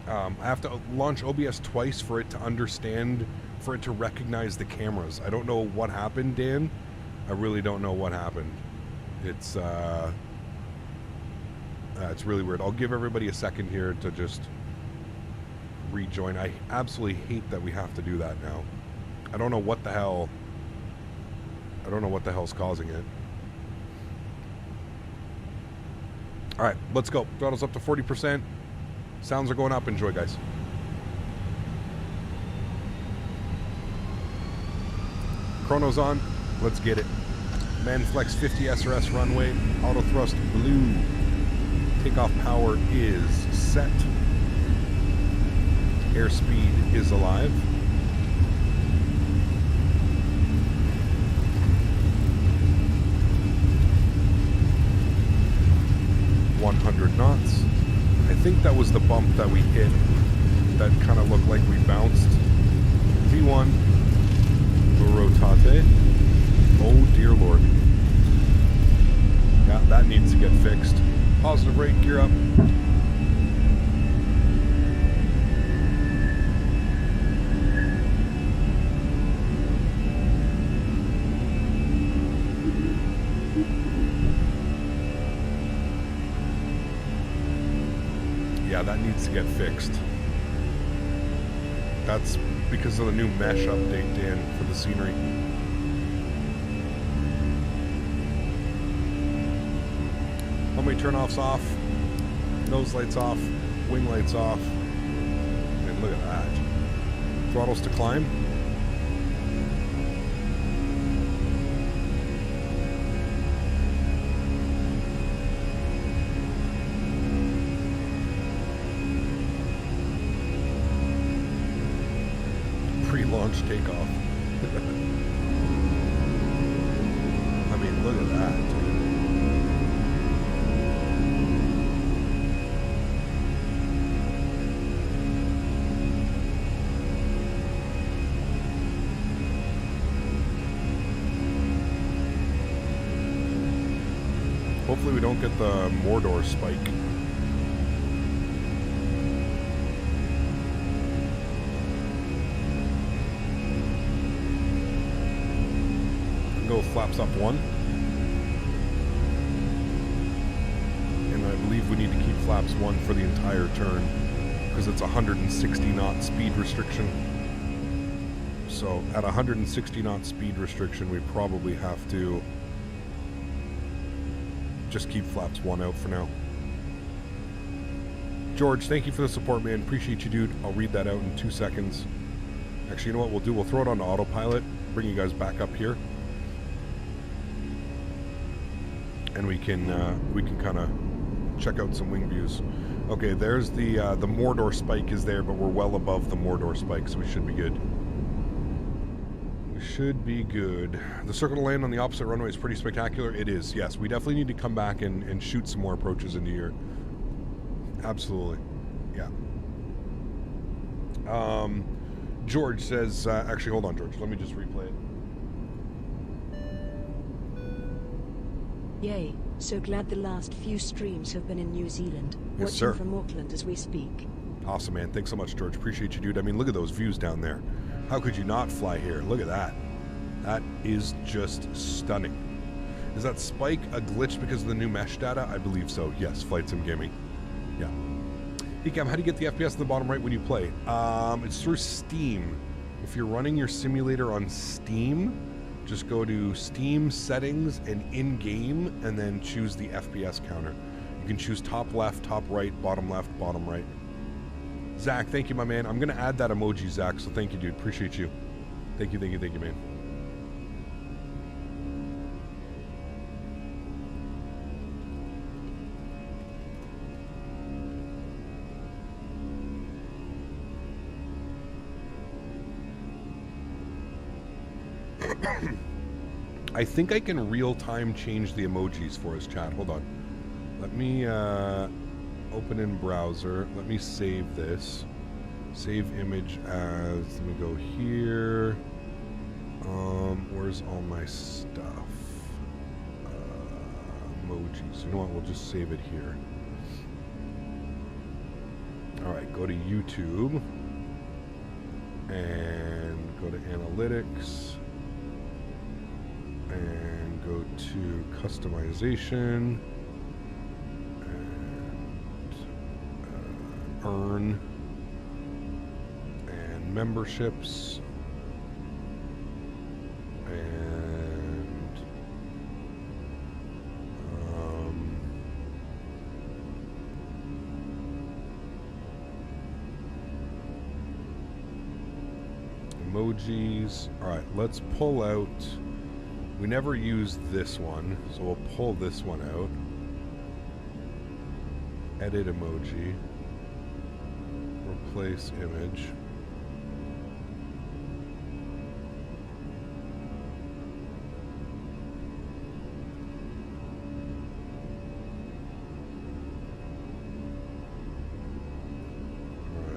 I have to launch OBS twice for it to understand, for it to recognize the cameras. I don't know what happened, Dan. I really don't know what happened. It's really weird. I'll give everybody a second here to just rejoin. I absolutely hate that we have to do that now. I don't know what the hell... I don't know what the hell's causing it. Alright, let's go. Throttle's up to 40%. Sounds are going up. Enjoy, guys. Chrono's on. Let's get it. Manflex 50 SRS runway. Auto thrust blue. Takeoff power is set. Airspeed is alive. 100 knots. I think that was the bump that we hit that kind of looked like we bounced. V1 rotate. Oh dear lord. Yeah, that needs to get fixed. Positive rate, gear up. Yeah, that needs to get fixed. That's because of the new mesh update, Dan, for the scenery. How many turn-offs off? Nose lights off. Wing lights off. And look at that. Throttles to climb. Pre-launch takeoff. I mean, look at that, dude. Hopefully we don't get the Mordor spike. Go flaps up 1. And I believe we need to keep flaps 1 for the entire turn because it's 160 knot speed restriction. So at 160 knot speed restriction, we probably have to just keep flaps 1 out for now. George, thank you for the support, man. Appreciate you, dude. I'll read that out in 2 seconds. Actually, you know what we'll do? We'll throw it on autopilot, bring you guys back up here, and we can kind of check out some wing views. Okay, there's the Mordor spike is there, but we're well above the Mordor spike, so we should be good. We should be good. The circle to land on the opposite runway is pretty spectacular. It is, yes. We definitely need to come back and shoot some more approaches into here. Absolutely. Yeah. George says, actually, hold on, George. Let me just replay it. Yay, so glad the last few streams have been in New Zealand. Yes, Watching sir. from Auckland as we speak. Awesome, man. Thanks so much, George. Appreciate you, dude. I mean, look at those views down there. How could you not fly here? Look at that. That is just stunning. Is that spike a glitch because of the new mesh data? I believe so. Yes, Flight Sim Gaming. Yeah. Hey, Cam, how do you get the FPS in the bottom right when you play? It's through Steam. If you're running your simulator on Steam, just go to Steam settings and in-game, and then choose the FPS counter. You can choose top left, top right, bottom left, bottom right. Zach, thank you, my man. I'm going to add that emoji, Zach, so thank you, dude. Appreciate you. Thank you, man. I think I can real-time change the emojis for us, chat. Hold on. Let me open in browser. Let me save this. Save image as, let me go here. Where's all my stuff? Emojis. You know what? We'll just save it here. Alright, go to YouTube. And go to Analytics. And go to Customization. And Earn. And Memberships. And emojis. Alright, let's pull out. We never used this one, so we'll pull this one out. Edit emoji. Replace image.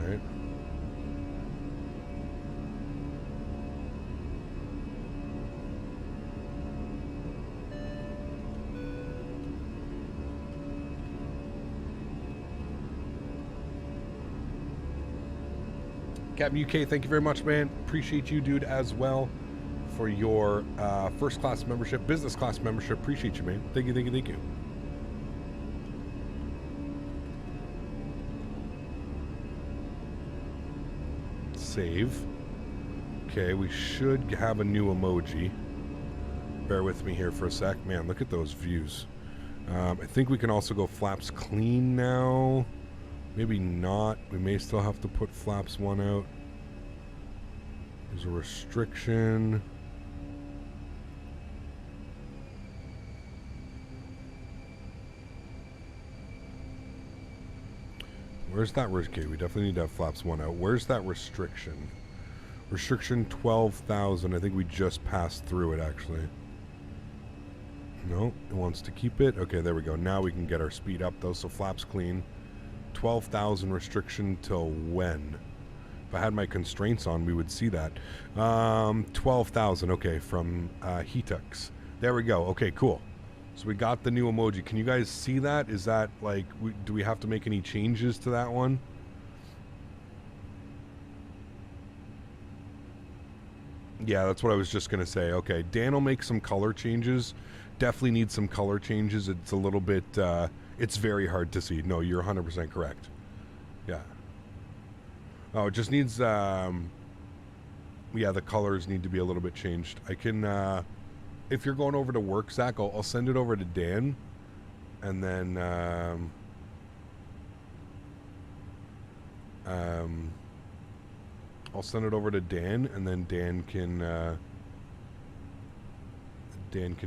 Alright. Captain UK, thank you very much, man. Appreciate you, dude, as well, for your first class membership, business class membership. Appreciate you, man. Thank you, thank you, thank you. Save. Okay, we should have a new emoji. Bear with me here for a sec. Man, look at those views. I think we can also go flaps clean now. Maybe not. We may still have to put flaps 1 out. There's a restriction. Where's that? Okay, we definitely need to have flaps 1 out. Where's that restriction? Restriction 12,000. I think we just passed through it, actually. No, it wants to keep it. Okay, there we go. Now we can get our speed up, though, so flaps clean. 12,000 restriction till when? If I had my constraints on, we would see that. 12,000, okay, from Hetux. There we go. Okay, cool. So we got the new emoji. Can you guys see that? Is that, like, do we have to make any changes to that one? Yeah, that's what I was just going to say. Okay, Dan will make some color changes. Definitely need some color changes. It's a little bit... it's very hard to see. No, you're 100% correct. Yeah. Oh, it just needs, yeah, the colors need to be a little bit changed. I can, if you're going over to work, Zach, I'll send it over to Dan. And then, I'll send it over to Dan, and then Dan can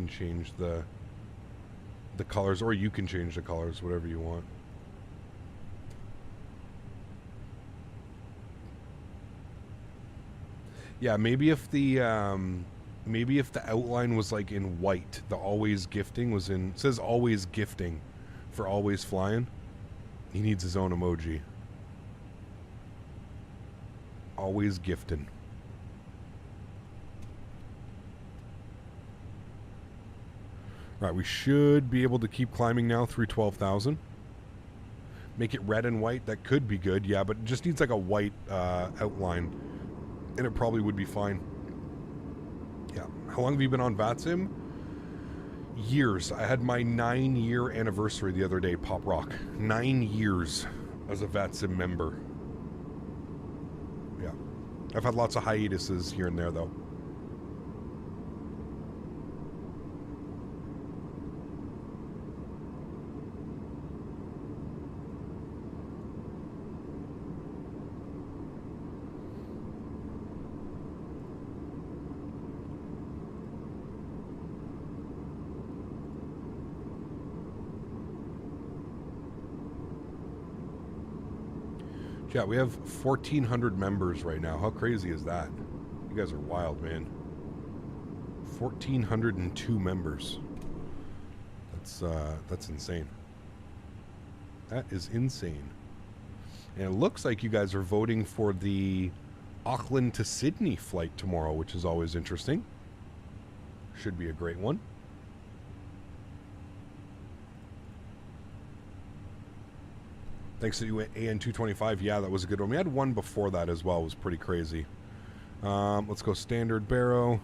change the colors, or you can change the colors, whatever you want. Yeah, maybe if the outline was like in white, the always gifting was in, it says always gifting for always flying. He needs his own emoji. Always gifting. Right, we should be able to keep climbing now through 12,000. Make it red and white, that could be good, yeah, but it just needs like a white outline, and it probably would be fine. Yeah. How long have you been on VATSIM? Years. I had my 9-year anniversary the other day, Pop Rock. 9 years as a VATSIM member. Yeah. I've had lots of hiatuses here and there, though. Yeah, we have 1,400 members right now. How crazy is that? You guys are wild, man. 1,402 members. That's insane. That is insane. And it looks like you guys are voting for the Auckland to Sydney flight tomorrow, which is always interesting. Should be a great one. Thanks to you, AN225. Yeah, that was a good one. We had one before that as well. It was pretty crazy. Let's go standard Barrow.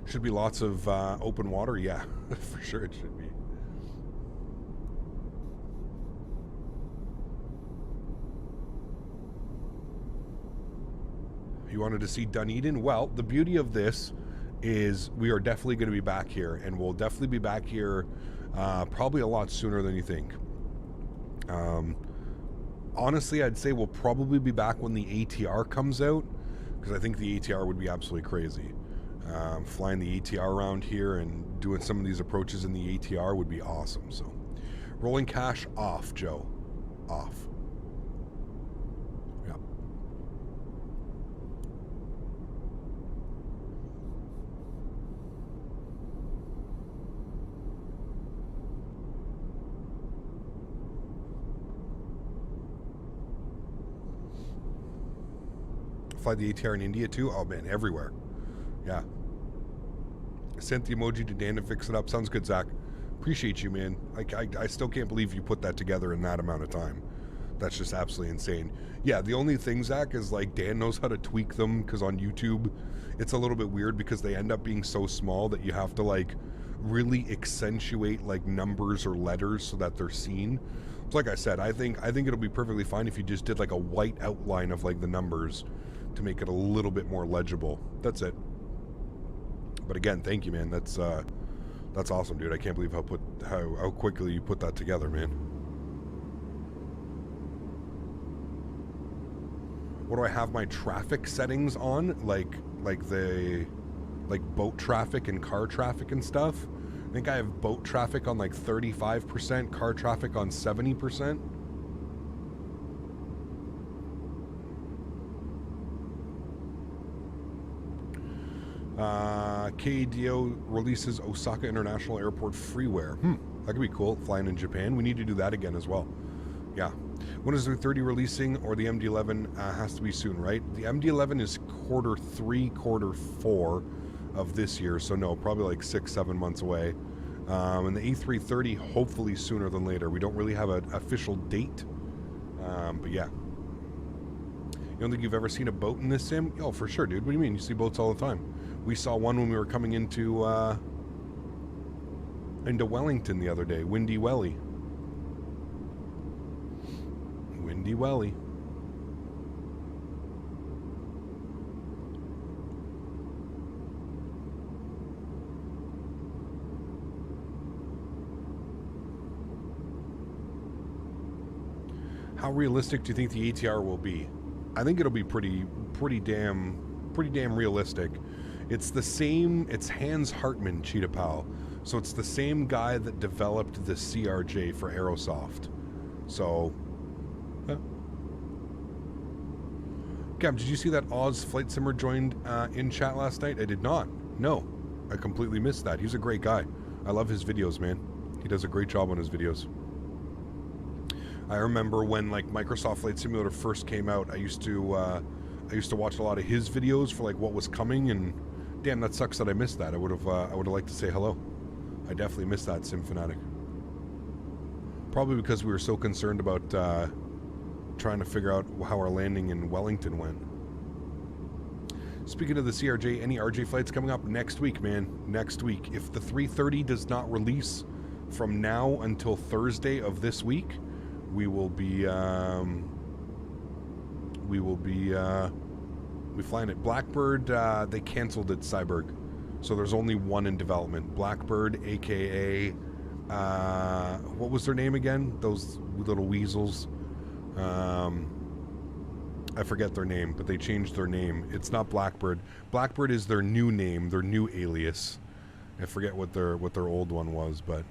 Should be lots of open water. Yeah, for sure it should be. You wanted to see Dunedin? Well, the beauty of this is we are definitely going to be back here, and we'll definitely be back here probably a lot sooner than you think. Honestly, I'd say we'll probably be back when the ATR comes out, because I think the ATR would be absolutely crazy. Flying the ATR around here and doing some of these approaches in the ATR would be awesome. So, rolling cash off, Joe. Off. Yeah. Fly the ATR in India too? Oh man, everywhere. Yeah. Sent the emoji to Dan to fix it up. Sounds good, Zach. Appreciate you, man. I still can't believe you put that together in that amount of time. That's just absolutely insane. Yeah, the only thing, Zach, is like Dan knows how to tweak them, because on YouTube it's a little bit weird because they end up being so small that you have to like really accentuate like numbers or letters so that they're seen. So like I said, I think it'll be perfectly fine if you just did like a white outline of like the numbers to make it a little bit more legible. That's it. But again, thank you, man. That's awesome, dude. I can't believe how quickly you put that together, man. What do I have my traffic settings on? Like boat traffic and car traffic and stuff. I think I have boat traffic on like 35%, car traffic on 70%. KDO releases Osaka International Airport freeware. That could be cool. Flying in Japan. We need to do that again as well. Yeah. When is the 30 releasing, or the MD-11 has to be soon, right? The MD-11 is Q3, Q4 of this year, so no, probably like 6-7 months away. And the A330 hopefully sooner than later. We don't really have an official date, but yeah. You don't think you've ever seen a boat in this sim? Oh, for sure, dude. What do you mean? You see boats all the time. We saw one when we were coming into Wellington the other day. Windy Welly. Windy Welly. How realistic do you think the ATR will be? I think it'll be pretty damn realistic. It's the same. It's Hans Hartmann, Cheetah Pal. So it's the same guy that developed the CRJ for Aerosoft. So, Gab, did you see that Oz Flight Simmer joined in chat last night? I did not. No, I completely missed that. He's a great guy. I love his videos, man. He does a great job on his videos. I remember when like Microsoft Flight Simulator first came out, I used to watch a lot of his videos for like what was coming, and damn, that sucks that I missed that. I would have liked to say hello. I definitely missed that, Sim Fanatic. Probably because we were so concerned about trying to figure out how our landing in Wellington went. Speaking of the CRJ, any RJ flights coming up next week, man? Next week. If the 330 does not release from now until Thursday of this week, we will be flying it. Blackbird, they canceled at Cyberg, so there's only one in development. Blackbird, aka what was their name again? Those little weasels. I forget their name, but they changed their name. It's not Blackbird. Blackbird is their new name, their new alias. I forget what their old one was, but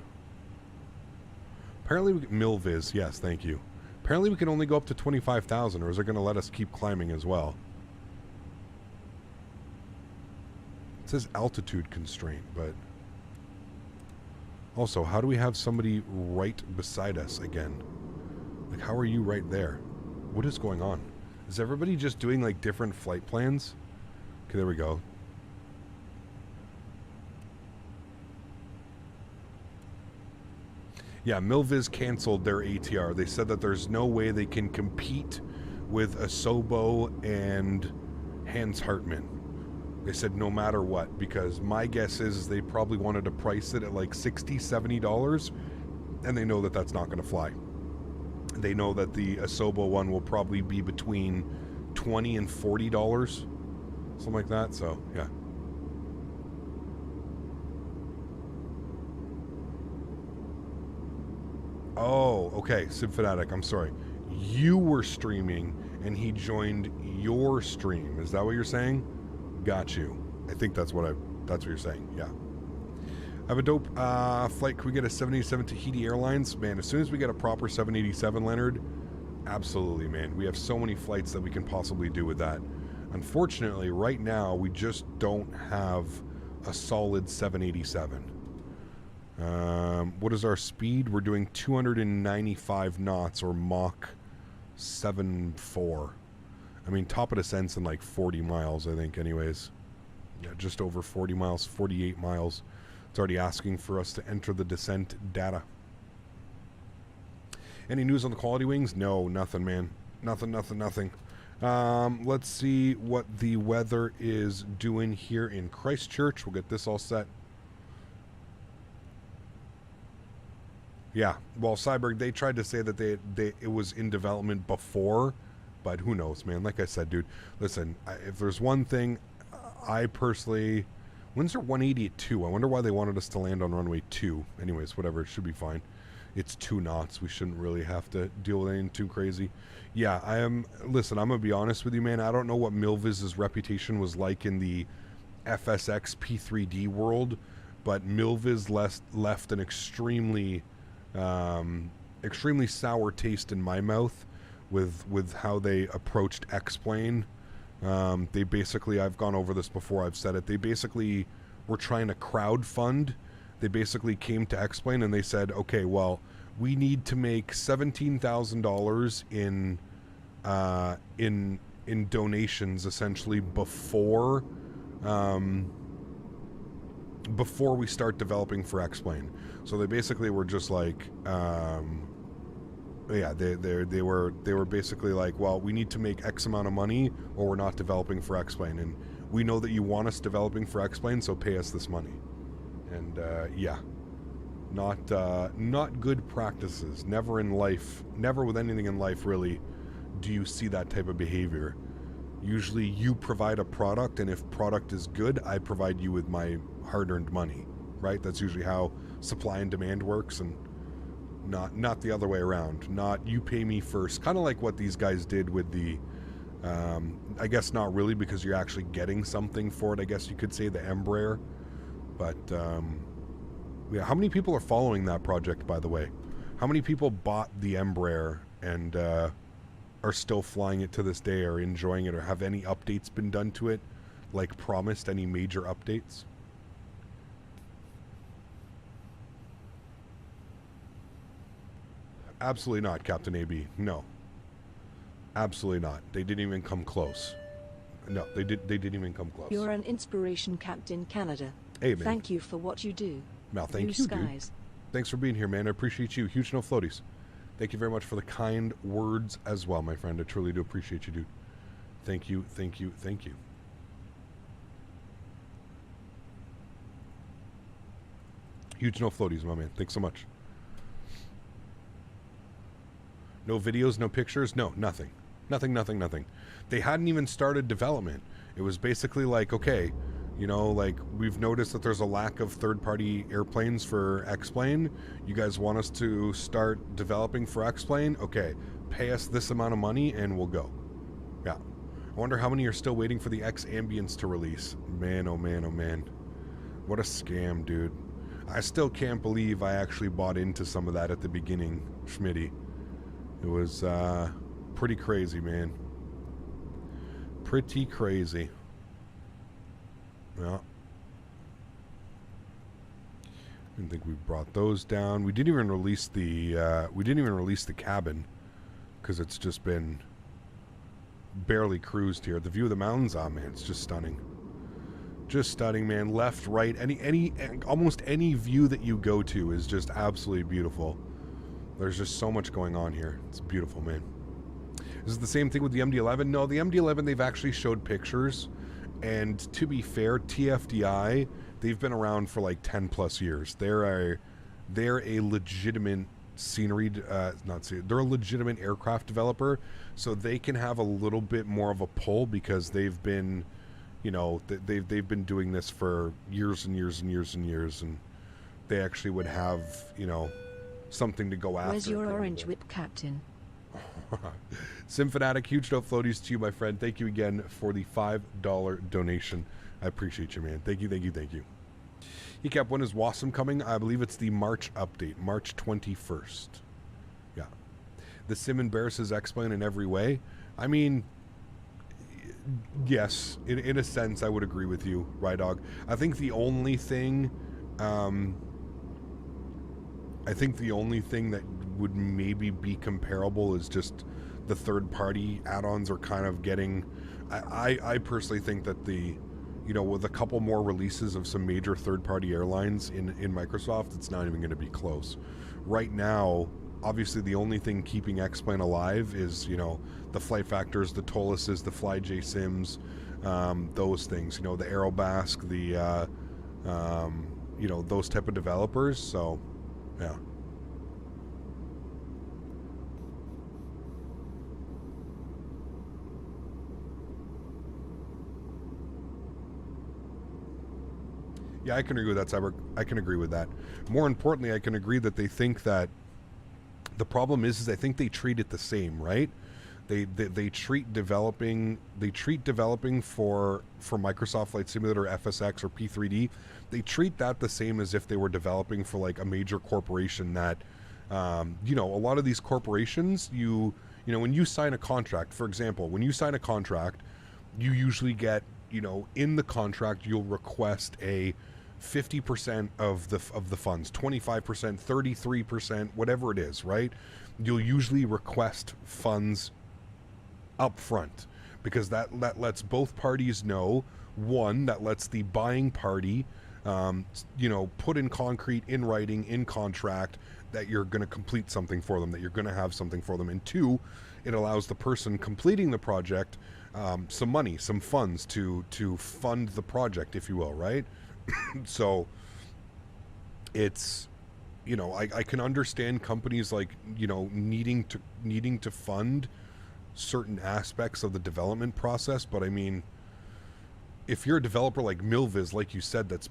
apparently Milviz. Yes, thank you. Apparently we can only go up to 25,000, or is it going to let us keep climbing as well? It says altitude constraint, but also, how do we have somebody right beside us again? Like, how are you right there? What is going on? Is everybody just doing like different flight plans? Okay, there we go. Yeah, Milviz canceled their ATR. They said that there's no way they can compete with Asobo and Hans Hartmann. They said no matter what, because my guess is they probably wanted to price it at like $60, $70, and they know that that's not going to fly. They know that the Asobo one will probably be between $20 and $40, something like that, so yeah. Oh, okay, Symphanatic, I'm sorry. You were streaming, and he joined your stream. Is that what you're saying? Got you. I think that's what you're saying, yeah. I have a dope flight. Can we get a 787 Tahiti Airlines? Man, as soon as we get a proper 787, Leonard, absolutely, man. We have so many flights that we can possibly do with that. Unfortunately, right now, we just don't have a solid 787. What is our speed? We're doing 295 knots, or Mach 7.4. I mean, top of descent's in like 40 miles, I think, anyways. Yeah, just over 40 miles, 48 miles. It's already asking for us to enter the descent data. Any news on the quality wings? No, nothing, man. Nothing. Let's see what the weather is doing here in Christchurch. We'll get this all set. Yeah, well, Cyberg, they tried to say that it was in development before, but who knows, man. Like I said, dude, listen, if there's one thing, I personally... When's there 180 at 2? I wonder why they wanted us to land on runway 2. Anyways, whatever, it should be fine. It's 2 knots. We shouldn't really have to deal with anything too crazy. Yeah, listen, I'm going to be honest with you, man. I don't know what Milviz's reputation was like in the FSX P3D world, but Milviz left an extremely sour taste in my mouth with how they approached X-Plane. They basically, I've gone over this before, I've said it, they basically were trying to crowdfund. They basically came to X-Plane and they said, okay, well, we need to make $17,000 in donations, essentially, before we start developing for X-Plane. So they basically were just like, yeah, they were basically like, well, we need to make X amount of money or we're not developing for X-Plane, and we know that you want us developing for X-Plane, so pay us this money. And yeah, Not good practices. Never in life, never with anything in life really, do you see that type of behavior. Usually you provide a product, and if product is good, I provide you with my hard-earned money, right? That's usually how supply and demand works, and not the other way around. Not you pay me first. Kind of like what these guys did with the, I guess not really, because you're actually getting something for it, I guess you could say, the Embraer. But, yeah, how many people are following that project, by the way? How many people bought the Embraer and are still flying it to this day, or enjoying it, or have any updates been done to it, like promised, any major updates? Absolutely not, Captain AB. No. Absolutely not. They didn't even come close. No, they didn't even come close. You're an inspiration, Captain Canada. Hey, man. Thank you for what you do. Mal, thank Blue you, skies. dude. Thanks for being here, man. I appreciate you. Huge no floaties. Thank you very much for the kind words as well, my friend. I truly do appreciate you, dude. Thank you, thank you, thank you. Huge no floaties, my man. Thanks so much. No videos, no pictures, no, nothing. Nothing. They hadn't even started development. It was basically like, okay, you know, like, we've noticed that there's a lack of third-party airplanes for X-Plane. You guys want us to start developing for X-Plane? Okay, pay us this amount of money and we'll go. Yeah. I wonder how many are still waiting for the X-Ambience to release. Man, oh man, oh man. What a scam, dude. I still can't believe I actually bought into some of that at the beginning, Smitty. It was pretty crazy, man. Pretty crazy. Yeah. I didn't think we brought those down. We didn't even release the cabin because it's just been barely cruised here. The view of the mountains, oh man, it's just stunning. Just stunning, man. Left, right, almost any view that you go to is just absolutely beautiful. There's just so much going on here. It's beautiful, man. Is it the same thing with the MD-11? No, the MD-11, they've actually showed pictures. And to be fair, TFDI, they've been around for like 10 plus years. They're a legitimate they're a legitimate aircraft developer. So they can have a little bit more of a pull because they've been, you know, they've been doing this for years and years and years and years. And they actually would have, you know, something to go after. Where's your orange whip, Captain? Simfanatic, huge no floaties to you, my friend. Thank you again for the $5 donation. I appreciate you, man. Thank you. Ecap, when is Wasm coming? I believe it's the March update, March 21st. Yeah. The sim embarrasses X-Plane in every way. I mean, yes, in a sense, I would agree with you, Rydog. I think the only thing that would maybe be comparable is just the third-party add-ons are kind of getting... I personally think that with a couple more releases of some major third-party airlines in Microsoft, it's not even going to be close. Right now, obviously the only thing keeping X-Plane alive is, you know, the Flight Factors, the Toluses, the FlyJ Sims, those things, you know, the Aerobasque, the, you know, those type of developers, so, yeah. Yeah, I can agree with that, Cyber. I can agree with that. More importantly, I can agree that they think that the problem is I think they treat it the same, right? They treat developing for Microsoft Flight Simulator, FSX, or P3D. They treat that the same as if they were developing for like a major corporation that, you know, a lot of these corporations, you know, when you sign a contract, for example, when you sign a contract, you usually get, you know, in the contract, you'll request a 50% of the funds, 25%, 33%, whatever it is, right? You'll usually request funds up front because that lets both parties know, one, that lets the buying party, you know, put in concrete, in writing, in contract that you're going to complete something for them, that you're going to have something for them. And two, it allows the person completing the project some money, some funds to fund the project, if you will, right? So it's you know, I can understand companies like, you know, needing to fund certain aspects of the development process, but I mean, if you're a developer like Milviz, like you said, that's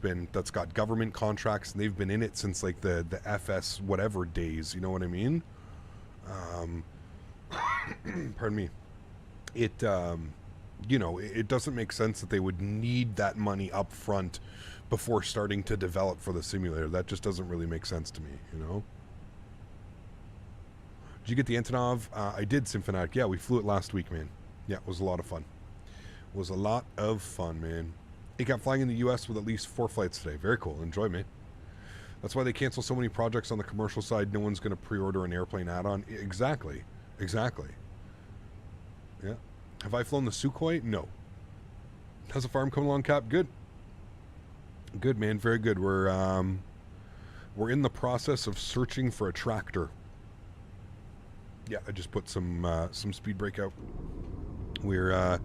got government contracts and they've been in it since like the FS whatever days, you know what I mean? Pardon me. It you know, it doesn't make sense that they would need that money up front before starting to develop for the simulator. That just doesn't really make sense to me, you know? Did you get the Antonov? I did, Symphonic. Yeah, we flew it last week, man. Yeah, it was a lot of fun. Was a lot of fun, man. He got flying in the U.S. with at least 4 flights today. Very cool. Enjoy, man. That's why they cancel so many projects on the commercial side. No one's going to pre-order an airplane add-on. Exactly. Exactly. Yeah. Have I flown the Sukhoi? No. How's the farm coming along, Cap? Good. Good, man. Very good. We're in the process of searching for a tractor. Yeah, I just put some speed brake out. We're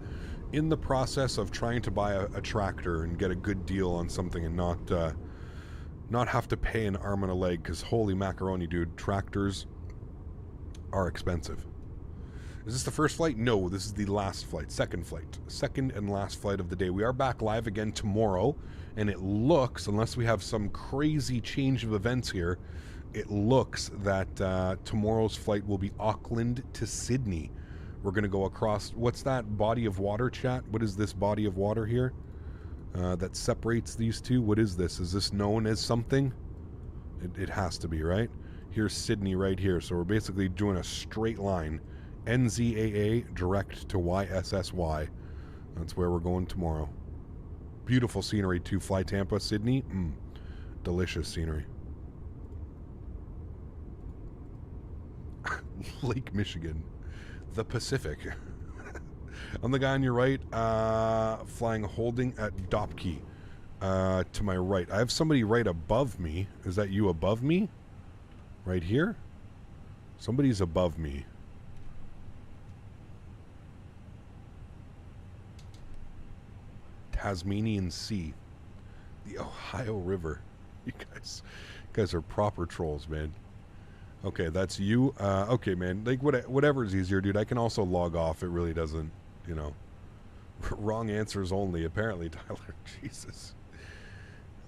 in the process of trying to buy a tractor and get a good deal on something and not have to pay an arm and a leg, because holy macaroni, dude, tractors are expensive. Is this the first flight? No, this is the last flight. Second and last flight of the day. We are back live again tomorrow, and it looks, unless we have some crazy change of events here, it looks that tomorrow's flight will be Auckland to Sydney. We're going to go across, what's that body of water, chat? What is this body of water here that separates these two? What is this? Is this known as something? It has to be, right? Here's Sydney right here. So we're basically doing a straight line. NZAA direct to YSSY. That's where we're going tomorrow. Beautiful scenery too. Fly Tampa, Sydney. Delicious scenery. Lake Michigan. The Pacific. I'm the guy on your right, flying holding at Dopke, to my right. I have somebody right above me. Is that you above me? Right here? Somebody's above me. Tasmanian Sea. The Ohio River. You guys are proper trolls, man. Okay, that's you. Okay, man. Like whatever's easier, dude. I can also log off. It really doesn't, you know. Wrong answers only, apparently, Tyler. Jesus.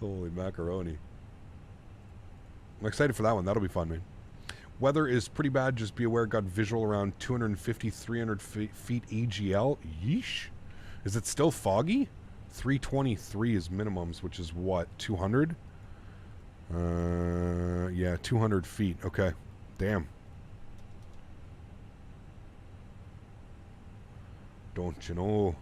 Holy macaroni. I'm excited for that one. That'll be fun, man. Weather is pretty bad. Just be aware. Got visual around 250, 300 feet AGL. Yeesh. Is it still foggy? 323 is minimums, which is what? 200? Yeah, 200 feet. Okay. Damn. Don't you know?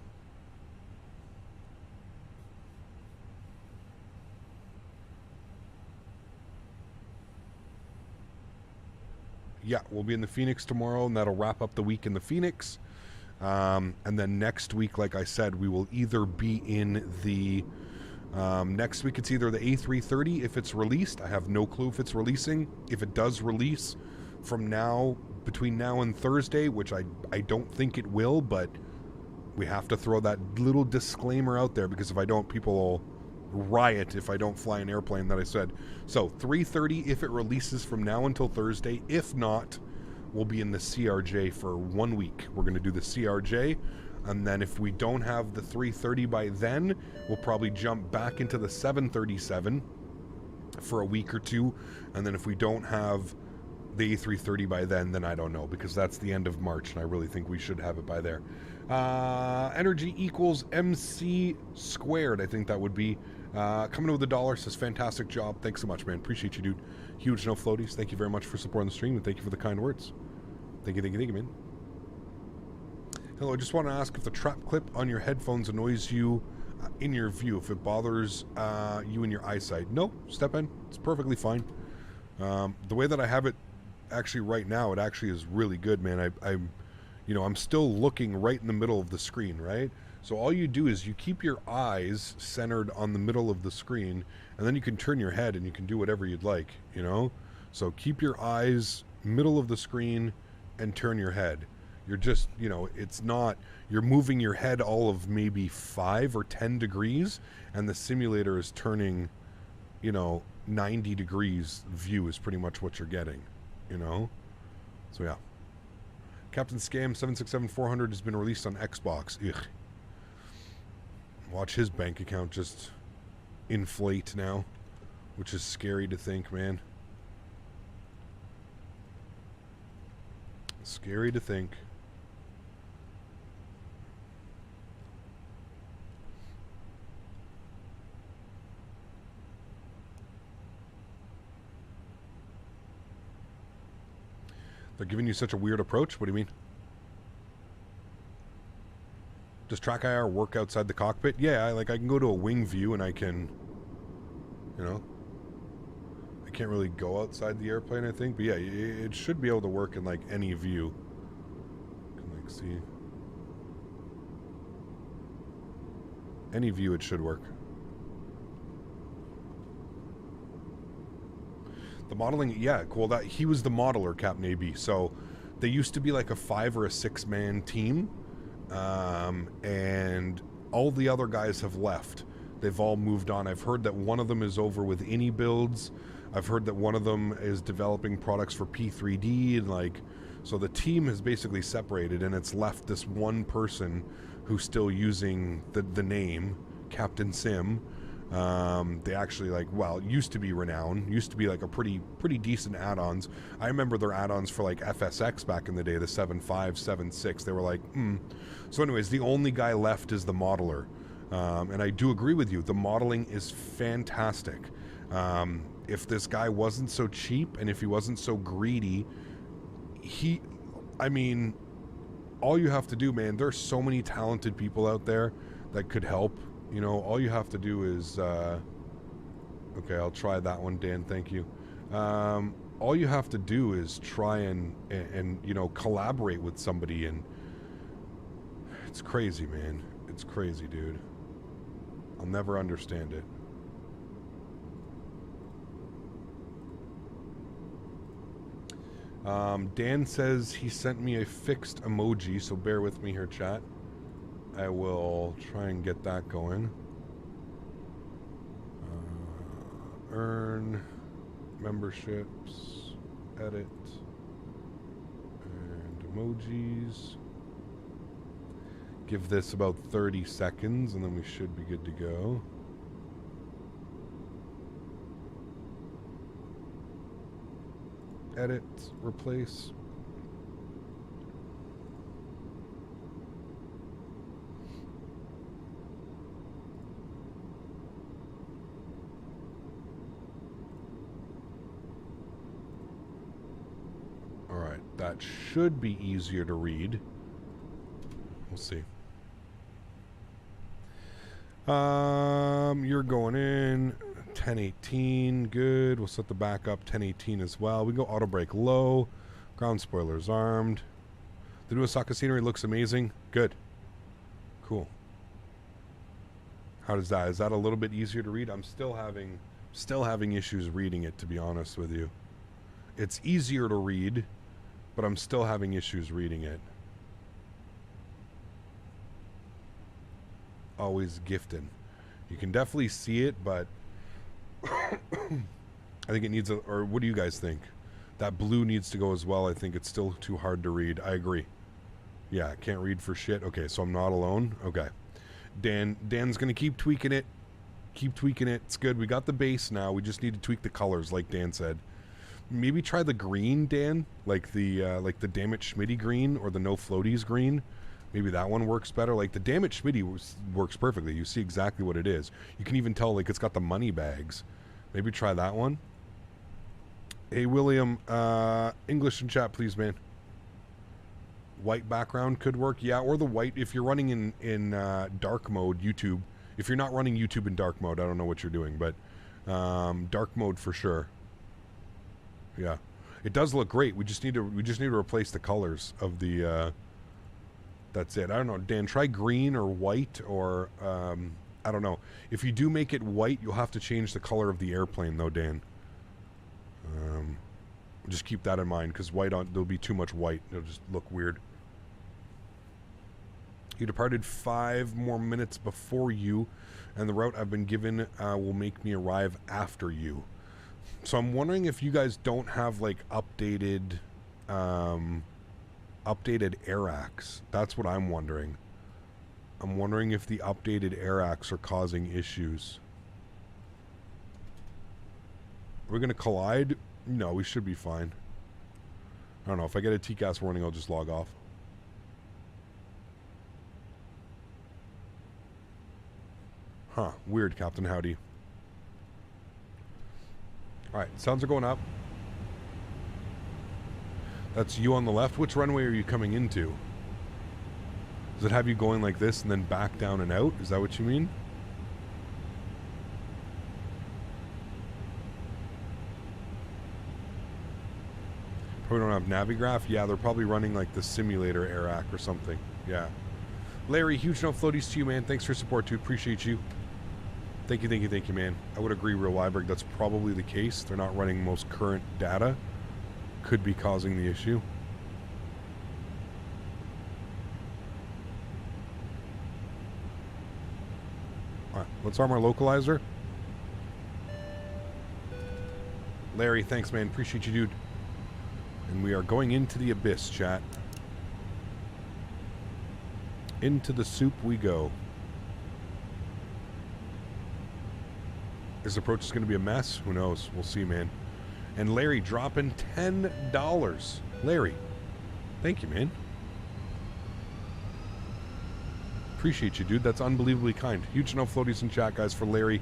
Yeah, we'll be in the Phoenix tomorrow, and that'll wrap up the week in the Phoenix. And then next week, like I said, we will either be in the... next week it's either the A330 if it's released. I have no clue if it's releasing. If it does release from now, between now and Thursday, which I don't think it will, but we have to throw that little disclaimer out there, because if I don't, people will riot if I don't fly an airplane that I said. So 3:30 if it releases from now until Thursday. If not, we'll be in the CRJ for 1 week. We're going to do the CRJ. And then if we don't have the 330 by then, we'll probably jump back into the 737 for a week or two. And then if we don't have the A330 by then I don't know, because that's the end of March, and I really think we should have it by there. Energy equals MC squared, I think that would be. Coming in with $1 says, fantastic job. Thanks so much, man. Appreciate you, dude. Huge no floaties. Thank you very much for supporting the stream, and thank you for the kind words. Thank you, man. Hello, I just want to ask if the trap clip on your headphones annoys you in your view, if it bothers you in your eyesight. No, step in. It's perfectly fine. The way that I have it actually right now, it actually is really good, man. I'm still looking right in the middle of the screen, right? So all you do is you keep your eyes centered on the middle of the screen, and then you can turn your head and you can do whatever you'd like, you know? So keep your eyes middle of the screen and turn your head. You're just, it's not, you're moving your head all of maybe 5 or 10 degrees, and the simulator is turning you know, 90 degrees view is pretty much what you're getting, you know? So yeah. Captain Scam 767-400 has been released on Xbox. Ugh. Watch his bank account just inflate now, which is scary to think, man. Scary to think. They're giving you such a weird approach? What do you mean? Does track IR work outside the cockpit? Yeah, I can go to a wing view and I can, you know, I can't really go outside the airplane, I think. But yeah, it should be able to work in like any view. Can like see. Any view it should work. The modeling, yeah, cool. That he was the modeler, Captain AB. So they used to be like a 5 or a 6 man team, and all the other guys have left. They've all moved on. I've heard that one of them is over with iniBuilds. I've heard that one of them is developing products for P3D, and like, so the team has basically separated, and it's left this one person who's still using the name Captain Sim. They actually like, well, used to be renowned, used to be like a pretty decent add-ons. I remember their add-ons for like FSX back in the day, the 7.5, 7.6. They were like, So anyways, the only guy left is the modeler. And I do agree with you. The modeling is fantastic. If this guy wasn't so cheap and if he wasn't so greedy, I mean, all you have to do, man, there's so many talented people out there that could help. You know, all you have to do is, okay, I'll try that one, Dan, thank you. All you have to do is try and you know, collaborate with somebody, and it's crazy, man. It's crazy, dude. I'll never understand it. Dan says he sent me a fixed emoji, so bear with me here, chat. I will try and get that going. Earn memberships, edit, and emojis. Give this about 30 seconds and then we should be good to go. Edit, replace. Alright, that should be easier to read. We'll see. You're going in 1018, good. We'll set the back up 1018 as well. We go auto brake low, ground spoilers armed. The new Osaka scenery looks amazing. Good. Cool. How does that? Is that a little bit easier to read? I'm still having issues reading it, to be honest with you. It's easier to read, but I'm still having issues reading it. Always gifted. You can definitely see it, but I think it needs a, or what do you guys think? That blue needs to go as well. I think it's still too hard to read. I agree. Yeah, can't read for shit. Okay, so I'm not alone. Okay. Dan's gonna keep tweaking it. Keep tweaking it. It's good. We got the base now. We just need to tweak the colors, like Dan said. Maybe try the green, Dan, like the Damn It Smitty green or the No Floaties green. Maybe that one works better. Like the Damn It Smitty works perfectly. You see exactly what it is. You can even tell like it's got the money bags. Maybe try that one. Hey William, English in chat, please, man. White background could work, yeah, or the white if you're running in dark mode. YouTube. If you're not running YouTube in dark mode, I don't know what you're doing, but dark mode for sure. Yeah, it does look great. We just need to replace the colors of the. That's it. I don't know, Dan. Try green or white or I don't know. If you do make it white, you'll have to change the color of the airplane, though, Dan. Just keep that in mind because white on there'll be too much white. It'll just look weird. You departed 5 more minutes before you, and the route I've been given will make me arrive after you. So I'm wondering if you guys don't have like updated AirAcs. That's what I'm wondering. I'm wondering if the updated AirAcs are causing issues. We're going to collide? No, we should be fine. I don't know. If I get a TCAS warning, I'll just log off. Huh. Weird, Captain Howdy. Alright, sounds are going up. That's you on the left. Which runway are you coming into? Does it have you going like this and then back down and out? Is that what you mean? Probably don't have Navigraph. Yeah, they're probably running like the simulator AirAc or something. Yeah. Larry, huge no floaties to you, man. Thanks for your support, too. Appreciate you. Thank you, man. I would agree, Real Library. That's probably the case. They're not running most current data. Could be causing the issue. Alright, let's arm our localizer. Larry, thanks, man. Appreciate you, dude. And we are going into the abyss, chat. Into the soup we go. This approach is going to be a mess. Who knows? We'll see, man. And Larry dropping $10. Larry, thank you, man. Appreciate you, dude. That's unbelievably kind. Huge enough floaties in chat, guys, for Larry.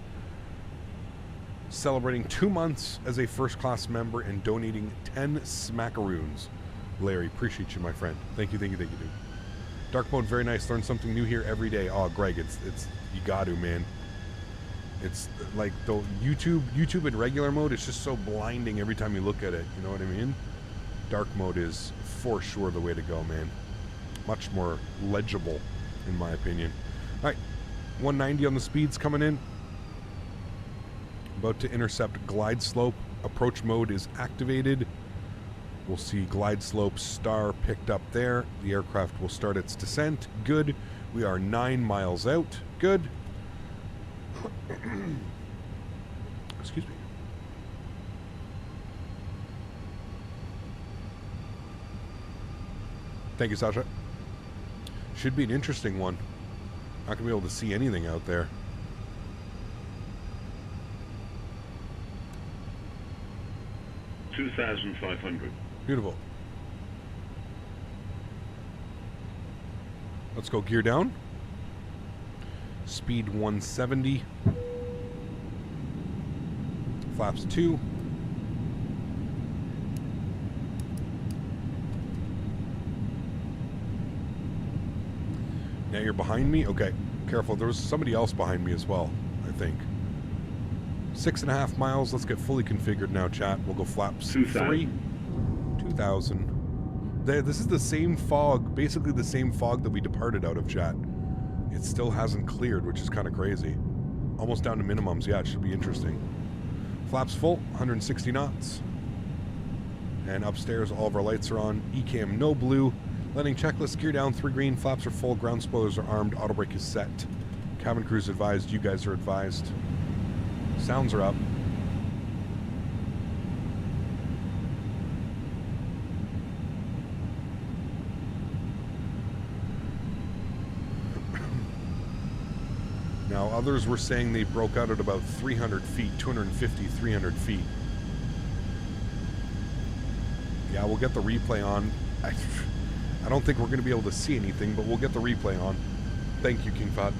Celebrating 2 months as a first-class member and donating 10 smackaroons. Larry, appreciate you, my friend. Thank you, dude. Dark mode, very nice. Learn something new here every day. Oh, Greg, it's you got to, man. It's like the YouTube in regular mode is just so blinding every time you look at it. You know what I mean? Dark mode is for sure the way to go, man. Much more legible, in my opinion. All right, 190 on the speeds coming in. About to intercept glide slope. Approach mode is activated. We'll see glide slope star picked up there. The aircraft will start its descent. Good. We are 9 miles out. Good. Excuse me. Thank you, Sasha. Should be an interesting one. Not gonna be able to see anything out there. $2,500. Beautiful. Let's go gear down. Speed 170. Flaps 2. Now you're behind me? Okay. Careful. There was somebody else behind me as well, I think. 6.5 miles. Let's get fully configured now, chat. We'll go flaps 3. 2,000. This is the same fog, basically the same fog that we departed out of, chat. It still hasn't cleared, which is kind of crazy. Almost down to minimums. Yeah, it should be interesting. Flaps full, 160 knots. And upstairs, all of our lights are on. ECAM, no blue. Landing checklist, gear down, 3 green. Flaps are full, ground spoilers are armed, auto brake is set. Cabin crew's advised, you guys are advised. Sounds are up. Now, others were saying they broke out at about 300 feet, 250, 300 feet. Yeah, we'll get the replay on. I don't think we're going to be able to see anything, but we'll get the replay on. Thank you, King Fat.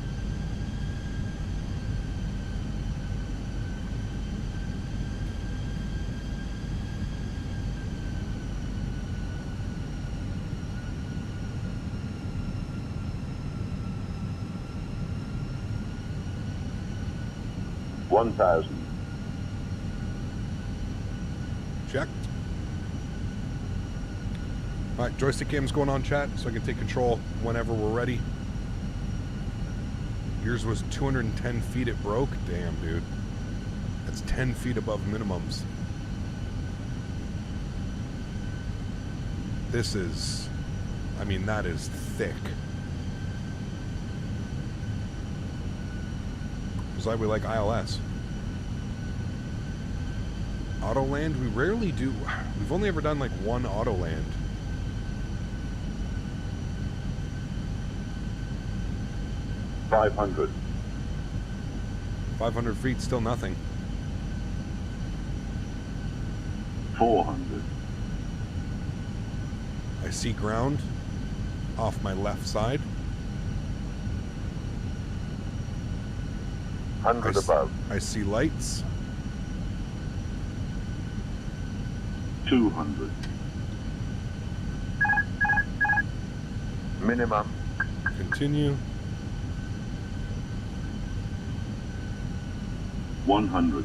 $1,000. Check. All right, joystick cam's going on, chat, so I can take control whenever we're ready. Yours was 210 feet it broke. Damn, dude. That's 10 feet above minimums. This is, I mean, that is thick. That's why we like ILS. Autoland, we rarely do. We've only ever done like one Autoland. $500. 500 feet, still nothing. 400. I see ground off my left side. 100 above. I see lights. 200. Minimum. Continue. 100.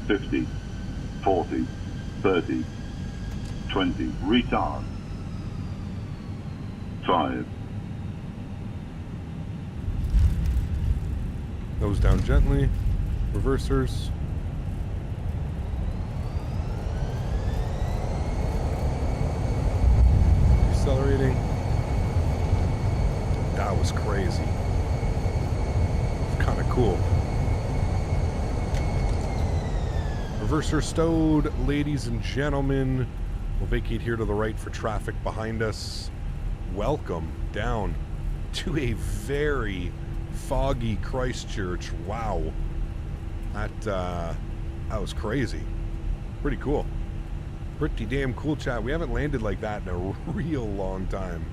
50. 40. 30. 20. Retard. 5. Nose down gently. Reversers. Decelerating. That was crazy. Kind of cool. Reverser stowed, ladies and gentlemen. We'll vacate here to the right for traffic behind us. Welcome down to a very foggy Christchurch. Wow. That was crazy. Pretty cool. Pretty damn cool, chat. We haven't landed like that in a real long time.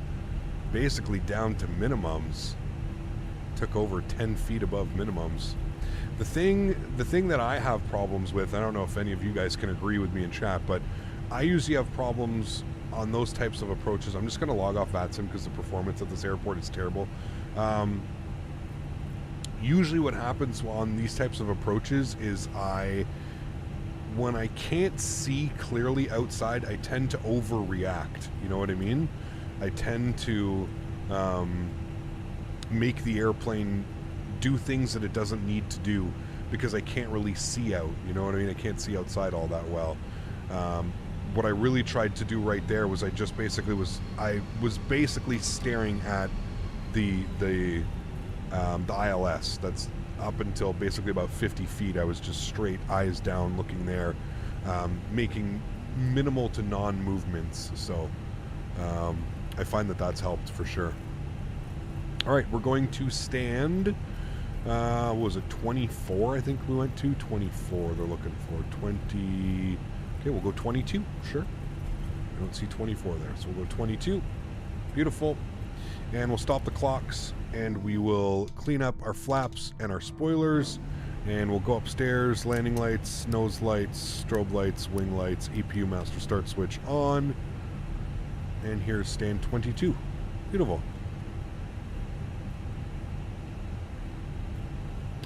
Basically down to minimums. Took over 10 feet above minimums. The thing that I have problems with, I don't know if any of you guys can agree with me in chat, but I usually have problems on those types of approaches. I'm just going to log off VATSIM because the performance at this airport is terrible. Usually what happens on these types of approaches is when I can't see clearly outside, I tend to overreact. You know what I mean? I tend to make the airplane do things that it doesn't need to do because I can't really see out. You know what I mean? I can't see outside all that well. What I really tried to do right there was I was basically staring at the ILS. That's up until basically about 50 feet. I was just straight eyes down looking there, making minimal to non-movements. So I find that that's helped for sure. All right, we're going to stand, what was it, 24 I think we went to? 24 they're looking for. 20, okay, we'll go 22, sure. I don't see 24 there, so we'll go 22. Beautiful. And we'll stop the clocks, and we will clean up our flaps and our spoilers, and we'll go upstairs, landing lights, nose lights, strobe lights, wing lights, APU master start switch on, and here's stand 22. Beautiful.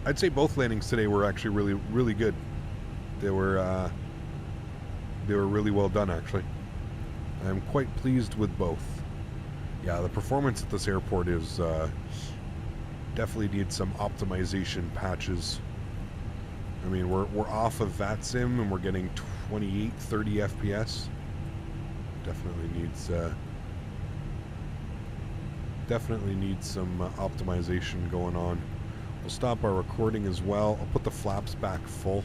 I'd say both landings today were actually really, really good. They were really well done, actually. I'm quite pleased with both. Yeah, the performance at this airport is definitely needs some optimization patches. I mean, we're off of VATSIM and we're getting 28, 30 FPS. Definitely needs some optimization going on. We'll stop our recording as well. I'll put the flaps back full.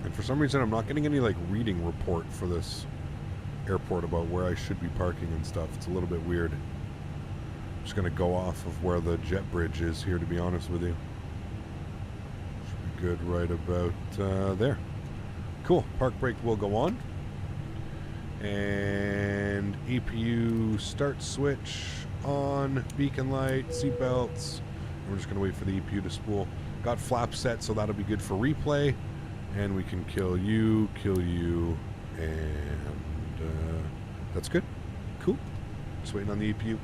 And for some reason, I'm not getting any like reading report for this airport about where I should be parking and stuff. It's a little bit weird. I'm just going to go off of where the jet bridge is here, to be honest with you. Should be good right about there. Cool. Park brake will go on. And APU start switch on, beacon light, seat belts. We're just going to wait for the APU to spool. Got flap set, so that'll be good for replay. And we can kill you, and that's good. Cool. Just waiting on the APU.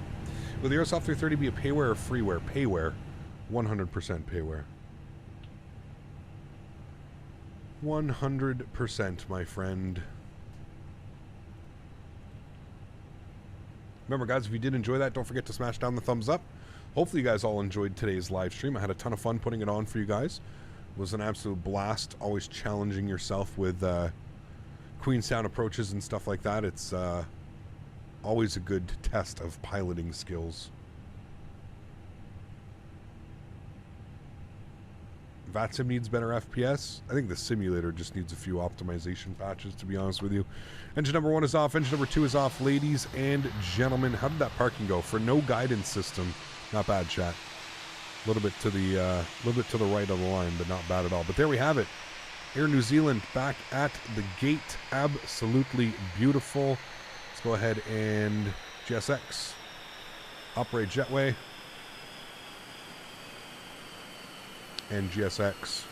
Will the Aerosoft 330 be a payware or freeware? Payware. 100% payware. 100%, my friend. Remember, guys, if you did enjoy that, don't forget to smash down the thumbs up. Hopefully you guys all enjoyed today's live stream. I had a ton of fun putting it on for you guys. It was an absolute blast, always challenging yourself with Queenstown approaches and stuff like that, it's always a good test of piloting skills. VATSIM needs better FPS. I think the simulator just needs a few optimization patches, to be honest with you. Engine number 1 is off. Engine number 2 is off. Ladies and gentlemen, how did that parking go? For no guidance system, not bad, chat. A little bit to the right of the line, but not bad at all. But there we have it. Air New Zealand back at the gate. Absolutely beautiful. Let's go ahead and GSX. Operate jetway. And GSX.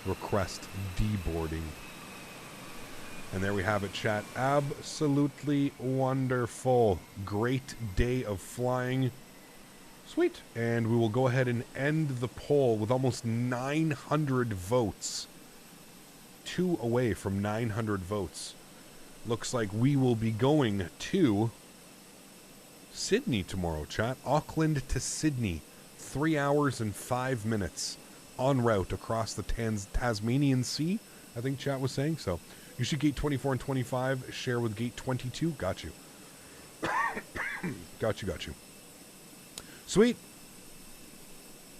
Request deboarding. And there we have it, chat. Absolutely wonderful. Great day of flying. Sweet. And we will go ahead and end the poll with almost 900 votes. 2 away from 900 votes. Looks like we will be going to Sydney tomorrow, chat. Auckland to Sydney. 3 hours and 5 minutes en route across the Tasmanian Sea, I think chat was saying. So you should gate 24 and 25 share with gate 22. Got you. Got you. Sweet.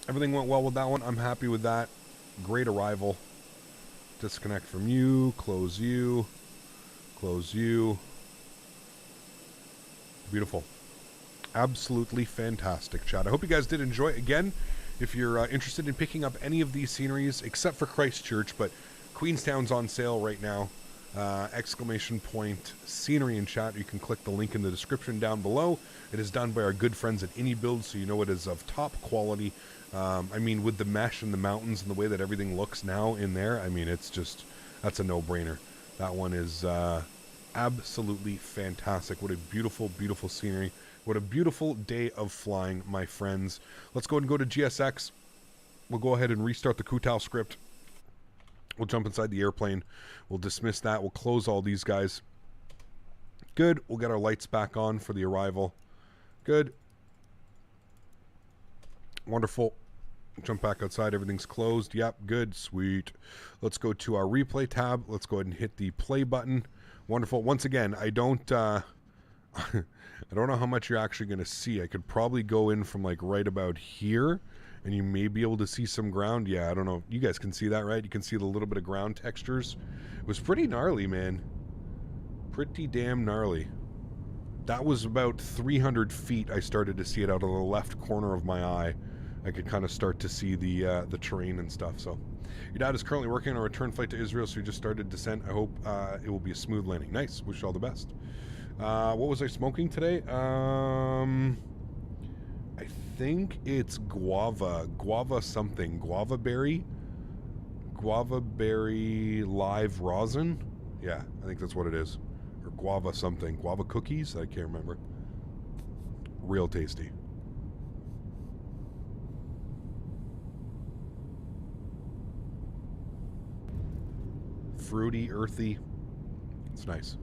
Everything went well with that one. I'm happy with that. Great arrival. Disconnect from you. Close you. Close you. Beautiful. Absolutely fantastic, chat. I hope you guys did enjoy. Again, if you're interested in picking up any of these sceneries, except for Christchurch, but Queenstown's on sale right now. Exclamation point scenery in chat. You can click the link in the description down below. It is done by our good friends at iniBuilds, so you know it is of top quality. I mean, with the mesh and the mountains and the way that everything looks now in there, I mean, it's just, that's a no-brainer. That one is absolutely fantastic. What a beautiful, beautiful scenery. What a beautiful day of flying, my friends. Let's go ahead and go to GSX. We'll go ahead and restart the Kutao script. We'll jump inside the airplane. We'll dismiss that. We'll close all these guys. Good. We'll get our lights back on for the arrival. Good. Wonderful. Jump back outside. Everything's closed. Yep. Good. Sweet. Let's go to our replay tab. Let's go ahead and hit the play button. Wonderful. Once again, I don't I don't know how much you're actually going to see. I could probably go in from like right about here and you may be able to see some ground. Yeah, I don't know. You guys can see that, right? You can see the little bit of ground textures. It was pretty gnarly, man. Pretty damn gnarly. That was about 300 feet. I started to see it out of the left corner of my eye. I could kind of start to see the terrain and stuff. So your dad is currently working on a return flight to Israel, so he just started descent. I hope it will be a smooth landing. Nice. Wish you all the best. What was I smoking today? I think it's guava something. Guava berry live rosin. Yeah, I think that's what it is. Or guava something. Guava cookies? I can't remember. Real tasty. Fruity, earthy. It's nice.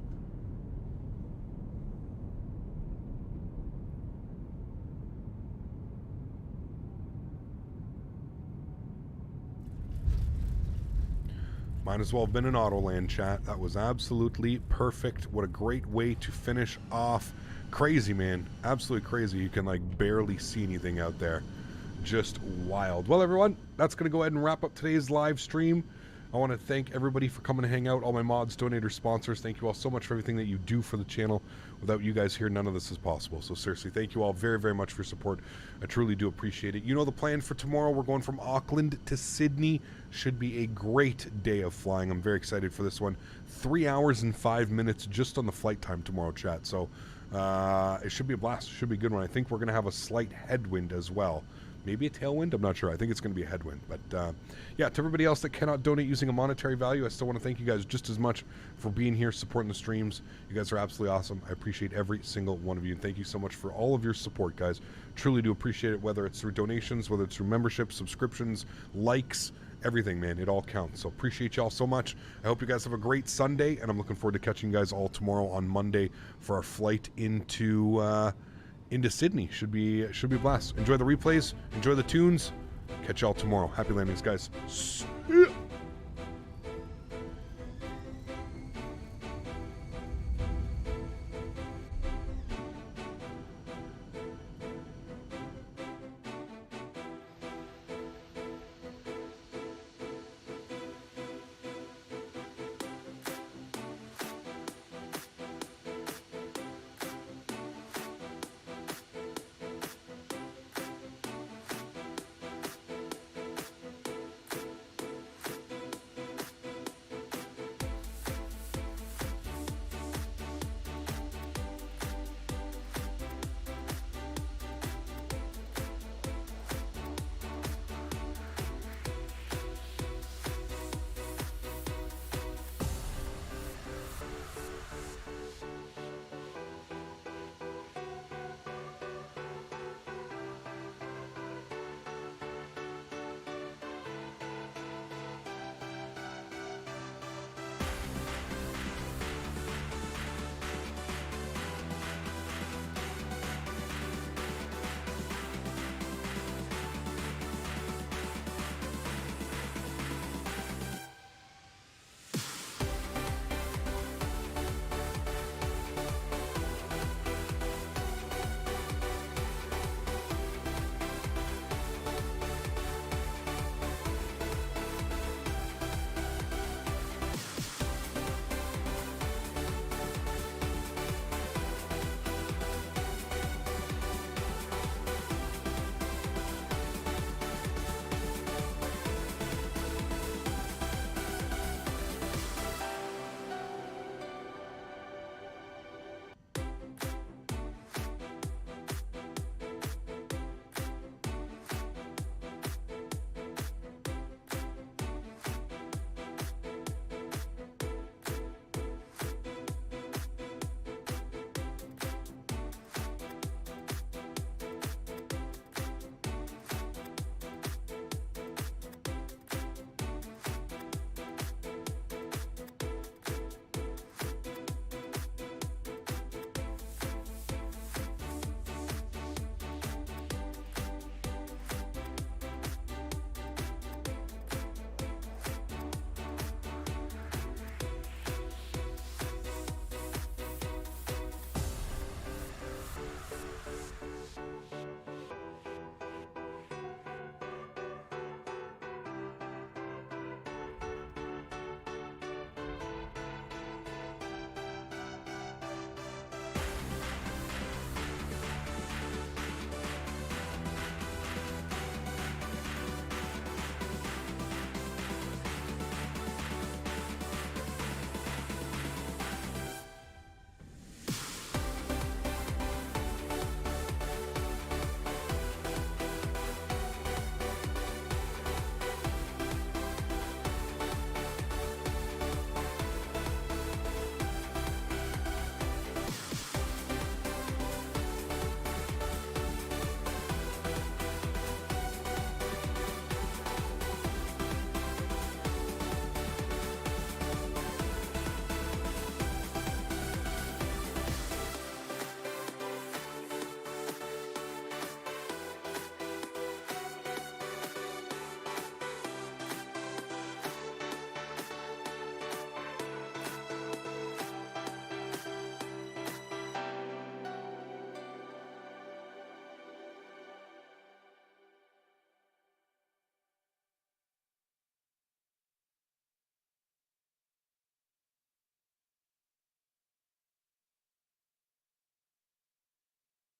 Might as well have been an Autoland, chat. That was absolutely perfect. What a great way to finish off. Crazy, man. Absolutely crazy. You can like barely see anything out there. Just wild. Well, everyone, that's going to go ahead and wrap up today's live stream. I want to thank everybody for coming to hang out. All my mods, donators, sponsors. Thank you all so much for everything that you do for the channel. Without you guys here, none of this is possible. So seriously, thank you all very, very much for your support. I truly do appreciate it. You know the plan for tomorrow. We're going from Auckland to Sydney. Should be a great day of flying. I'm very excited for this one. 3 hours and 5 minutes just on the flight time tomorrow, chat. So it should be a blast. It should be a good one. I think we're going to have a slight headwind as well. Maybe a tailwind? I'm not sure. I think it's going to be a headwind. But yeah, to everybody else that cannot donate using a monetary value, I still want to thank you guys just as much for being here, supporting the streams. You guys are absolutely awesome. I appreciate every single one of you. And thank you so much for all of your support, guys. Truly do appreciate it, whether it's through donations, whether it's through memberships, subscriptions, likes, everything, man. It all counts. So appreciate y'all so much. I hope you guys have a great Sunday, and I'm looking forward to catching you guys all tomorrow on Monday for our flight into Sydney. Should be a blast. Enjoy the replays, enjoy the tunes. Catch y'all tomorrow. Happy landings, guys. See ya.